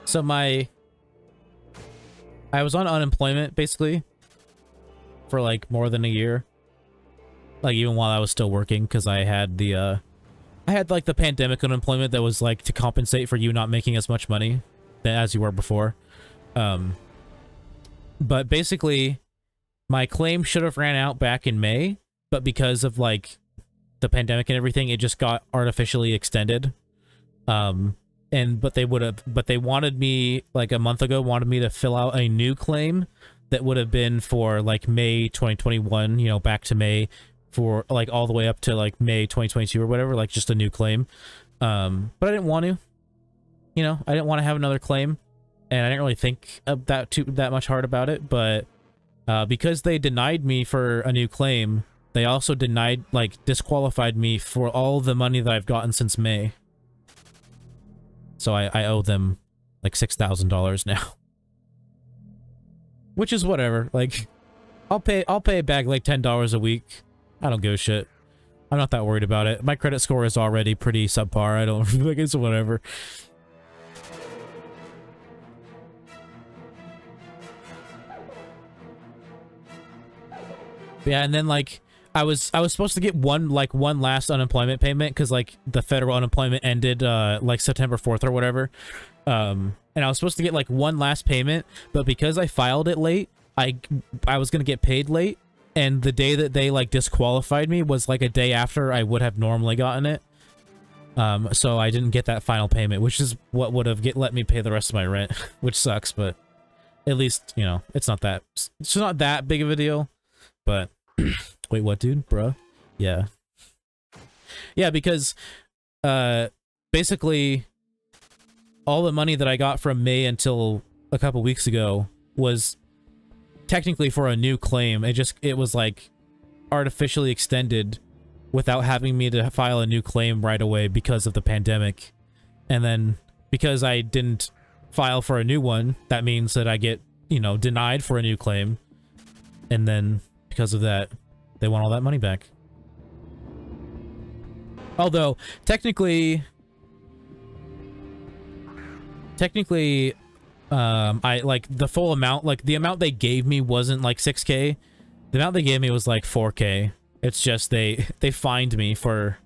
so I was on unemployment basically for like more than a year. Like even while I was still working, because I had the I had like the pandemic unemployment that was like to compensate for you not making as much money as you were before. But basically my claim should have ran out back in May, but because of like the pandemic and everything, it just got artificially extended. But they wanted me like a month ago, wanted me to fill out a new claim that would have been for like May 2021, you know, back to May, for like all the way up to like May 2022 or whatever, like just a new claim. But I didn't want to, you know, I didn't want to have another claim, and I didn't really think that much hard about it. But because they denied me for a new claim, they also disqualified me for all the money that I've gotten since May. So I owe them like $6,000 now, which is whatever. Like I'll pay back like $10 a week. I don't give a shit. I'm not that worried about it. My credit score is already pretty subpar. I don't like it's whatever. Yeah, and then like I was supposed to get one last unemployment payment because like the federal unemployment ended like September 4th or whatever. And I was supposed to get like one last payment, but because I filed it late, I was gonna get paid late. And the day that they, like, disqualified me was, like, a day after I would have normally gotten it. So I didn't get that final payment, which is what would have let me pay the rest of my rent, which sucks, but at least, you know, it's not that big of a deal. But, wait, what, dude? Bruh? Yeah. Yeah, because, basically, all the money that I got from May until a couple weeks ago was technically for a new claim. It was like artificially extended without having me to file a new claim right away because of the pandemic. And then because I didn't file for a new one, that means that I get, you know, denied for a new claim. And then because of that, they want all that money back. Although technically I like the full amount, like the amount they gave me wasn't like 6K. The amount they gave me was like 4K. It's just they fined me for,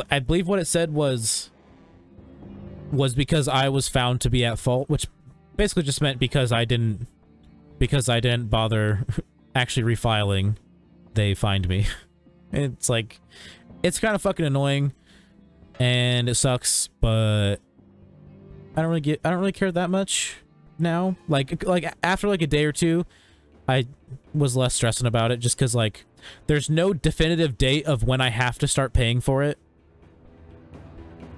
I believe what it said was because I was found to be at fault, which basically just meant because I didn't bother actually refiling, they fined me. It's like, it's kind of fucking annoying and it sucks, but I don't really care that much now. Like after like a day or two, I was less stressing about it just because like there's no definitive date of when I have to start paying for it.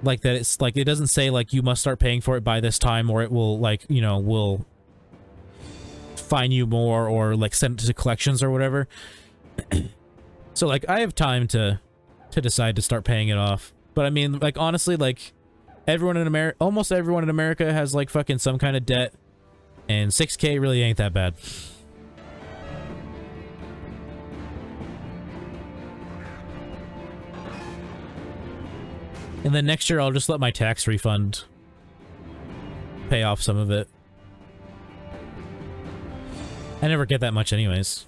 Like that it's like, it doesn't say like you must start paying for it by this time or it will like, you know, will fine you more or like send it to collections or whatever. So like I have time to decide to start paying it off. But I mean, like honestly, like everyone in America, almost everyone in America has like fucking some kind of debt, and 6K really ain't that bad. And then next year I'll just let my tax refund pay off some of it. I never get that much anyways.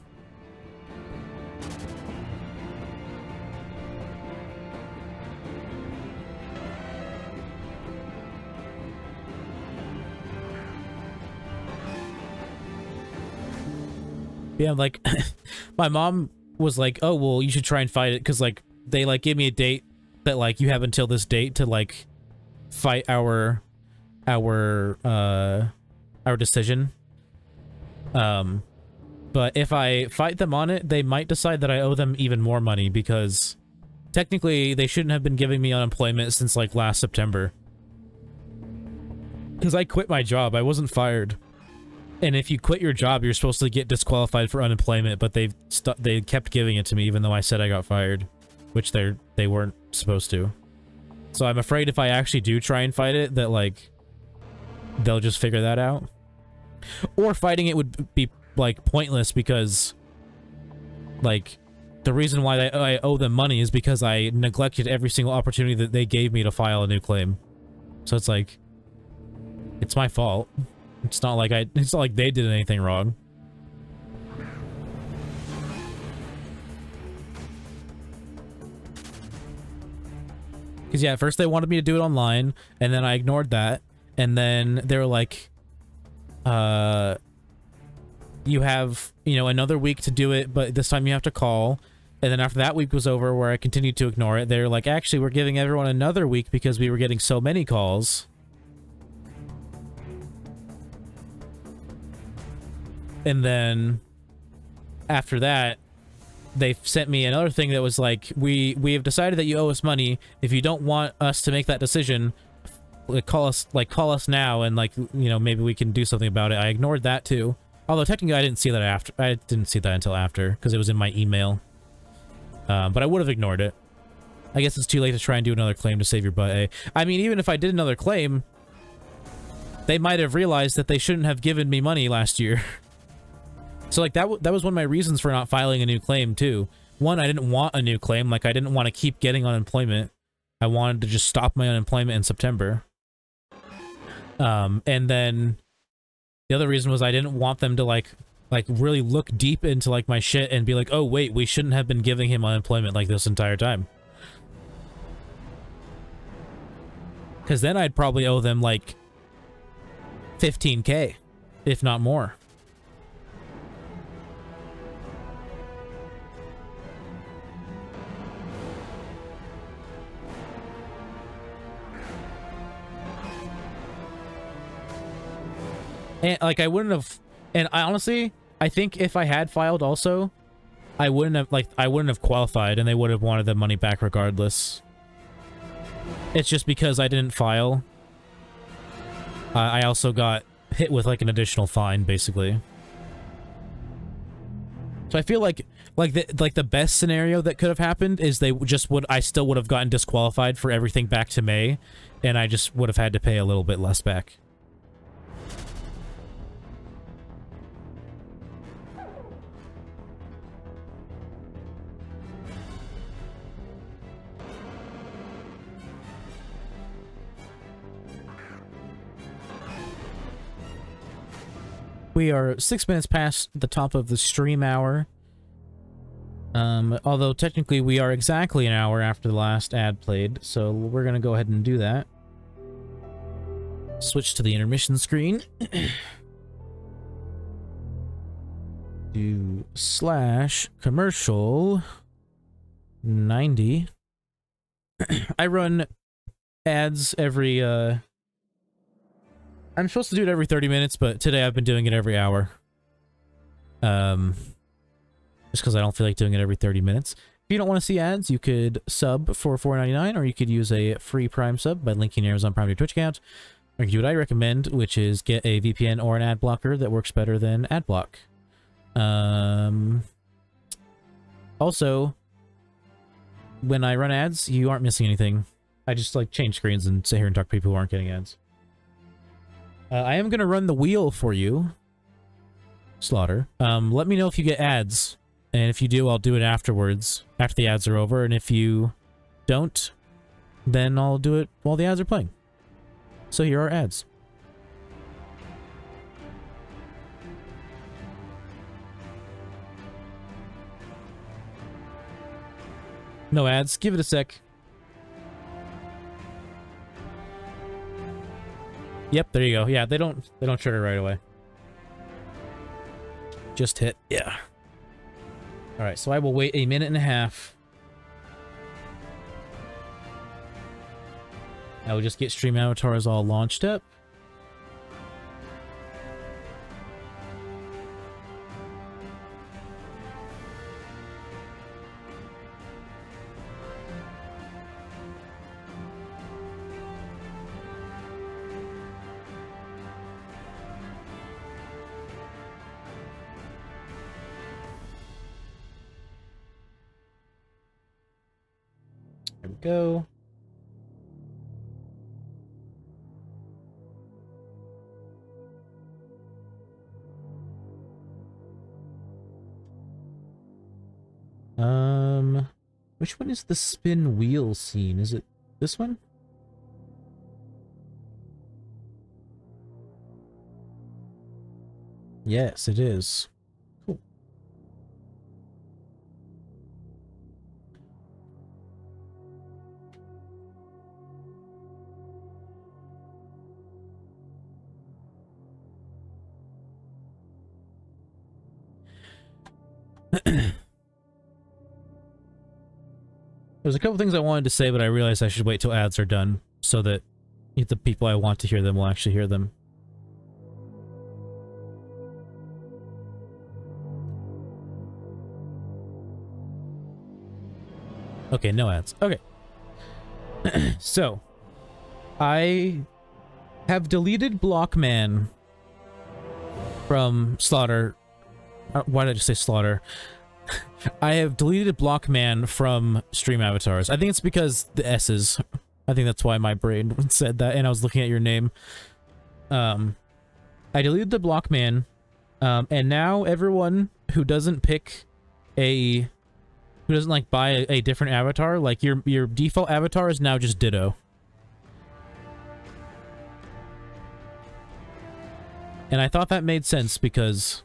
Yeah, like, my mom was like, oh, well, you should try and fight it, because, like, they, like, gave me a date that, like, you have until this date to, like, fight our decision. But if I fight them on it, they might decide that I owe them even more money, because technically they shouldn't have been giving me unemployment since, like, last September. Because I quit my job, I wasn't fired. And if you quit your job, you're supposed to get disqualified for unemployment, but they kept giving it to me even though I said I got fired, which they weren't supposed to. So I'm afraid if I actually do try and fight it, that like they'll just figure that out. Or fighting it would be like pointless because like the reason why I owe them money is because I neglected every single opportunity that they gave me to file a new claim. So it's like it's my fault. It's not like they did anything wrong. Because yeah, at first they wanted me to do it online, and then I ignored that, and then they were like, you have, you know, another week to do it, but this time you have to call. And then after that week was over, where I continued to ignore it, they're like, actually, we're giving everyone another week because we were getting so many calls. And then after that, they sent me another thing that was like, we have decided that you owe us money. If you don't want us to make that decision, call us now, and like, you know, maybe we can do something about it. I ignored that too. Although technically I didn't see that after. I didn't see that until after, because it was in my email. But I would have ignored it. I guess it's too late to try and do another claim to save your butt, eh? I mean, even if I did another claim, they might have realized that they shouldn't have given me money last year. So, like, that was one of my reasons for not filing a new claim, too. One, I didn't want a new claim. Like, I didn't want to keep getting unemployment. I wanted to just stop my unemployment in September. And then the other reason was I didn't want them to, like really look deep into, like, my shit and be like, oh, wait, we shouldn't have been giving him unemployment, like, this entire time. Because then I'd probably owe them, like, 15K, if not more. And, like, I wouldn't have... And I honestly, I think if I had filed also, I wouldn't have qualified, and they would have wanted the money back regardless. It's just because I didn't file. I also got hit with, like, an additional fine, basically. So I feel like the best scenario that could have happened is I still would have gotten disqualified for everything back to May, and I just would have had to pay a little bit less back. We are 6 minutes past the top of the stream hour. Although technically we are exactly an hour after the last ad played, so we're gonna go ahead and do that. Switch to the intermission screen. Do /commercial 90. I run ads every, I'm supposed to do it every 30 minutes, but today I've been doing it every hour. Just because I don't feel like doing it every 30 minutes. If you don't want to see ads, you could sub for $4.99, or you could use a free Prime sub by linking your Amazon Prime to your Twitch account. Or you can do what I recommend, which is get a VPN or an ad blocker that works better than AdBlock. Also, when I run ads, you aren't missing anything. I just like change screens and sit here and talk to people who aren't getting ads. I am going to run the wheel for you, Slaughter. Let me know if you get ads, and if you do, I'll do it afterwards, after the ads are over, and if you don't, then I'll do it while the ads are playing. So here are ads. No ads. Give it a sec. Yep, there you go. Yeah, they don't trigger right away. Just hit. Yeah. All right, so I will wait a minute and a half. I will just get Stream Avatars all launched up. There we go. Which one is the spin wheel scene? Is it this one? Yes, it is. Cool. There's a couple things I wanted to say, but I realized I should wait till ads are done so that the people I want to hear them will actually hear them. Okay, no ads. Okay. So, I have deleted Blockman from Slaughter. Why did I just say Slaughter? I have deleted Blockman from Stream Avatars. I think it's because the S's. I think that's why my brain said that, and I was looking at your name. I deleted the Blockman, and now everyone who doesn't pick who doesn't like buy a different avatar, like your default avatar is now just Ditto. And I thought that made sense because,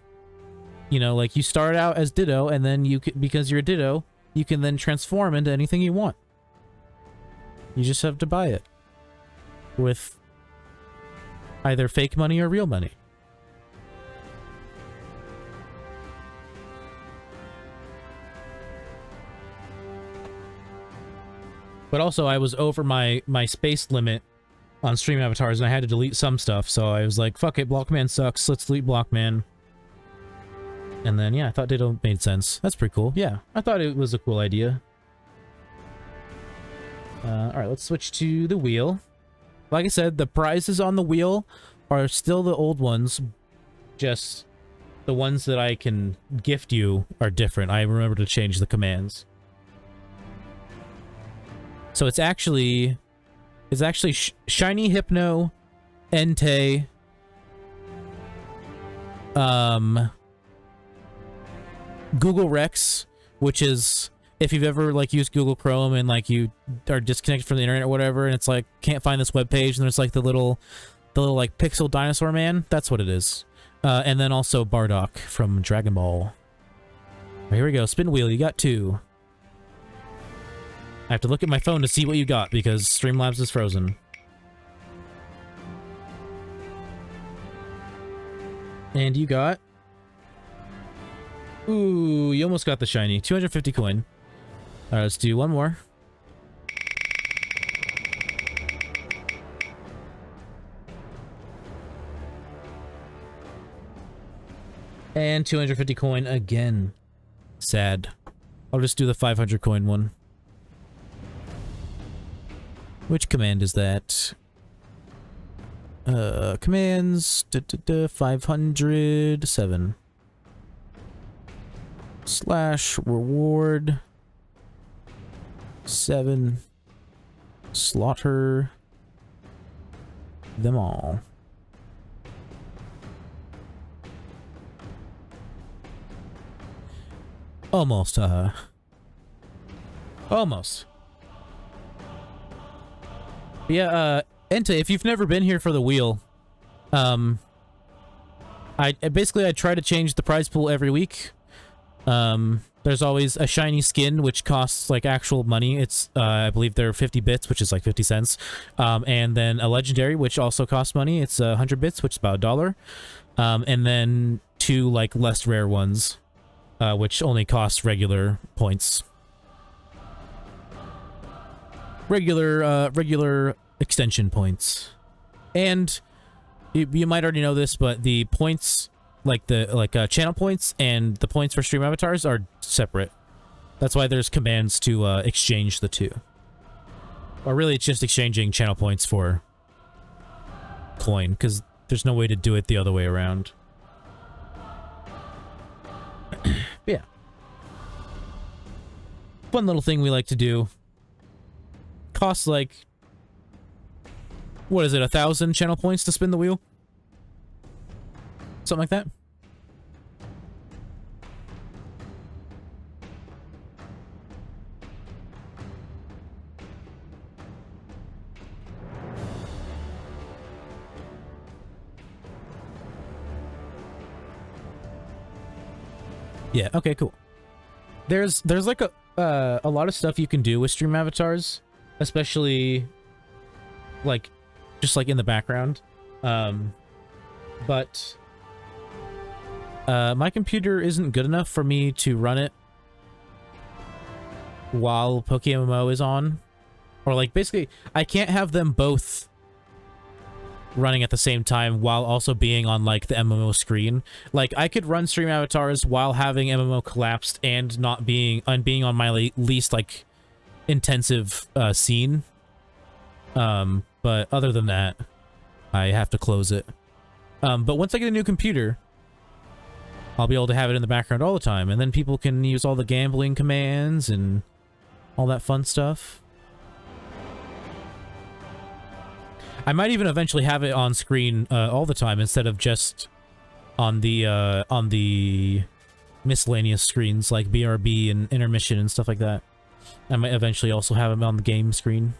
you know, like, you start out as Ditto, and then you can, because you're a Ditto, you can then transform into anything you want. You just have to buy it with either fake money or real money. But also, I was over my space limit on Stream Avatars, and I had to delete some stuff, so I was like, fuck it, Blockman sucks, let's delete Blockman. And then, yeah, I thought Ditto made sense. That's pretty cool. Yeah, I thought it was a cool idea. Alright, let's switch to the wheel. Like I said, the prizes on the wheel are still the old ones, just the ones that I can gift you are different. I remember to change the commands. So it's actually Shiny Hypno, Entei, Google Rex, which is if you've ever like used Google Chrome and like you are disconnected from the internet or whatever, and it's like can't find this web page, and there's like the little like pixel dinosaur man. That's what it is. And then also Bardock from Dragon Ball. Here we go. Spin wheel. You got 2. I have to look at my phone to see what you got because Streamlabs is frozen. And you got... Ooh, you almost got the shiny. 250 coin. Alright, let's do one more. And 250 coin again. Sad. I'll just do the 500 coin one. Which command is that? Commands... 507. Slash reward 7. Slaughter them all. Almost, almost. Yeah, Entei, if you've never been here for the wheel, I try to change the prize pool every week. There's always a shiny skin, which costs, like, actual money. It's, I believe they're 50 bits, which is, like, 50 cents. And then a legendary, which also costs money. It's 100 bits, which is about $1. And then 2, like, less rare ones, which only cost regular points. Regular extension points. And you might already know this, but the points... like channel points and the points for stream avatars are separate. That's why there's commands to exchange the two. Or really it's just exchanging channel points for coin, because there's no way to do it the other way around. Yeah. Fun little thing we like to do. Costs like... what is it, 1,000 channel points to spin the wheel? Something like that. Yeah, okay, cool. There's like a lot of stuff you can do with stream avatars, especially like just like in the background. But my computer isn't good enough for me to run it while PokeMMO is on. Or, like, basically, I can't have them both running at the same time while also being on, like, the MMO screen. Like, I could run stream avatars while having MMO collapsed and not being on my least, like, intensive scene. But other than that, I have to close it. But once I get a new computer, I'll be able to have it in the background all the time, and then people can use all the gambling commands and all that fun stuff. I might even eventually have it on screen all the time instead of just on the miscellaneous screens like BRB and intermission and stuff like that. I might eventually also have them on the game screen.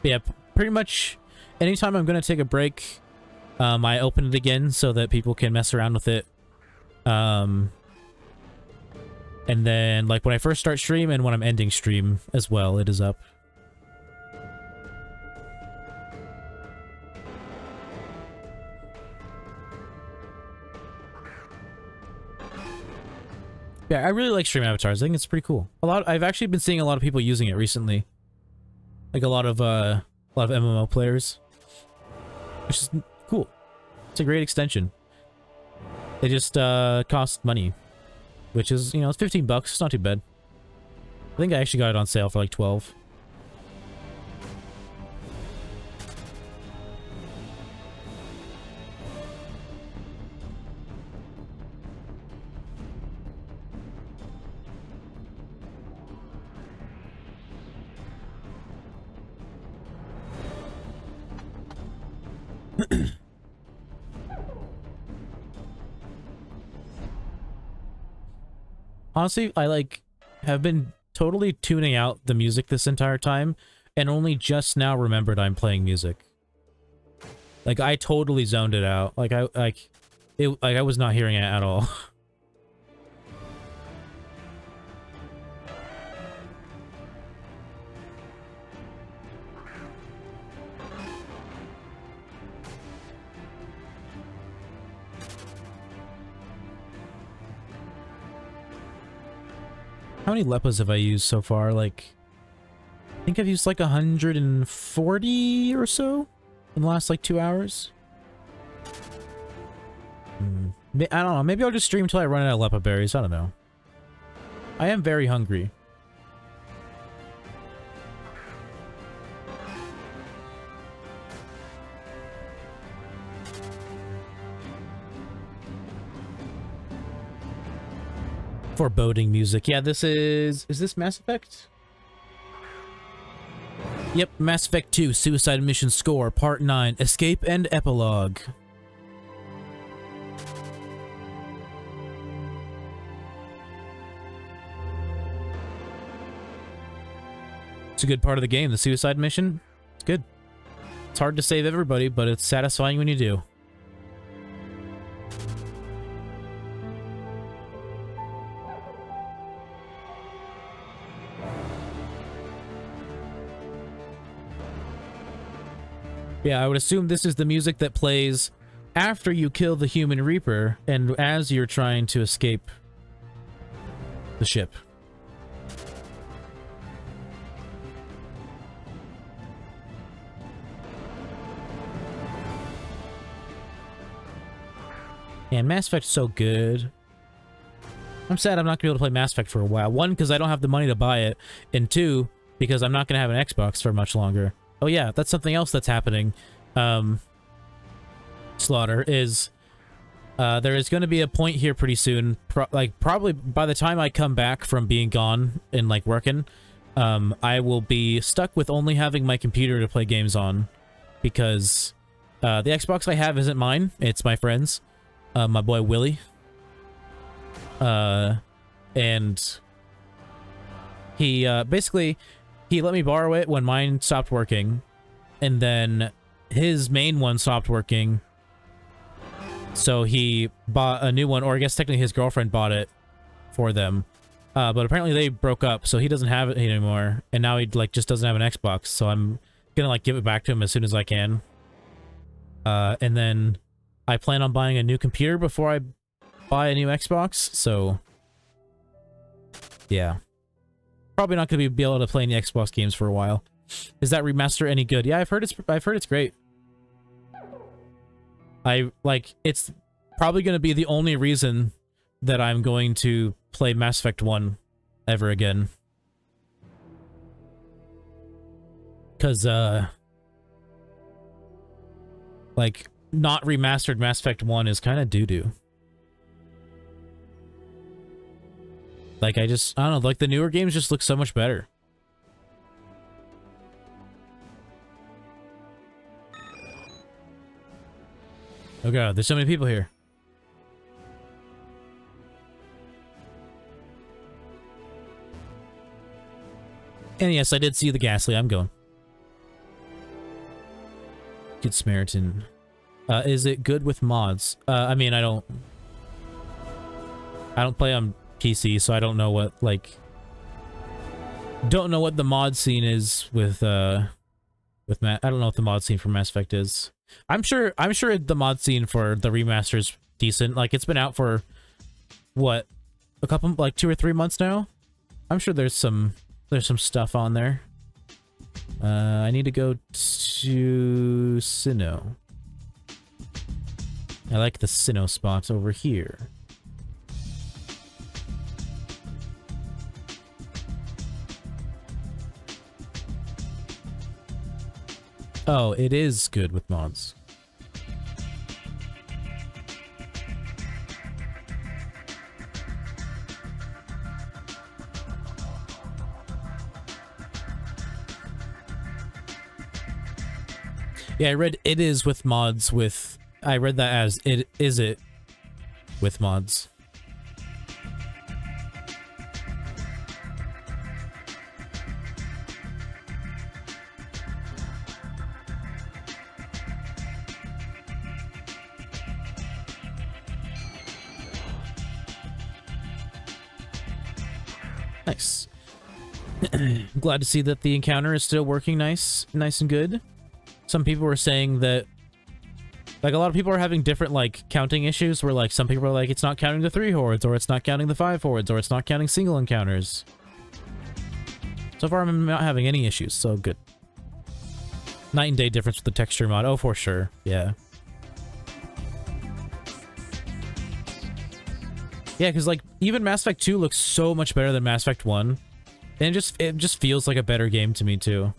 Yeah, pretty much anytime I'm going to take a break, I open it again so that people can mess around with it. And then, like, when I first start stream and when I'm ending stream as well, it is up. Yeah, I really like stream avatars. I think it's pretty cool. I've actually been seeing a lot of people using it recently. Like a lot of MMO players, which is cool. It's a great extension. They just cost money, which is, you know, it's 15 bucks. It's not too bad. I think I actually got it on sale for like 12. Honestly, I like have been totally tuning out the music this entire time and only just now remembered I'm playing music. Like I totally zoned it out. Like I was not hearing it at all. How many Lepas have I used so far? Like, I think I've used like 140 or so in the last like 2 hours. I don't know. Maybe I'll just stream until I run out of Lepa berries. I don't know. I am very hungry. Foreboding music. Yeah, this is this Mass Effect? Yep, Mass Effect 2, Suicide Mission Score, Part 9, Escape and Epilogue. It's a good part of the game, the suicide mission. It's good. It's hard to save everybody, but it's satisfying when you do. Yeah, I would assume this is the music that plays after you kill the human Reaper and as you're trying to escape the ship. And Mass Effect's so good. I'm sad I'm not going to be able to play Mass Effect for a while. One, because I don't have the money to buy it. And two, because I'm not going to have an Xbox for much longer. Oh yeah, that's something else that's happening. Slaughter, is there is going to be a point here pretty soon, probably by the time I come back from being gone and like working, I will be stuck with only having my computer to play games on, because the Xbox I have isn't mine, it's my friend's, my boy Willie, and he basically he let me borrow it when mine stopped working, and then his main one stopped working, so he bought a new one, or I guess technically his girlfriend bought it for them, but apparently they broke up, so he doesn't have it anymore, and now he like just doesn't have an Xbox, so I'm gonna like give it back to him as soon as I can, and then I plan on buying a new computer before I buy a new Xbox, so yeah. Probably not going to be able to play any Xbox games for a while. Is that remaster any good? Yeah, I've heard it's great. It's probably going to be the only reason that I'm going to play Mass Effect 1 ever again. Cuz like not remastered Mass Effect 1 is kind of doo-doo. Like, I don't know, like, the newer games just look so much better. Oh god, there's so many people here. And yes, I did see the Ghastly, I'm going. Good Samaritan. Is it good with mods? I mean, I don't play on PC, so I don't know what, like, don't know what the mod scene is with I don't know what the mod scene for Mass Effect is. I'm sure the mod scene for the remaster is decent. Like, it's been out for what, a couple, like 2 or 3 months now. I'm sure there's some stuff on there. I need to go to Sinnoh. I like the Sinnoh spot over here. Oh, it is good with mods. Yeah, I read it is with mods with... I read that as it is it with mods. Nice. Glad to see that the encounter is still working nice and good. Some people were saying that, like, a lot of people are having different, like, counting issues where, like, some people are like, it's not counting the 3 hordes, or it's not counting the 5 hordes, or it's not counting single encounters. So far, I'm not having any issues, so good. Night and day difference with the texture mod. Oh, for sure. Yeah. Yeah, because, like, even Mass Effect 2 looks so much better than Mass Effect 1. And it just feels like a better game to me, too.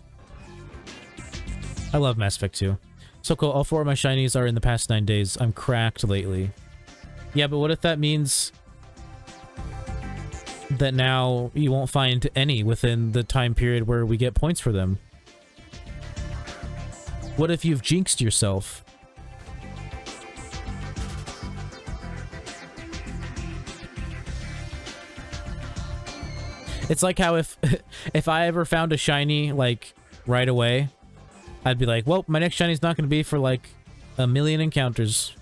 I love Mass Effect 2. So cool, all 4 of my shinies are in the past 9 days. I'm cracked lately. Yeah, but what if that means that now you won't find any within the time period where we get points for them? What if you've jinxed yourself? It's like how if I ever found a shiny, like, right away, I'd be like, well, my next shiny's not going to be for, like, 1,000,000 encounters.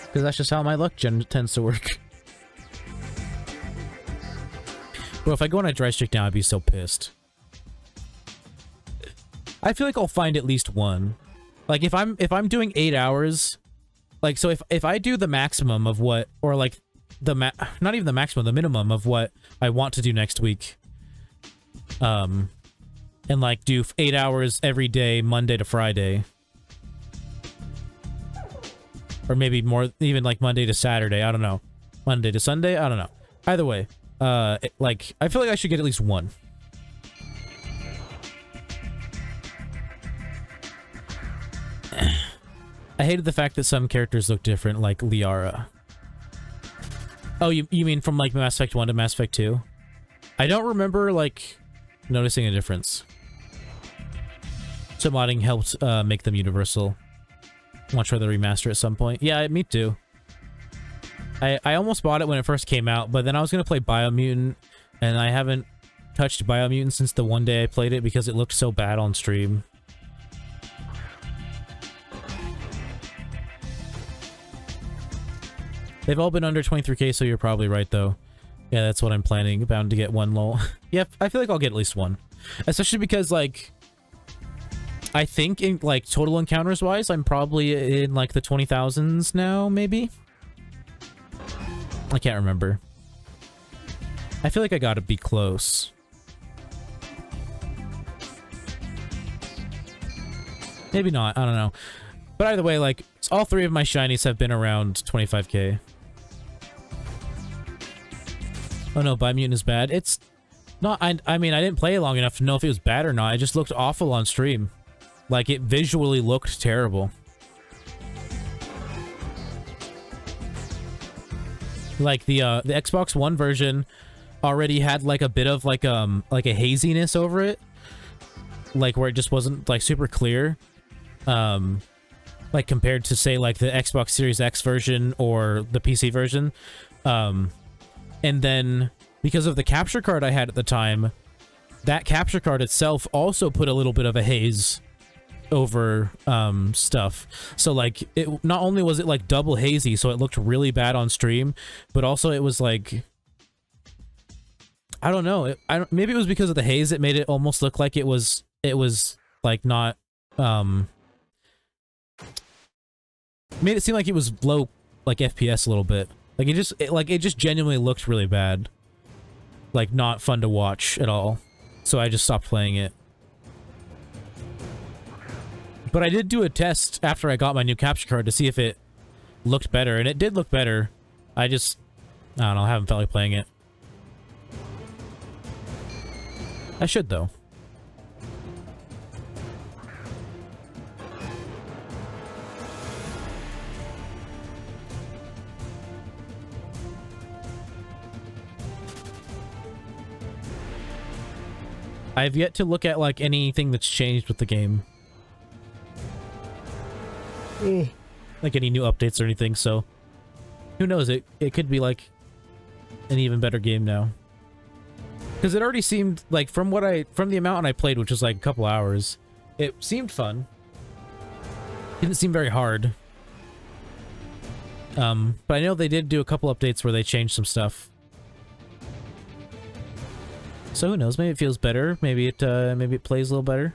Because that's just how my luck tends to work. Bro, if I go on a dry streak now, I'd be so pissed. I feel like I'll find at least one. Like, if I'm doing 8 hours, like, so if I do the maximum of what, or, like, not even the maximum, the minimum of what I want to do next week, and, like, do 8 hours every day, Monday to Friday. Or maybe more, even, like, Monday to Saturday, I don't know. Monday to Sunday, I don't know. Either way, like, I feel like I should get at least one. I hated the fact that some characters look different, like Liara. Oh, you mean from, like, Mass Effect 1 to Mass Effect 2? I don't remember, like, noticing a difference. So modding helped make them universal. Want to try the remaster at some point. Yeah, me too. I almost bought it when it first came out, but then I was going to play Biomutant, and I haven't touched Biomutant since the one day I played it because it looked so bad on stream. They've all been under 23k, so you're probably right, though. Yeah, that's what I'm planning. Bound to get one, lol. Yep, I feel like I'll get at least one. Especially because, like, I think in, like, total encounters wise, I'm probably in, like, the 20,000s now, maybe? I can't remember. I feel like I gotta be close. Maybe not, I don't know. But either way, like, all 3 of my shinies have been around 25k. Oh no, Biomutant is bad. It's not, I mean, I didn't play it long enough to know if it was bad or not. It just looked awful on stream. Like, it visually looked terrible. Like, the Xbox One version already had, like, a bit of, like a haziness over it. Like, where it just wasn't, like, super clear. Like, compared to, say, like, the Xbox Series X version or the PC version. And then, because of the capture card I had at the time, that capture card itself also put a little bit of a haze over stuff. So, like, it not only was it, like, double hazy, so it looked really bad on stream, but also it was, like, I don't know, maybe it was because of the haze it made it almost look like it was like, not, made it seem like it was low, like, FPS a little bit. Like, it just genuinely looked really bad. Like, not fun to watch at all. So I just stopped playing it. But I did do a test after I got my new capture card to see if it looked better, and it did look better. I don't know, I haven't felt like playing it. I should, though. I've yet to look at, like, anything that's changed with the game. Like any new updates or anything, so... Who knows, it could be, like, an even better game now. Because it already seemed, like, from the amount I played, which was, like, a couple hours, it seemed fun. It didn't seem very hard. But I know they did do a couple updates where they changed some stuff. So who knows? Maybe it feels better. Maybe it plays a little better.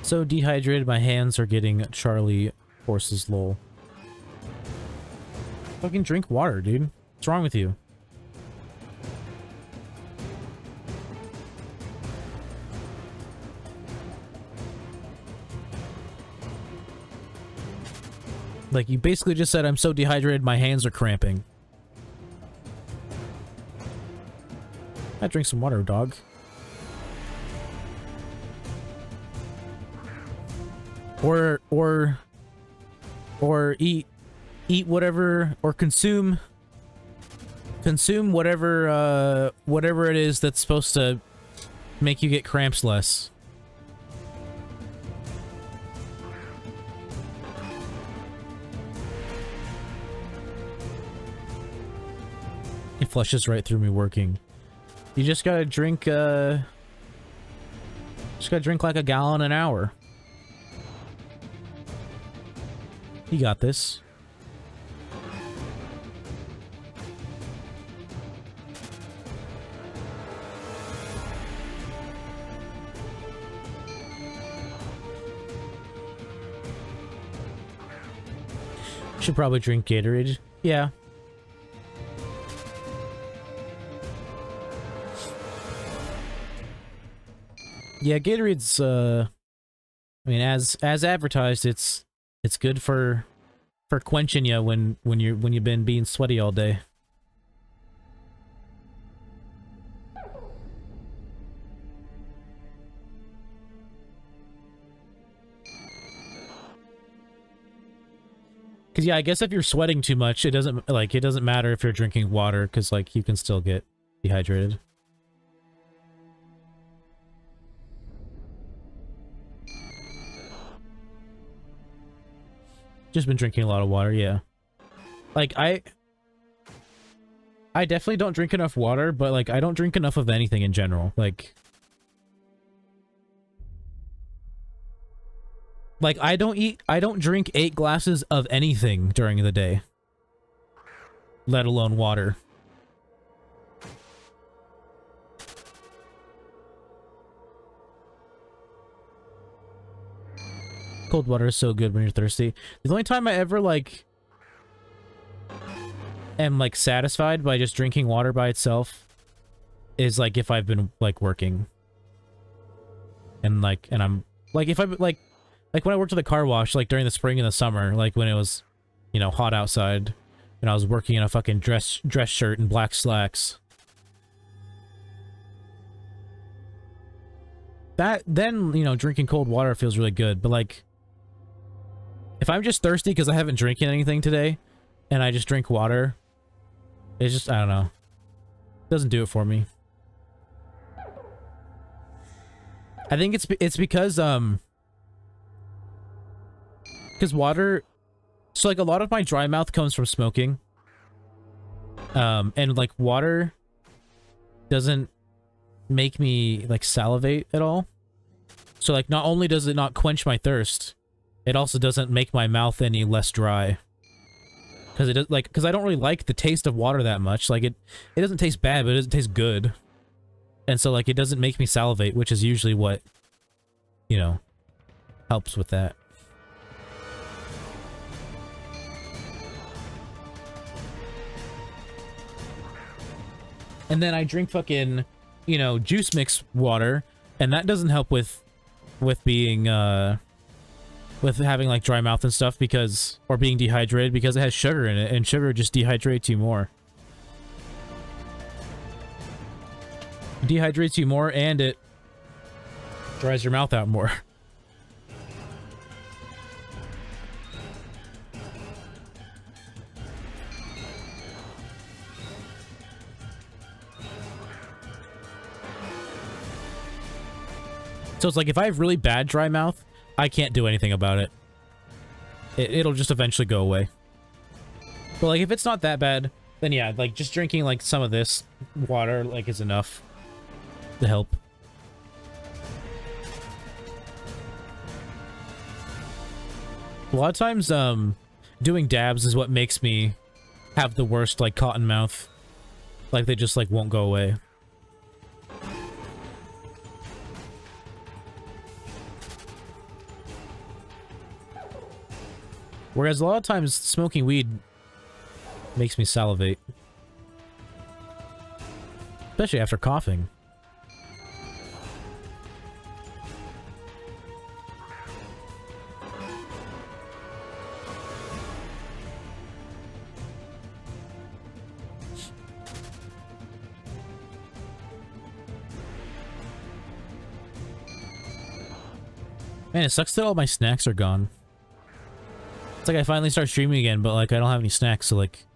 So dehydrated, my hands are getting Charlie horses lol. Fucking drink water, dude. What's wrong with you? Like, you basically just said, I'm so dehydrated, my hands are cramping. I drink some water, dog. Or eat whatever, or consume whatever it is that's supposed to make you get cramps less. It flushes right through me working. You just gotta drink like a gallon an hour. You got this. Should probably drink Gatorade. Yeah. Yeah, Gatorade's I mean, as advertised, it's good for quenching you when you've been being sweaty all day. Cause yeah, I guess if you're sweating too much, it doesn't matter if you're drinking water, cause like you can still get dehydrated. Just been drinking a lot of water, yeah. Like, I definitely don't drink enough water, but, like, I don't drink enough of anything in general. Like, I don't drink 8 glasses of anything during the day. Let alone water. Cold water is so good when you're thirsty. The only time I ever, like, am, like, satisfied by just drinking water by itself is, like, if I've been, like, working. And, like, and I'm, like, if I'm, like when I worked at the car wash, like, during the spring and the summer, like, when it was, you know, hot outside, and I was working in a fucking dress shirt and black slacks. Then, you know, drinking cold water feels really good, but, like, if I'm just thirsty because I haven't drinking anything today, and I just drink water, it's just, I don't know. It doesn't do it for me. I think it's because water, so like a lot of my dry mouth comes from smoking. And like water doesn't make me like salivate at all. So like not only does it not quench my thirst, it also doesn't make my mouth any less dry. Because I don't really like the taste of water that much. Like it doesn't taste bad, but it doesn't taste good. And so like it doesn't make me salivate, which is usually what, you know, helps with that. And then I drink fucking, you know, juice mix water, and that doesn't help with being, with having, like, dry mouth and stuff, because, or being dehydrated, because it has sugar in it, and sugar just dehydrates you more. Dehydrates you more, and it dries your mouth out more. So it's like, if I have really bad dry mouth, I can't do anything about it. It'll just eventually go away. But like, if it's not that bad, then yeah, like just drinking like some of this water like is enough to help. A lot of times, doing dabs is what makes me have the worst like cotton mouth. Like they just like won't go away. Whereas a lot of times smoking weed makes me salivate. Especially after coughing. Man, it sucks that all my snacks are gone. It's like I finally start streaming again, but like I don't have any snacks, so like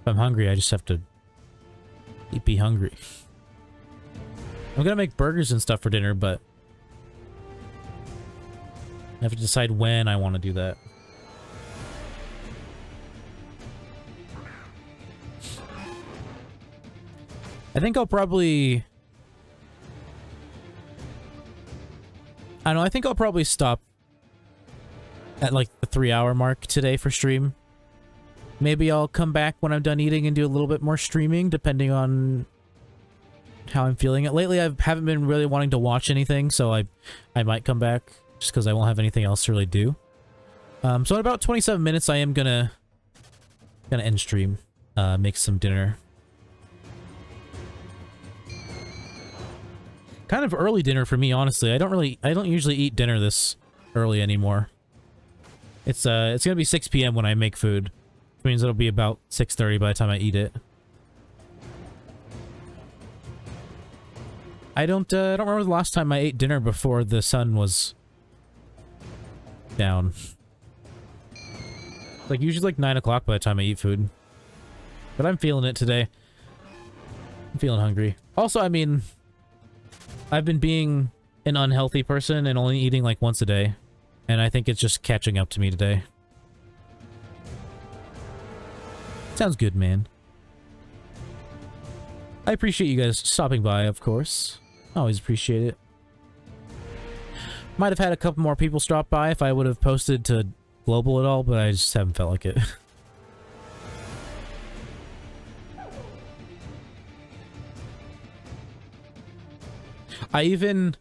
if I'm hungry, I just have to be hungry. I'm gonna make burgers and stuff for dinner, but I have to decide when I want to do that. I think I'll probably... I don't know, I think I'll probably stop at like the 3-hour mark today for stream. Maybe I'll come back when I'm done eating and do a little bit more streaming, depending on how I'm feeling it. Lately, I haven't been really wanting to watch anything, so I might come back just because I won't have anything else to really do. So in about 27 minutes, I am gonna end stream, make some dinner. Kind of early dinner for me, honestly. I don't usually eat dinner this early anymore. It's gonna be 6 p.m. when I make food. Which means it'll be about 6:30 by the time I eat it. I don't remember the last time I ate dinner before the sun was down. Like usually like 9 o'clock by the time I eat food. But I'm feeling it today. I'm feeling hungry. Also, I mean, I've been being an unhealthy person and only eating like once a day. And I think it's just catching up to me today. Sounds good, man. I appreciate you guys stopping by, of course. Always appreciate it. Might have had a couple more people stop by if I would have posted to global at all, but I just haven't felt like it. I even...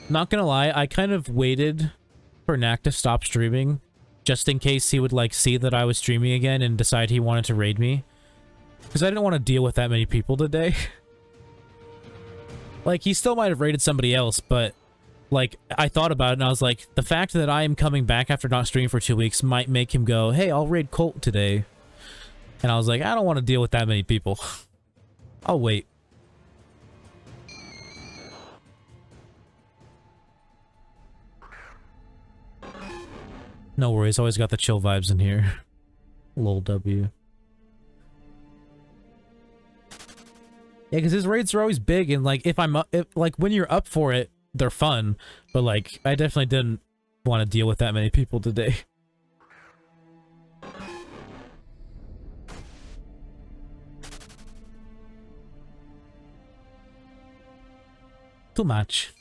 Not gonna lie, I kind of waited for Knack to stop streaming, just in case he would, like, see that I was streaming again and decide he wanted to raid me. Because I didn't want to deal with that many people today. Like, he still might have raided somebody else, but, like, I thought about it and I was like, the fact that I am coming back after not streaming for 2 weeks might make him go, hey, I'll raid Colt today. And I was like, I don't want to deal with that many people. I'll wait. No worries, always got the chill vibes in here. Lol W. Yeah, because his raids are always big, and like if like when you're up for it, they're fun. But like, I definitely didn't want to deal with that many people today. Too much.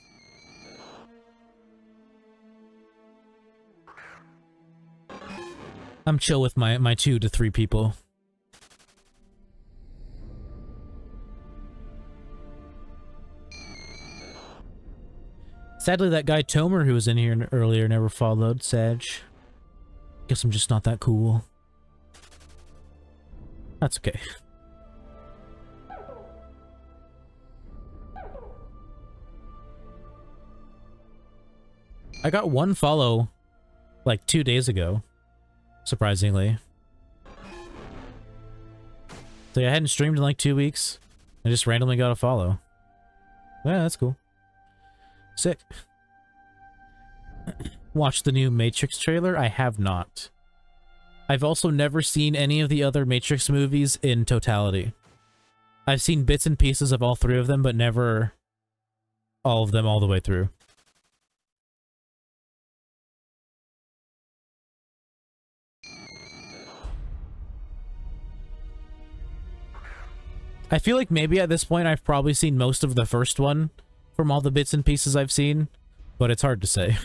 I'm chill with my 2 to 3 people. Sadly, that guy Tomer who was in here earlier never followed. Sag. Guess I'm just not that cool. That's okay. I got one follow like 2 days ago, surprisingly. So yeah, I hadn't streamed in like 2 weeks. I just randomly got a follow. Yeah, that's cool. Sick. Watched the new Matrix trailer? I have not. I've also never seen any of the other Matrix movies in totality. I've seen bits and pieces of all 3 of them, but never all of them all the way through. I feel like maybe at this point I've probably seen most of the first one from all the bits and pieces I've seen, but it's hard to say.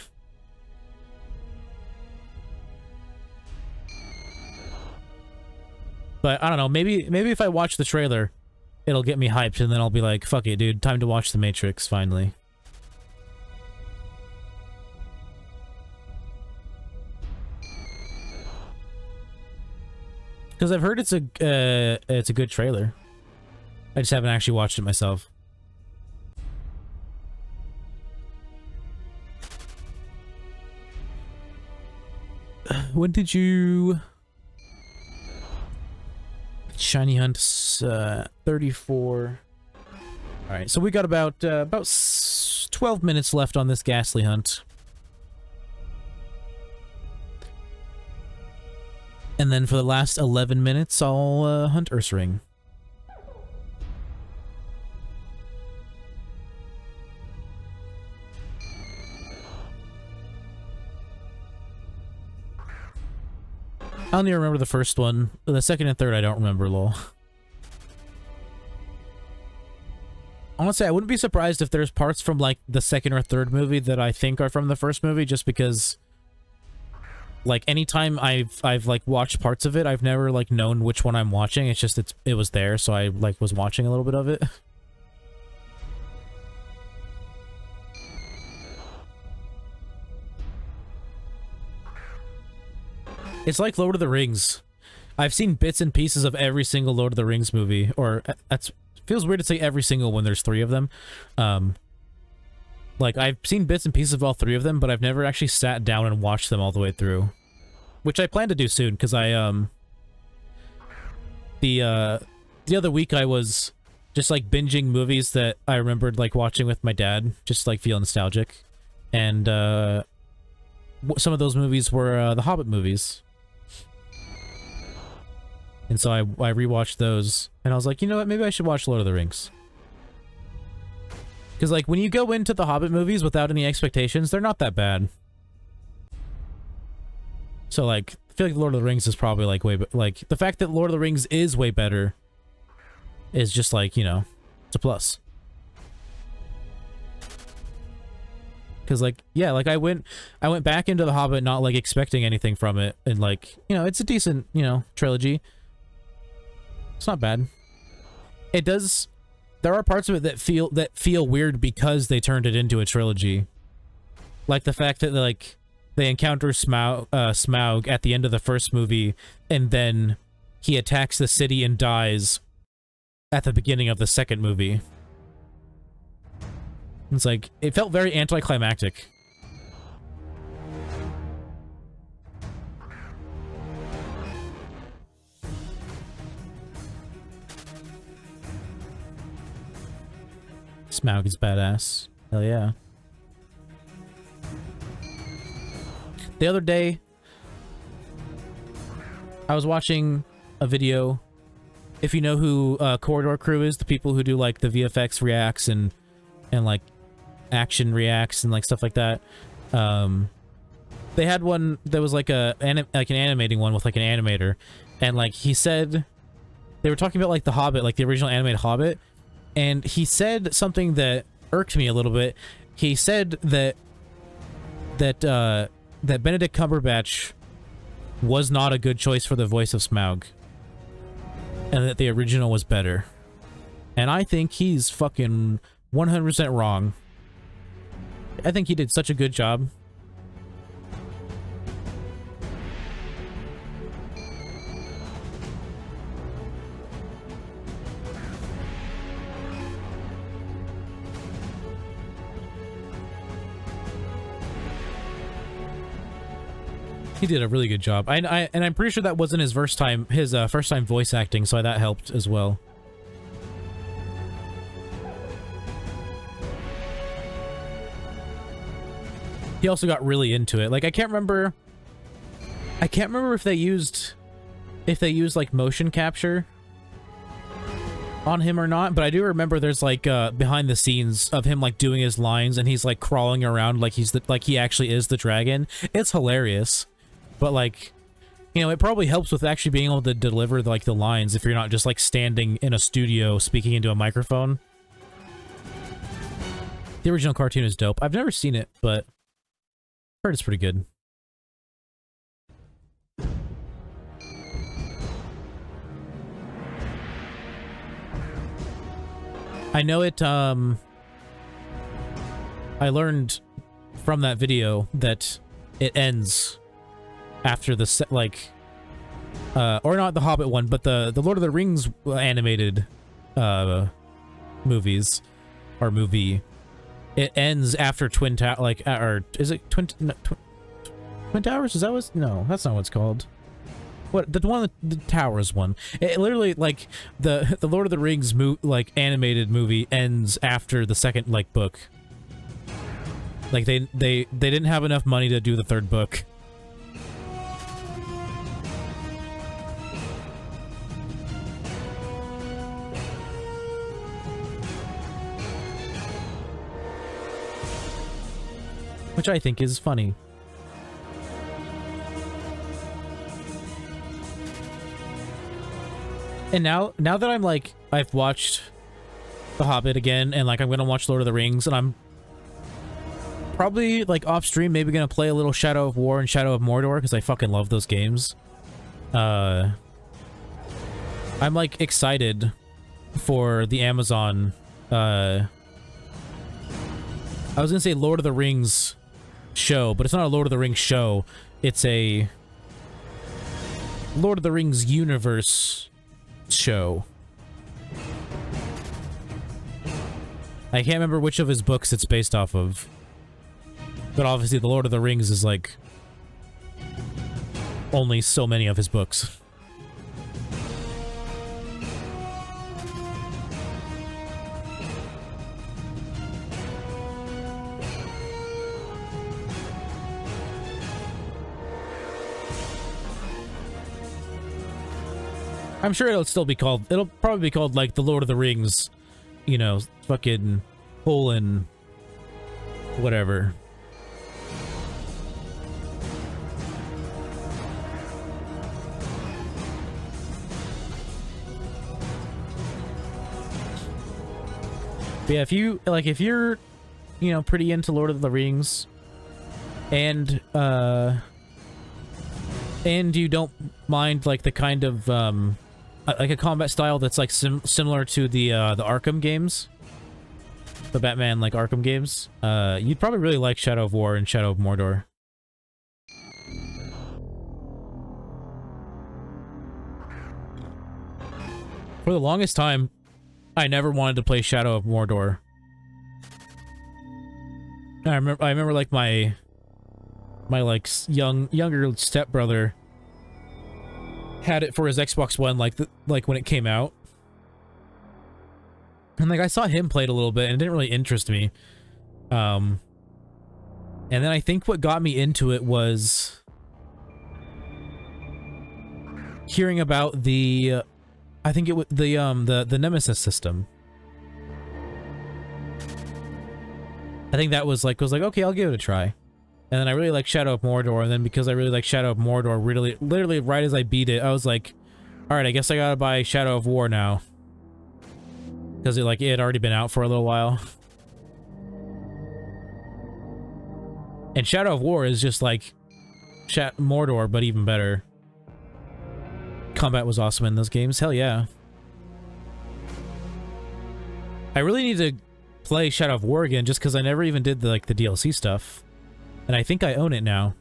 But I don't know, maybe if I watch the trailer, it'll get me hyped and then I'll be like, fuck it, dude, time to watch The Matrix, finally. Because I've heard it's a good trailer. I just haven't actually watched it myself. When did you... Shiny Hunt 34. Alright, so we got about 12 minutes left on this Ghastly Hunt. And then for the last 11 minutes, I'll hunt Ursaring. I only remember the first one. The second and third I don't remember, lol. Honestly, I wouldn't be surprised if there's parts from, like, the second or third movie that I think are from the first movie, just because, like, anytime I've like, watched parts of it, I've never, like, known which one I'm watching. It's just, it was there, so I, like, was watching a little bit of it. It's like Lord of the Rings. I've seen bits and pieces of every single Lord of the Rings movie, or that's feels weird to say every single when there's 3 of them. Like, I've seen bits and pieces of all 3 of them, but I've never actually sat down and watched them all the way through. Which I plan to do soon, because I, the other week I was just, like, binging movies that I remembered, like, watching with my dad, just, like, feel nostalgic. And, some of those movies were, the Hobbit movies. And so I rewatched those, and I was like, you know what, maybe I should watch Lord of the Rings. Because, like, when you go into the Hobbit movies without any expectations, they're not that bad. So, like, I feel like Lord of the Rings is probably, like, like, the fact that Lord of the Rings is way better is just, like, you know, it's a plus. Because, like, yeah, like, I went back into The Hobbit not, like, expecting anything from it, and, like, you know, it's a decent, you know, trilogy. It's not bad. It does... There are parts of it that feel weird because they turned it into a trilogy. Like the fact that, like, they encounter Smaug at the end of the first movie, and then he attacks the city and dies at the beginning of the second movie. It's like, it felt very anticlimactic. Smaug is badass. Hell yeah. The other day, I was watching a video. If you know who Corridor Crew is, the people who do, like, the VFX reacts and like, action reacts and, like, stuff like that. They had one that was, like, an animating one with, like, an animator. And, like, he said... They were talking about, like, The Hobbit, like, the original animated Hobbit. And he said something that irked me a little bit. He said that Benedict Cumberbatch was not a good choice for the voice of Smaug. And that the original was better. And I think he's fucking 100% wrong. I think he did such a good job. He did a really good job. And I'm pretty sure that wasn't his first time voice acting, so that helped as well. He also got really into it. Like, I can't remember if they used like motion capture on him or not, but I do remember there's like behind the scenes of him like doing his lines, and he's like crawling around like he actually is the dragon. It's hilarious. But, like, you know, it probably helps with actually being able to deliver, like, the lines if you're not just, like, standing in a studio speaking into a microphone. The original cartoon is dope. I've never seen it, but I've heard it's pretty good. I know it, I learned from that video that it ends after the set, like, or not the Hobbit one, but the Lord of the Rings animated movies or movie. It ends after Twin Tower, like, or is it Twin Towers? Is that what? No, that's not what it's called. What, the one, the Towers one? It literally, like, the Lord of the Rings like animated movie ends after the second, like, book. Like, they didn't have enough money to do the third book. Which I think is funny. And now that I'm like, I've watched The Hobbit again, and like I'm gonna watch Lord of the Rings, and I'm probably like off stream maybe gonna play a little Shadow of War and Shadow of Mordor, because I fucking love those games. I'm like excited for the Amazon, I was gonna say Lord of the Rings show, but it's not a Lord of the Rings show. It's a Lord of the Rings universe show. I can't remember which of his books it's based off of, but obviously the Lord of the Rings is like only so many of his books. I'm sure it'll probably be called, like, the Lord of the Rings, you know, fucking colon whatever. But yeah, if you're, you know, pretty into Lord of the Rings, and you don't mind, like, the kind of, like a combat style that's like similar to the Arkham games, the Batman like Arkham games, you'd probably really like Shadow of War and Shadow of Mordor. For the longest time, I never wanted to play Shadow of Mordor. I remember like my like younger stepbrother had it for his Xbox One, like when it came out, and like I saw him play it a little bit, and it didn't really interest me. And then I think what got me into it was hearing about the, I think it was the Nemesis system. I think that was like okay, I'll give it a try. And then I really like Shadow of Mordor, and then because I really like Shadow of Mordor, literally right as I beat it, I was like, alright, I guess I gotta buy Shadow of War now. Because it had already been out for a little while. And Shadow of War is just like Mordor, but even better. Combat was awesome in those games, hell yeah. I really need to play Shadow of War again just because I never even did the, like, the DLC stuff. And I think I own it now.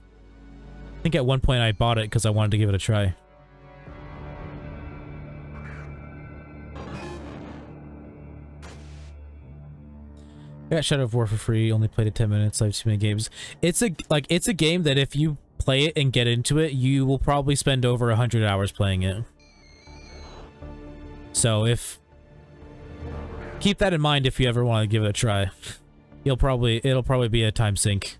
I think at one point I bought it because I wanted to give it a try. I got Shadow of War for free, only played it 10 minutes, I have too many games. It's a game that if you play it and get into it, you will probably spend over 100 hours playing it. So keep that in mind if you ever want to give it a try. It'll probably be a time sink.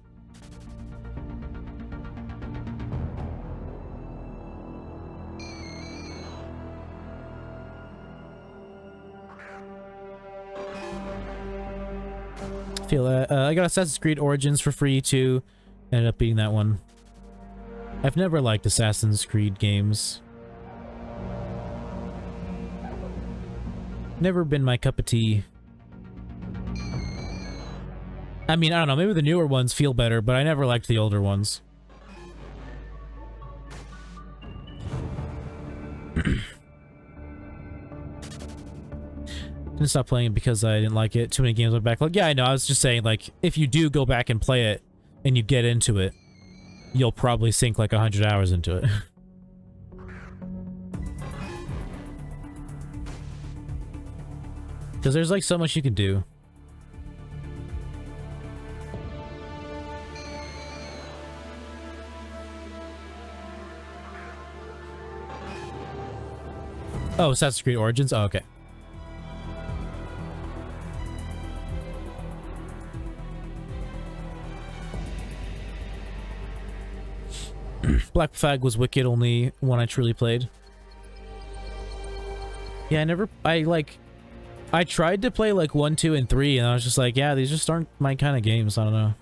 Feel that. I got Assassin's Creed Origins for free too. Ended up beating that one. I've never liked Assassin's Creed games. Never been my cup of tea. I mean, I don't know, maybe the newer ones feel better, but I never liked the older ones. Didn't stop playing it because I didn't like it. Too many games on my backlog. Yeah, I know. I was just saying, like, if you do go back and play it and you get into it, you'll probably sink like 100 hours into it. Because there's like so much you can do. Oh, Assassin's Creed Origins? Oh, okay. Black Flag was wicked, only one I truly played. Yeah, I tried to play like 1, 2, and 3, and I was just like, yeah, these just aren't my kind of games, I don't know.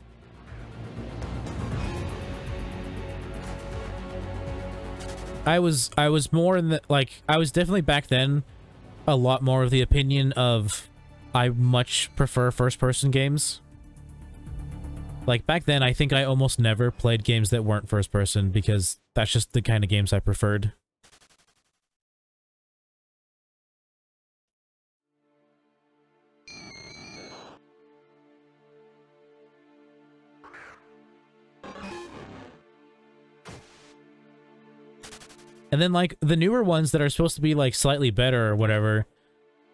I was more in the, like, I was definitely back then a lot more of the opinion of I much prefer first-person games. Like, back then, I think I almost never played games that weren't first-person because that's just the kind of games I preferred. And then, like, the newer ones that are supposed to be, like, slightly better or whatever,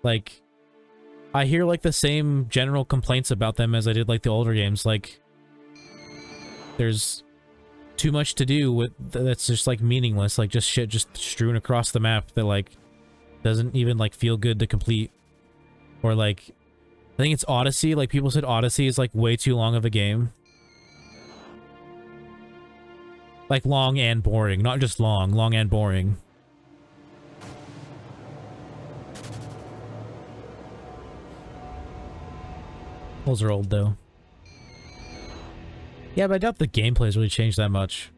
like, I hear, like, the same general complaints about them as I did, like, the older games. Like, there's too much to do with that's just like meaningless, like just shit just strewn across the map that like doesn't even like feel good to complete. Or like, I think it's Odyssey, like people said Odyssey is like way too long of a game. Like long and boring, not just long and boring. Those are old though. Yeah, but I doubt the gameplay's really changed that much.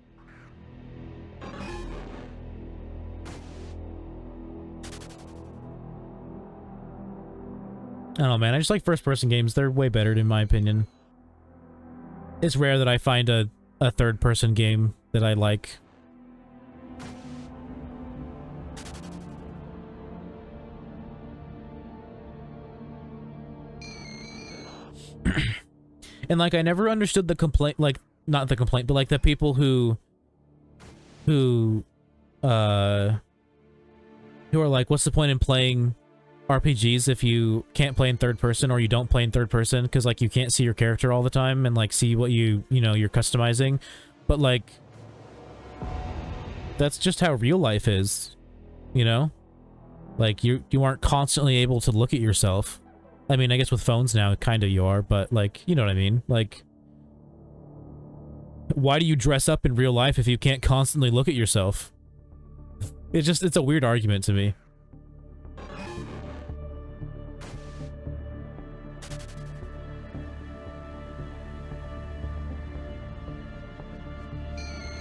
I don't know, man. I just like first-person games. They're way better, in my opinion. It's rare that I find a third-person game that I like. And, like, I never understood the complaint, like, not the complaint, but, like, the people who are like, what's the point in playing RPGs if you can't play in third person or you don't play in third person because, like, you can't see your character all the time and, like, see what you know, you're customizing. But, like, that's just how real life is, you know? Like, you aren't constantly able to look at yourself. I mean, I guess with phones now, kind of you are, but, like, you know what I mean? Like, why do you dress up in real life if you can't constantly look at yourself? It's a weird argument to me.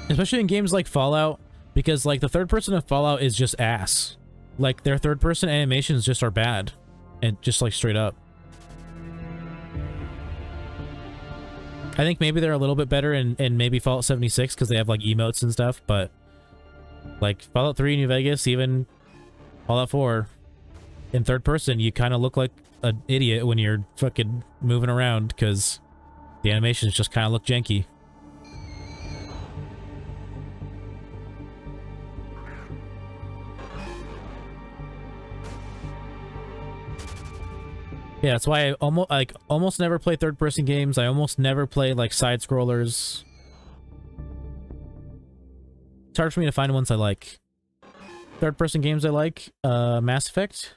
Especially in games like Fallout, because, like, the third person of Fallout is just ass. Like, their third person animations just are bad. And just, like, straight up. I think maybe they're a little bit better in maybe Fallout 76 because they have, like, emotes and stuff, but, like, Fallout 3 New Vegas, even Fallout 4, in third person, you kind of look like an idiot when you're fucking moving around because the animations just kind of look janky. Yeah, that's why I almost never play third-person games. I almost never play like side-scrollers. It's hard for me to find ones I like. Third-person games I like, Mass Effect.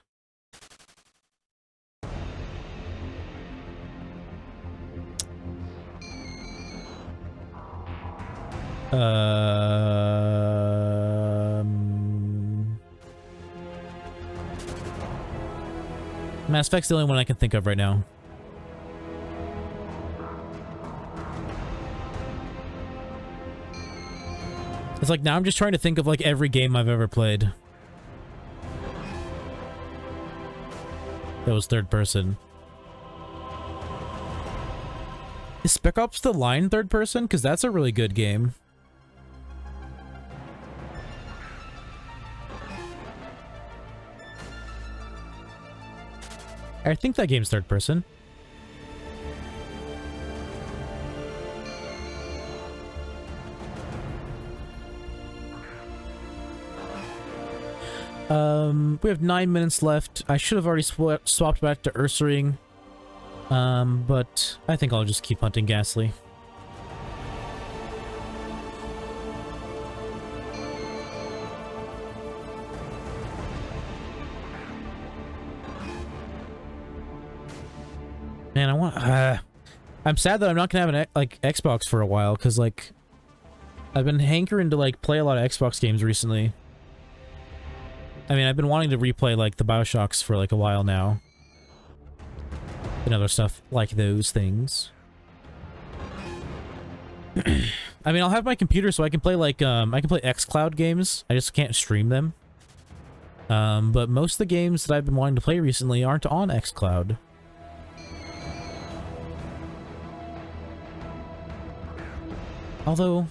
Mass Effect's the only one I can think of right now. It's like now I'm just trying to think of like every game I've ever played that was third person. Is Spec Ops The Line third person? Because that's a really good game. I think that game's third person. We have 9 minutes left. I should have already swapped back to Ursaring. But I think I'll just keep hunting Ghastly. Man, I want... I'm sad that I'm not gonna have an like Xbox for a while, because like I've been hankering to like play a lot of Xbox games recently. I mean, I've been wanting to replay like the BioShocks for like a while now. And other stuff like those things. I mean, I'll have my computer so I can play like I can play xCloud games. I just can't stream them. But most of the games that I've been wanting to play recently aren't on xCloud. Although,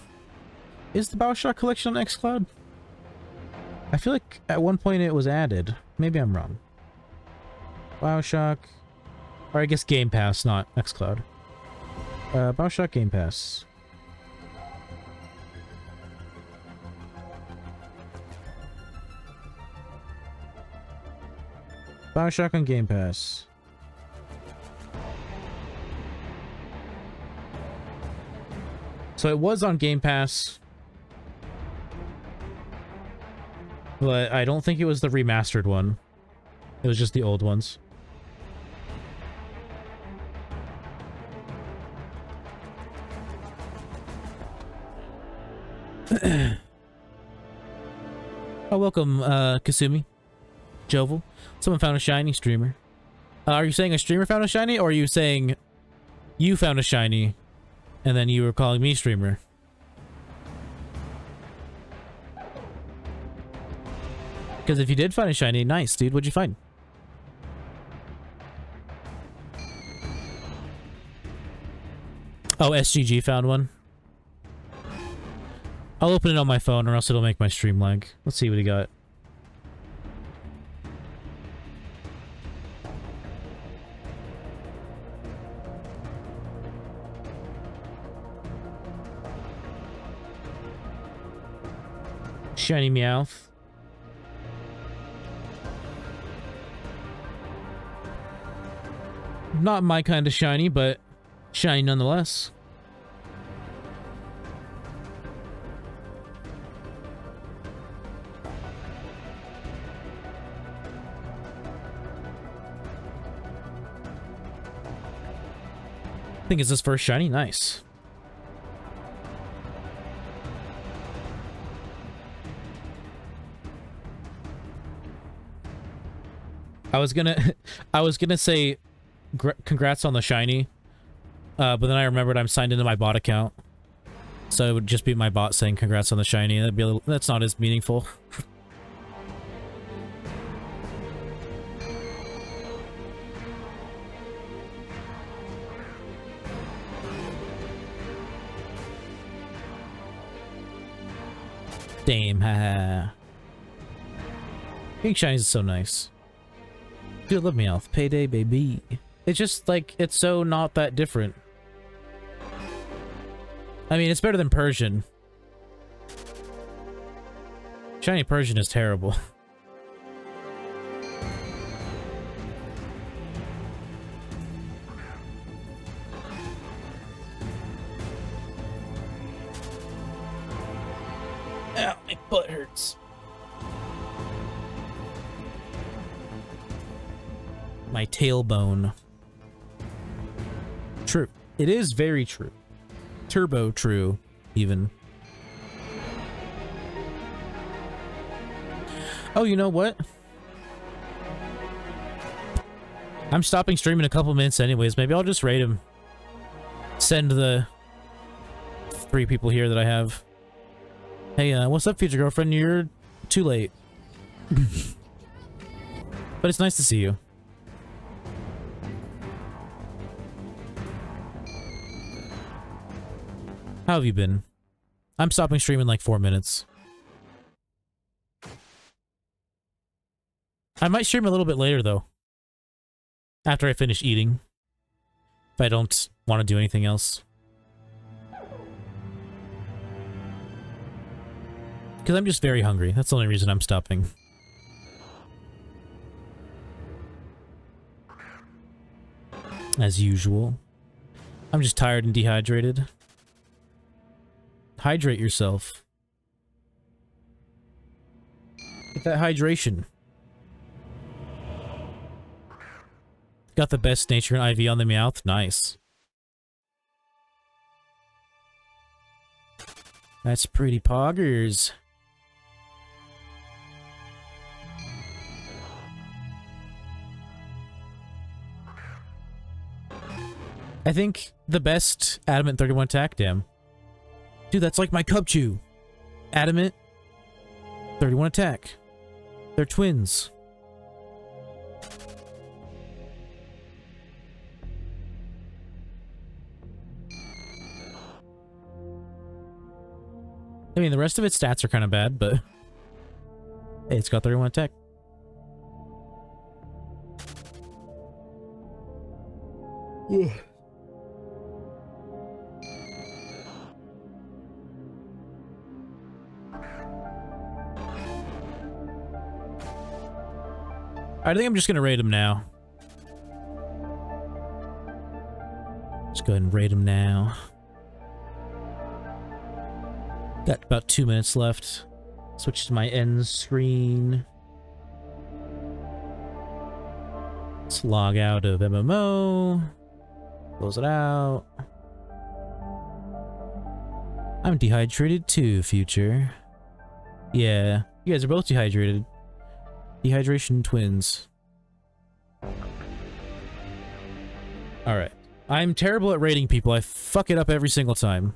is the BioShock collection on xCloud? I feel like at one point it was added. Maybe I'm wrong. BioShock... Or I guess Game Pass, not xCloud. BioShock Game Pass. BioShock on Game Pass. So it was on Game Pass. But I don't think it was the remastered one. It was just the old ones. Oh, welcome, Kasumi. Jovel. Someone found a shiny streamer. Are you saying a streamer found a shiny, or are you saying you found a shiny and then you were calling me streamer? Because if you did find a shiny, nice, dude. What'd you find? Oh, SGG found one. I'll open it on my phone or else it'll make my stream lag. Let's see what he got. Shiny Meowth. Not my kind of shiny, but shiny nonetheless. I think it's his first shiny. Nice. I was gonna say congrats on the shiny, but then I remembered I'm signed into my bot account, so it would just be my bot saying congrats on the shiny. That'd be that's not as meaningful. Damn, haha. Pink shinies is so nice. Dude, I love Meowth. Payday, baby. It's just, like, it's so not that different. I mean, it's better than Persian. Shiny Persian is terrible. Ow, my butt hurts. My tailbone. True. It is very true. Turbo true, even. Oh, you know what? I'm stopping streaming in a couple minutes anyways. Maybe I'll just raid him. Send the 3 people here that I have. Hey, what's up, future girlfriend? You're too late. But it's nice to see you. How have you been? I'm stopping streaming in like 4 minutes. I might stream a little bit later, though. After I finish eating. If I don't want to do anything else. Because I'm just very hungry. That's the only reason I'm stopping. As usual. I'm just tired and dehydrated. Hydrate yourself. Get that hydration. Got the best nature and IV on the Meowth. Nice. That's pretty poggers. I think the best Adamant 31 attack, damn. Dude, that's like my Cubchoo. Adamant 31 attack. They're twins. I mean, the rest of its stats are kind of bad, but hey, it's got 31 attack. Ugh. I think I'm just gonna raid him now. Let's go ahead and raid him now. Got about 2 minutes left. Switch to my end screen. Let's log out of MMO. Close it out. I'm dehydrated too, future. Yeah, you guys are both dehydrated. Dehydration twins. Alright. I'm terrible at raiding people. I fuck it up every single time.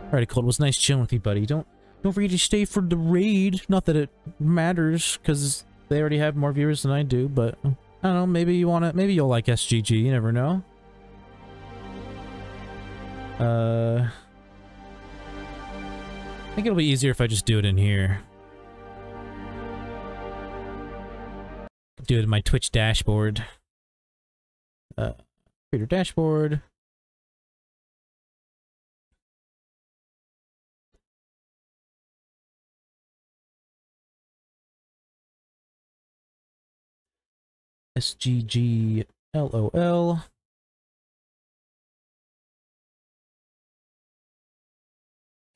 Alright, Cold. It was nice chilling with you, buddy. Don't forget to stay for the raid. Not that it matters, because they already have more viewers than I do, but I don't know, maybe you wanna, maybe you'll like SGG, you never know. I think it'll be easier if I just do it in here. Do it in my Twitch dashboard. Creator dashboard. SGG LOL.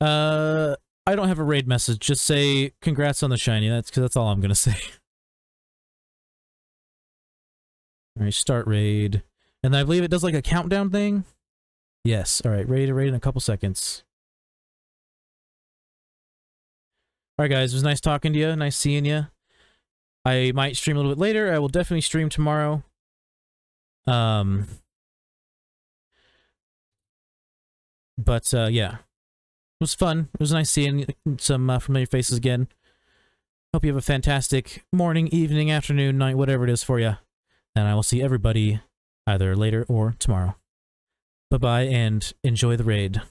I don't have a raid message. Just say congrats on the shiny. That's all I'm gonna say. All right, start raid, and I believe it does like a countdown thing. Yes. All right, ready to raid in a couple seconds. All right, guys. It was nice talking to you. Nice seeing you. I might stream a little bit later. I will definitely stream tomorrow. But yeah. It was fun. It was nice seeing some familiar faces again. Hope you have a fantastic morning, evening, afternoon, night, whatever it is for you. And I will see everybody either later or tomorrow. Bye-bye, and enjoy the raid.